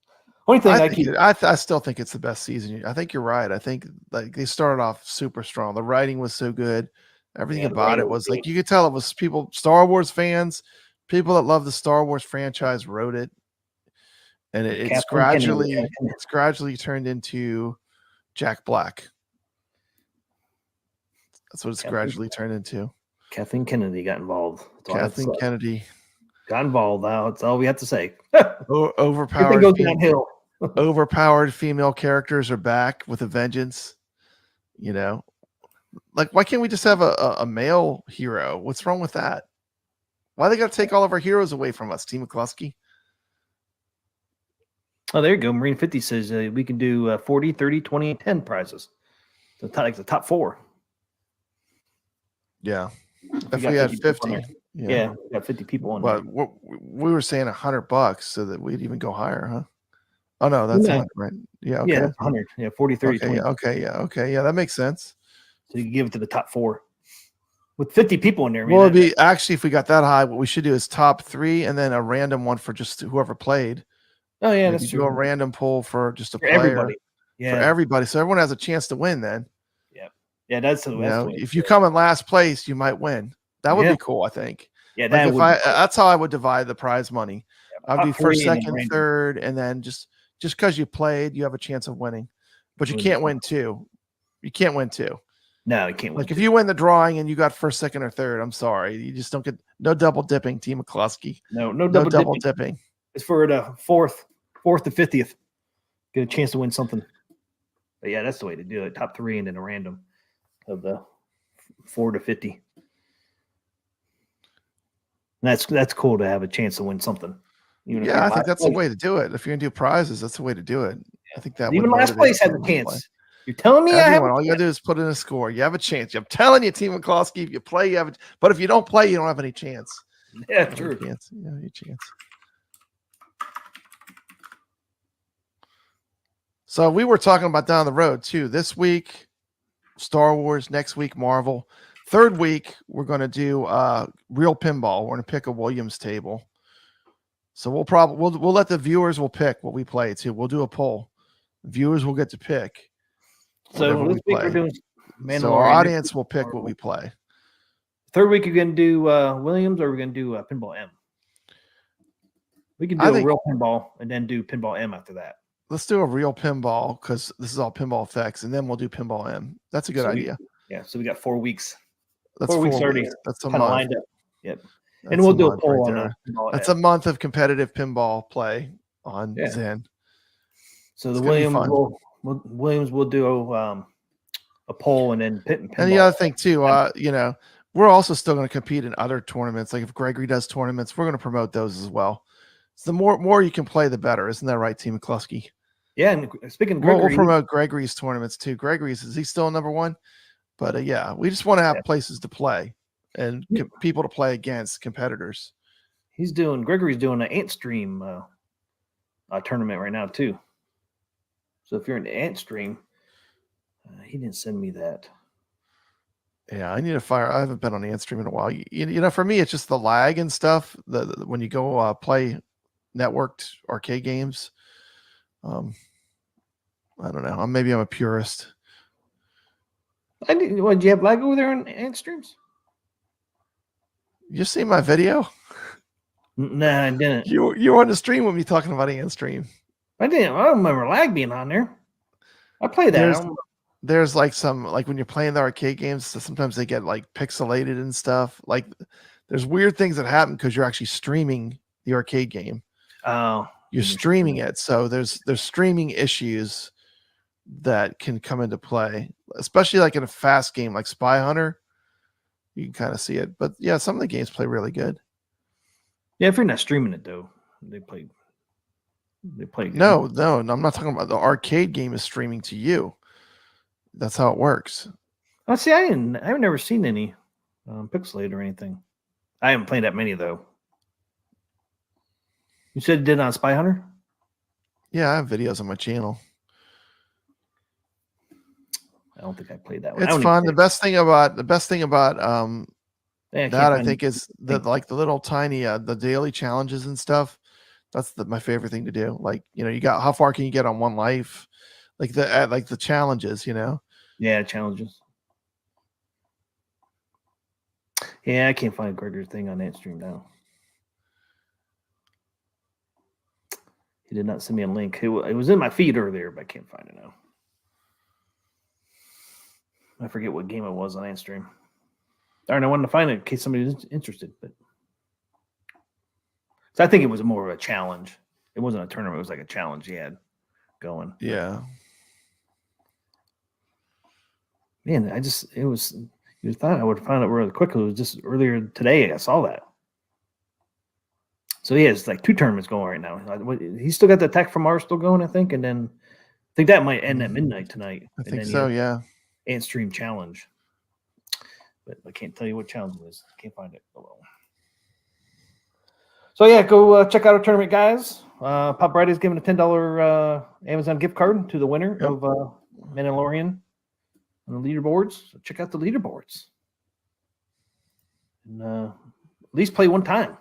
Only thing I still think it's the best season. I think you're right. I think like they started off super strong. The writing was so good. Everything about it was like you could tell it was people, Star Wars fans, people that love the Star Wars franchise wrote it. And it's gradually turned into Jack Black. That's what it's gradually turned into. Kathleen Kennedy got involved. Kathleen Kennedy got involved. Now that's all we have to say. Overpowered. Goes downhill. Overpowered female characters are back with a vengeance. You know, like why can't we just have a male hero? What's wrong with that? Why they got to take all of our heroes away from us, Team McCluskey? Oh, there you go. Marine 50 says we can do 40, 30, 20, and 10 prizes. So like the top 4. Yeah. If we had 50. Yeah, we got 50 people on there. But we were saying $100 so that we'd even go higher, huh? Oh, no, that's 100, right? Yeah, okay. Yeah, 100. Yeah, 40, 30, okay, 20. Okay, yeah, that makes sense. So you can give it to the top 4. With 50 people in there. Well, it'd be actually, if we got that high, what we should do is top 3 and then a random one for just whoever played. Oh, yeah, that's true. Do a random pull for just a player. Everybody. Yeah. For everybody. So everyone has a chance to win then. Yeah. Yeah, that's the way. If you come in last place, you might win. That would be cool, I think. Yeah, that's how I would divide the prize money. I'd do first, second, third, and then just because you played, you have a chance of winning. But you can't win 2. You can't win 2. No, you can't win. Like if you win the drawing and you got first, second, or third, I'm sorry. You just don't get no double dipping, Team McCluskey. No double dipping. It's for the fourth to 50th. Get a chance to win something. But yeah, that's the way to do it. Top 3 and then a random of the 4 to 50. And that's cool to have a chance to win something. I think that's the way to do it. If you're gonna do prizes, that's the way to do it. I think that even last place has a chance. You're telling me all you gotta do is put in a score. You have a chance. I'm telling you, Team McCluskey, if you play, you have but if you don't play, you don't have any chance. Yeah, true. You have any chance. So we were talking about down the road too. This week, Star Wars. Next week, Marvel. Third week, we're going to do real pinball. We're going to pick a Williams table. So we'll let the viewers pick what we play too. We'll do a poll. Viewers will get to pick. So this week we're doing Mandalorian. So our audience will pick what we play. Third week, you're going to do Williams, or we're going to do Pinball M. We can do a real pinball and then do Pinball M after that. Let's do a real pinball because this is all pinball effects, and then we'll do Pinball M. That's a good idea. So we got 4 weeks. That's 4 weeks already. That's a month. Lined up. Yep. And we'll do a poll on that. That's a month of competitive pinball play on Zen. So the Williams will do a poll and then pinball. And the other thing too, we're also still going to compete in other tournaments. Like if Gregory does tournaments, we're going to promote those as well. So the more you can play, the better. Isn't that right, Team McCluskey? Yeah, and speaking of Gregory, we'll promote Gregory's tournaments too. Is he still number 1? But we just want to have places to play and people to play against competitors. Gregory's doing an Ant Stream tournament right now too. So if you're in the Ant Stream, he didn't send me that. Yeah, I need to fire. I haven't been on Ant Stream in a while. For me, it's just the lag and stuff. When you go play networked arcade games, I don't know. Maybe I'm a purist. Did you have lag over there on Ant Streams? You see my video? No, I didn't. You were on the stream with me talking about Ant Stream. I didn't. I don't remember lag being on there. I played that. There's like when you're playing the arcade games, sometimes they get like pixelated and stuff. Like there's weird things that happen because you're actually streaming the arcade game. Oh, you're streaming it, so there's streaming issues that can come into play, especially like in a fast game like Spy Hunter. you can kind of see it. But yeah, some of the games play really good. Yeah, if you're not streaming it though, they play. Good. No, I'm not talking about the arcade game is streaming to you. That's how it works. Oh, see, I've never seen any pixelated or anything. I haven't played that many though. You said it did on Spy Hunter? Yeah, I have videos on my channel. I don't think I played that one. It's fun. The best thing about Yeah, I think is the little tiny the daily challenges and stuff. That's my favorite thing to do. Like, you got how far can you get on one life? Like the challenges, Yeah, challenges. Yeah, I can't find Gregor's thing on that stream now. He did not send me a link. It was in my feed earlier, but I can't find it now. I forget what game it was on that stream. Darn, I wanted to find it in case somebody was interested, but so I think it was more of a challenge. It wasn't a tournament; it was like a challenge he had going. Yeah. Man, you thought I would find it really quickly. It was just earlier today I saw that. So he has like 2 tournaments going right now. He's still got the Attack from Mars still going, I think, and then I think that might end at midnight tonight. I think so, yeah. And stream challenge, but I can't tell you what challenge it is. I can't find it below. So yeah, go check out our tournament, guys. Pop Bright is giving a $10 Amazon gift card to the winner of Mandalorian on the leaderboards. So check out the leaderboards, and at least play one time.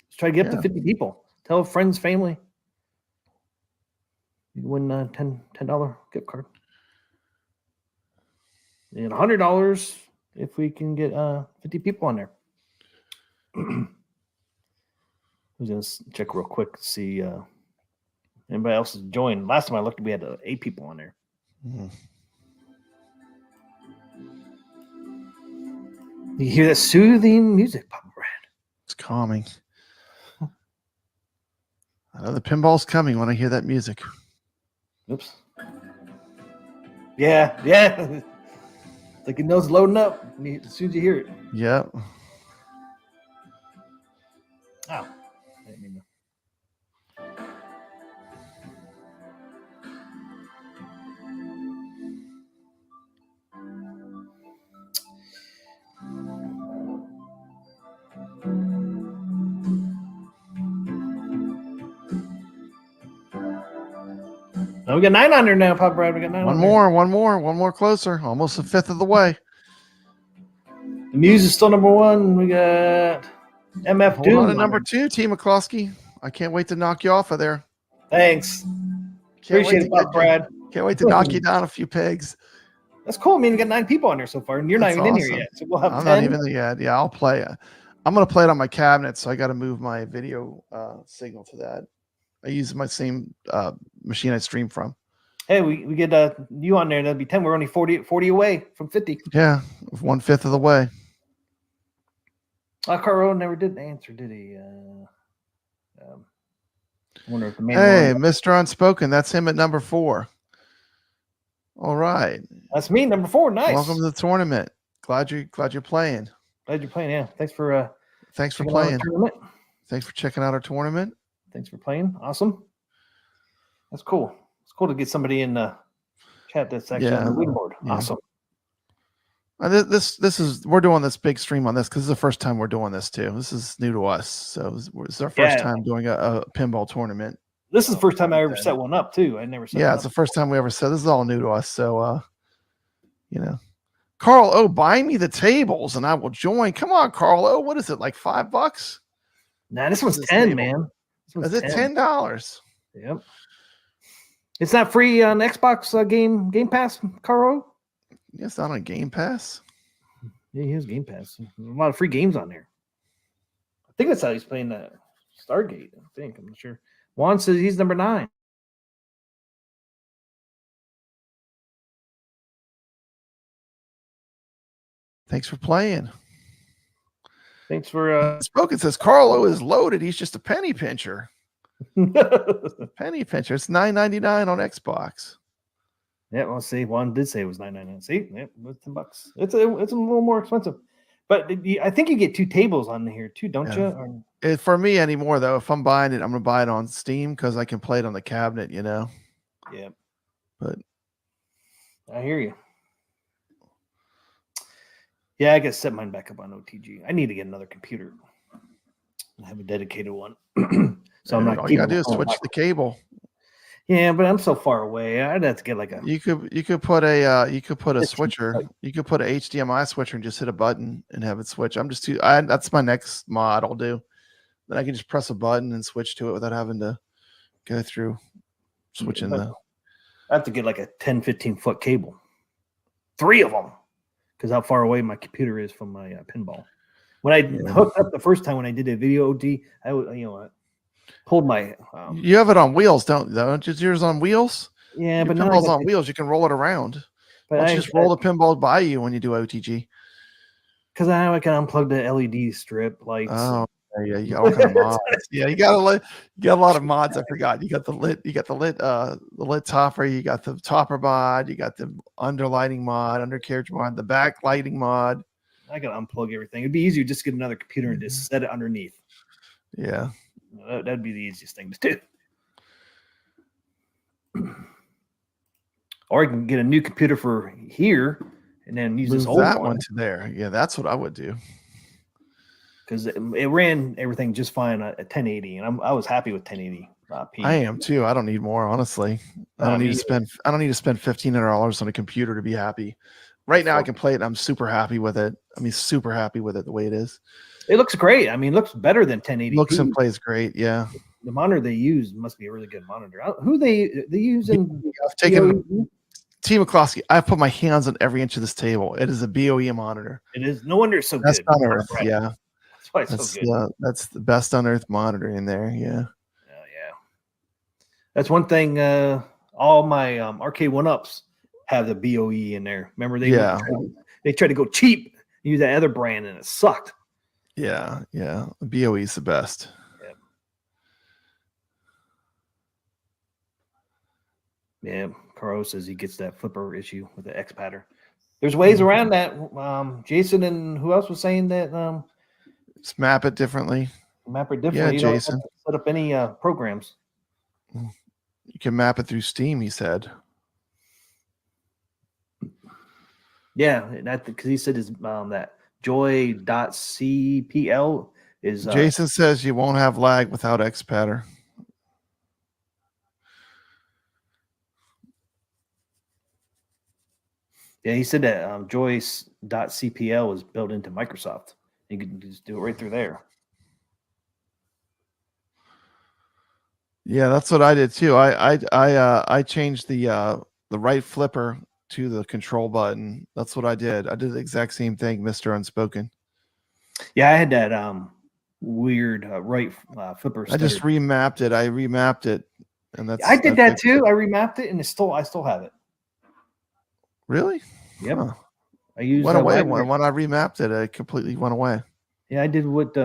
Let's try to get up to 50 people. Tell friends, family. You can win a $10 gift card. And $100 if we can get 50 people on there. I'm going to check real quick to see anybody else has joined. Last time I looked, we had 8 people on there. Mm-hmm. You hear that soothing music, Papa Brad? It's calming. I know the pinball's coming when I hear that music. Oops. Yeah. Like it knows loading up as soon as you hear it. Yeah. Oh. I didn't mean to. Oh, we got 9 on there now, Pop Brad. We got 9 One more closer. Almost a fifth of the way. The Muse is still number 1. We got MF Hold Doom on to number 2, T. McCloskey. I can't wait to knock you off of there. Thanks. Appreciate it, Pop Brad. Can't wait to knock you down a few pegs. That's cool. I mean, we got 9 people on there so far, and you're That's not even awesome. in here yet. So we'll have I'm 10. not even there yet. Yeah, I'll play. I'm going to play it on my cabinet, so I got to move my video signal to that. I use my same machine I stream from. Hey, we get you on there. That'd be 10. We're only 40 away from 50. Yeah, 1/5 of the way. Carl never did answer, did he? I wonder if the man. Hey, Mr. Unspoken. That's him at number 4. All right. That's me, number 4. Nice. Welcome to the tournament. Glad you're playing. Glad you're playing. Yeah. Thanks for playing. Thanks for checking out our tournament. Thanks for playing. Awesome. That's cool. It's cool to get somebody in the chat that's actually on the leaderboard. Yeah. Awesome. We're doing this big stream on this because this is the first time we're doing this too. This is new to us, so it's our first time doing a pinball tournament. This is the first time I ever set one up too. I never set. Yeah, it's the first time we ever set. This is all new to us, so Carl, buy me the tables and I will join. Come on, Carl. What is it, like $5? Nah, this one's 10, man. Is it $10? Yep. It's not free on Xbox Game Pass, Carl. Yeah, it's not on Game Pass. Yeah, he has Game Pass. There's a lot of free games on there. I think that's how he's playing the Stargate. I think. I'm not sure. Juan says he's number 9. Thanks for playing. Thanks for Spoken says Carlo is loaded. He's just a penny pincher. Penny pincher. It's $9.99 on Xbox. Yeah, well, see, Juan did say it was $9.99. See, yeah, it's $10. It's a little more expensive. But I think you get 2 tables on here too, don't Yeah. you? For me anymore though, if I'm buying it, I'm gonna buy it on Steam because I can play it on the cabinet, you know. Yeah. But I hear you. Yeah, I gotta set mine back up on OTG. I need to get another computer. I have a dedicated one. So I'm not. All you gotta do is switch the cable. Yeah, but I'm so far away. I'd have to get like a. You could put a switcher. You could put an HDMI switcher and just hit a button and have it switch. That's my next mod I'll do. Then I can just press a button and switch to it without having to go through switching the. I have to get like a 10, 15-foot cable. 3 of them. Because how far away my computer is from my pinball. When I hooked up the first time when I did a video OD, I pulled my. You have it on wheels, don't you? Yours on wheels? Yeah, but pinball's on wheels. You can roll it around. But why don't you just roll the pinball by you when you do OTG? Because I can unplug the LED strip lights. Oh, yeah, you got all kind of mods. Yeah, you got a lot of mods. I forgot. You got the lit topper. You got the topper mod. You got the underlighting mod, undercarriage mod, the backlighting mod. I gotta unplug everything. It'd be easier just to get another computer and just set it underneath. Yeah, that'd be the easiest thing to do. Or I can get a new computer for here and then use this old one to there. Yeah, that's what I would do. Because it ran everything just fine at 1080, and I was happy with 1080. I am too. I don't need more, honestly. I don't need to spend $1,500 on a computer to be happy. Right now, I can play it. And I'm super happy with it. I mean, super happy with it the way it is. It looks great. I mean, it looks better than 1080. Looks and plays great. Yeah. The monitor they use must be a really good monitor. Who they using? I've taken Team McCloskey. I've put my hands on every inch of this table. It is a BOE monitor. It is. No wonder it's so best good. On earth. Yeah. That's why it's so good. That's the best on earth monitor in there. Yeah. Yeah. That's one thing. All my arcade 1-ups have the BOE in there. Remember they tried to go cheap, use that other brand, and it sucked. Yeah. The BOE is the best. Yeah. Carl says he gets that flipper issue with the X-Patter. There's ways around that. Jason and who else was saying that? Just map it differently. Map it differently. Yeah, Jason. Set up any programs. You can map it through Steam, he said. Yeah, because he said his that joy.cpl is. Jason says you won't have lag without X-Patter. Yeah, he said that joy.cpl is built into Microsoft. You can just do it right through there. Yeah, that's what I did too. I changed the right flipper to the control button. That's what I did. I did the exact same thing, Mr. Unspoken. Yeah, I had that weird right flipper. I just remapped it. I remapped it, and I did that too. I remapped it, and I still have it. Really? Yep. Huh. I used went away when I remapped it. It completely went away. Yeah, I did what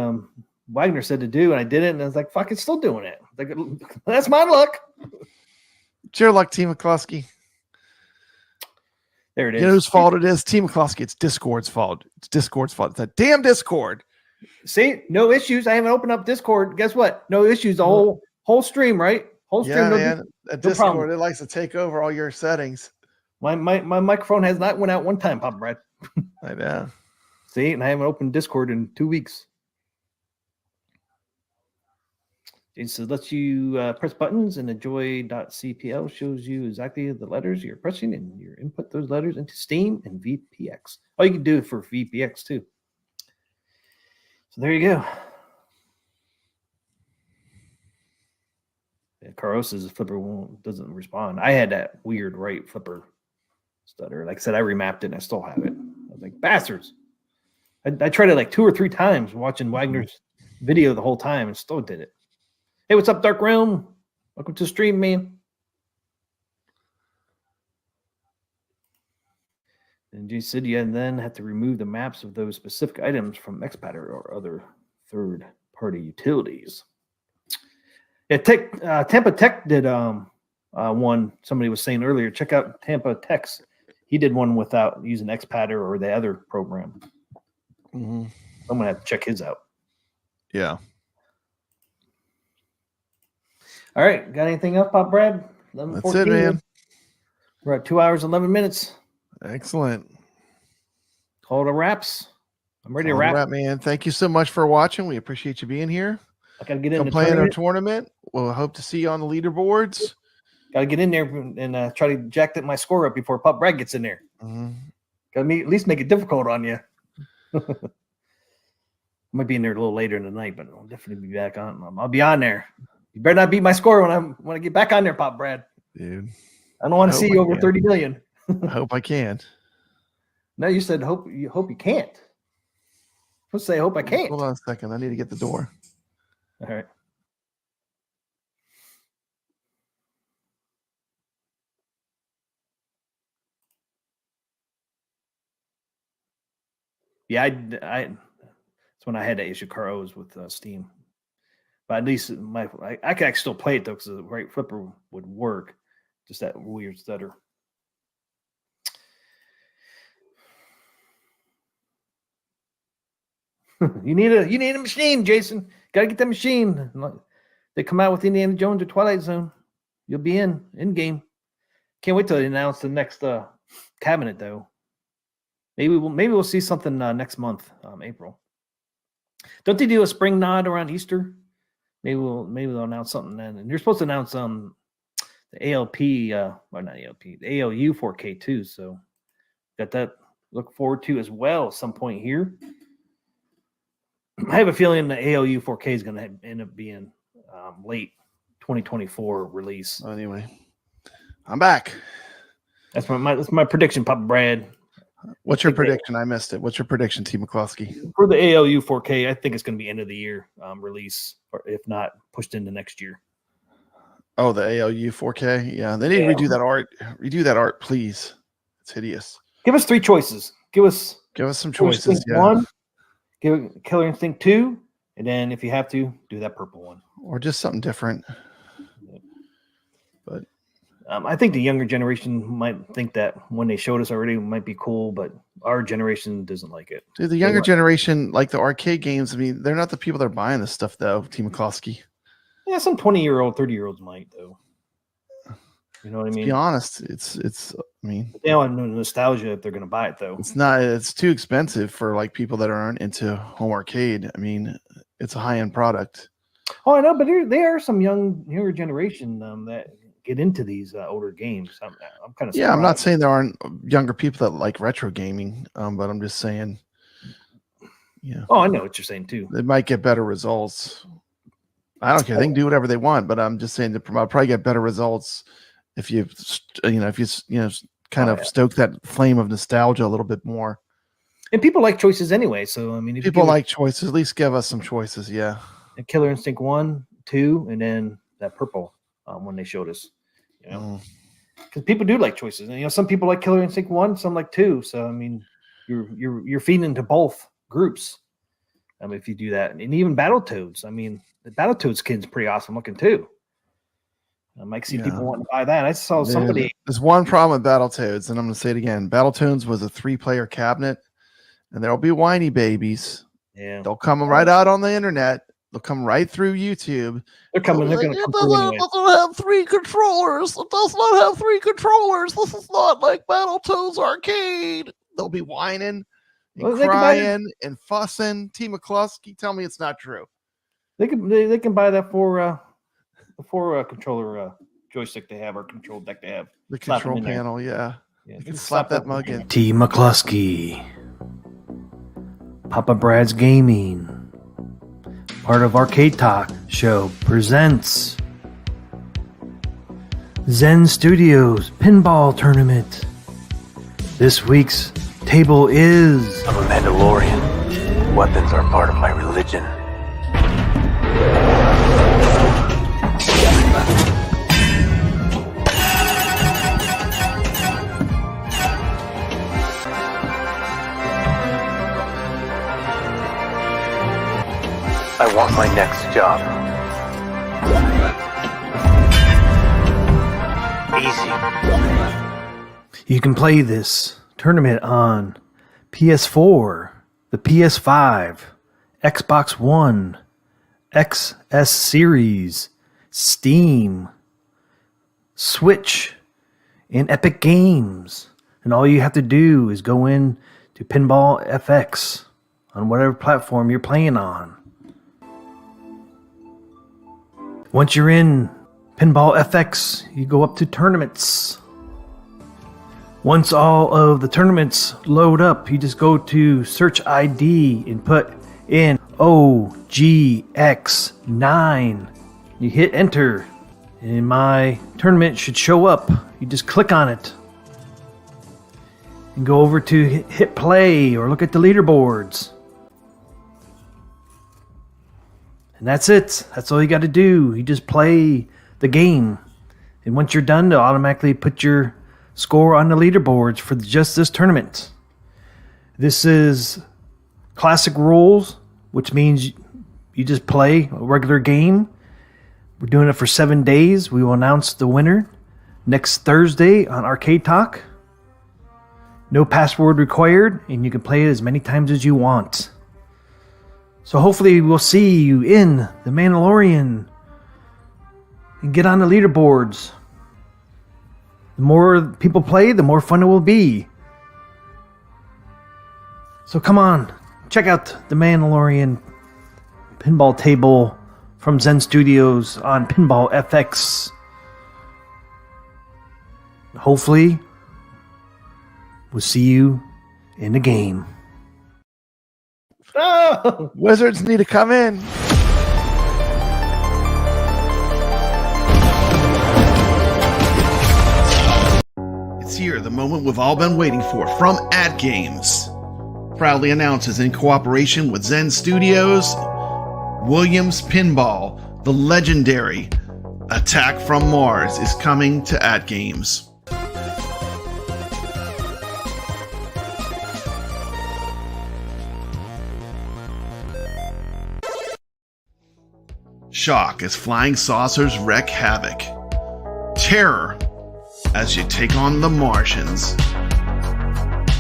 Wagner said to do, and I did it, and I was like, "Fuck, it's still doing it." Like, that's my luck. It's your luck, Team McCloskey. There it is. You know whose fault it is? Team McCloskey. It's Discord's fault. It's Discord's fault. It's that damn Discord. See, no issues. I haven't opened up Discord. Guess what? No issues. The whole stream, right? Whole stream. Yeah, no, man. Discord, problem. It likes to take over all your settings. My microphone has not went out one time, Papa Brad. I know. See, and I haven't opened Discord in 2 weeks. It says lets you press buttons, and the joy.cpl shows you exactly the letters you're pressing, and you input those letters into Steam and VPX. Oh, you can do it for VPX too. So there you go. Yeah, Caros's flipper doesn't respond. I had that weird right flipper stutter. Like I said, I remapped it and I still have it. I was like, bastards. I tried it like 2 or 3 times watching Wagner's video the whole time and still did it. Hey, what's up, Dark Realm? Welcome to the stream, man. And Jay said you then have to remove the maps of those specific items from X-Patter or other third-party utilities. Yeah, Tampa Tech did one. Somebody was saying earlier, check out Tampa Tech's. He did one without using X-Patter or the other program. Mm-hmm. I'm gonna have to check his out. Yeah. All right, got anything else, Pop Brad? That's it, man. We're at 2 hours 11 minutes. Excellent. Call it a wraps. I'm ready to All wrap. right, man. Thank you so much for watching. We appreciate you being here. I gotta get in the playing our tournament. tournament. We'll hope to see you on the leaderboards. Gotta get in there and try to jack my score up before Pop Brad gets in there. Mm-hmm. Gotta at least make it difficult on you. Might be in there a little later in the night, but I'll definitely be back on. I'll be on there. You better not beat my score when I get back on there, Pop Brad. Dude, I don't want to see you over 30 million. I hope I can. No, you said hope you can't. Let's say hope I can't. Hold on a second. I need to get the door. All right. Yeah, that's when I had to issue CAROs with Steam. But at least I could actually still play it though, because the right flipper would work. Just that weird stutter. You need a machine, Jason. Got to get that machine. They come out with Indiana Jones or Twilight Zone. You'll be in game. Can't wait till they announce the next cabinet though. Maybe we'll see something next month, April. Don't they do a spring nod around Easter? Maybe they'll announce something then. And you're supposed to announce the ALP, or not ALP, the ALU 4K too. So got that look forward to as well at some point here. I have a feeling the ALU 4K is going to end up being late 2024 release. Anyway, I'm back. That's my prediction, Papa Brad. What's your prediction? I missed it. What's your prediction, T. McCluskey? For the ALU 4K, I think it's going to be end of the year release, or if not pushed into next year. Oh, the ALU 4K. Yeah, they need to redo that art. Redo that art, please. It's hideous. Give us 3 choices. Give us some choices. Yeah. 1, give it Killer Instinct 2, and then if you have to, do that purple one, or just something different. But I think the younger generation might think that when they showed us already, it might be cool, but our generation doesn't like it. Dude, the younger generation, like the arcade games, I mean, they're not the people that are buying this stuff, though, T. McCluskey. Yeah, some 20-year-old, 30-year-olds might, though. You know what I mean? To be honest, it's I mean, they don't have no nostalgia if they're going to buy it, though. It's too expensive for like people that aren't into home arcade. I mean, it's a high-end product. Oh, I know, but there are some younger generation that get into these older games. I'm kind of surprised. I'm not saying there aren't younger people that like retro gaming, but I'm just saying, yeah. Oh, I know what you're saying too. They might get better results. I don't care. They can do whatever they want, but I'm just saying they'll probably get better results if you kind of stoke that flame of nostalgia a little bit more. And people like choices anyway, so I mean, if people like choices. At least give us some choices, yeah. A Killer Instinct 1, 2, and then that purple when they showed us. You know, because people do like choices, and some people like Killer Instinct 1, some like 2. So I mean, you're feeding into both groups. I mean, if you do that, and even Battletoads. I mean, the Battletoads skin's pretty awesome looking too. I might see people wanting to buy that. I saw somebody. There's one problem with Battletoads, and I'm going to say it again. Battletoads was a 3-player cabinet, and there'll be whiny babies. Yeah, they'll come right out on the internet. They'll come right through YouTube. They're coming. They're going to come through anyway. It doesn't have 3 controllers. It does not have 3 controllers. This is not like Battletoads Arcade. They'll be whining and crying and fussing. T. McCluskey, tell me it's not true. They can buy that for controller joystick they have, or control deck they have. The control panel, yeah. You can slap that mug in. T. McCluskey, Papa Brad's Gaming, part of Arcade Talk Show, presents Zen Studios Pinball Tournament. This week's table is... I'm a Mandalorian. Weapons are part of my religion. I want my next job. Easy. You can play this tournament on PS4, the PS5, Xbox One, XS Series, Steam, Switch, and Epic Games. And all you have to do is go in to Pinball FX on whatever platform you're playing on. Once you're in Pinball FX, you go up to tournaments. Once all of the tournaments load up, you just go to search ID and put in OGX9. You hit enter, and my tournament should show up. You just click on it and go over to hit play or look at the leaderboards. And that's it. That's all you got to do. You just play the game. And once you're done, they'll automatically put your score on the leaderboards for just this tournament. This is classic rules, which means you just play a regular game. We're doing it for 7 days. We will announce the winner next Thursday on Arcade Talk. No password required, and you can play it as many times as you want. So hopefully we'll see you in the Mandalorian and get on the leaderboards. The more people play, the more fun it will be. So come on, check out the Mandalorian pinball table from Zen Studios on Pinball FX. Hopefully, we'll see you in the game. Oh, Wizards need to come in. It's here, the moment we've all been waiting for. From AtGames, proudly announces in cooperation with Zen Studios, Williams Pinball, the legendary Attack from Mars is coming to AtGames. Shock as flying saucers wreak havoc. Terror as you take on the Martians.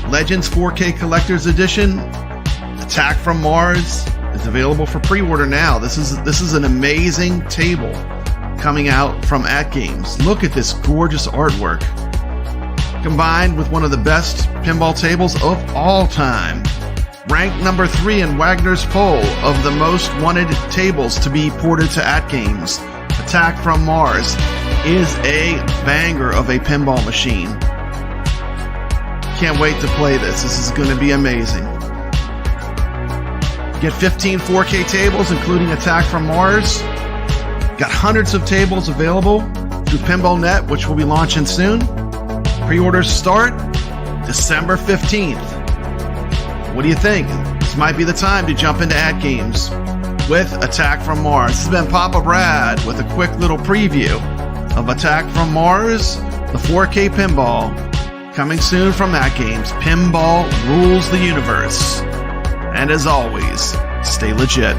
Legends 4K Collector's Edition, Attack from Mars, is available for pre-order now. This is an amazing table coming out from AtGames. Look at this gorgeous artwork, combined with one of the best pinball tables of all time. Ranked number 3 in Wagner's poll of the most wanted tables to be ported to AtGames, Attack from Mars is a banger of a pinball machine. Can't wait to play this. This is going to be amazing. Get 15 4K tables, including Attack from Mars. Got hundreds of tables available through PinballNet, which will be launching soon. Pre-orders start December 15th. What do you think? This might be the time to jump into AtGames with Attack from Mars. This has been Papa Brad with a quick little preview of Attack from Mars, the 4K pinball, coming soon from AtGames. Pinball rules the universe. And as always, stay legit.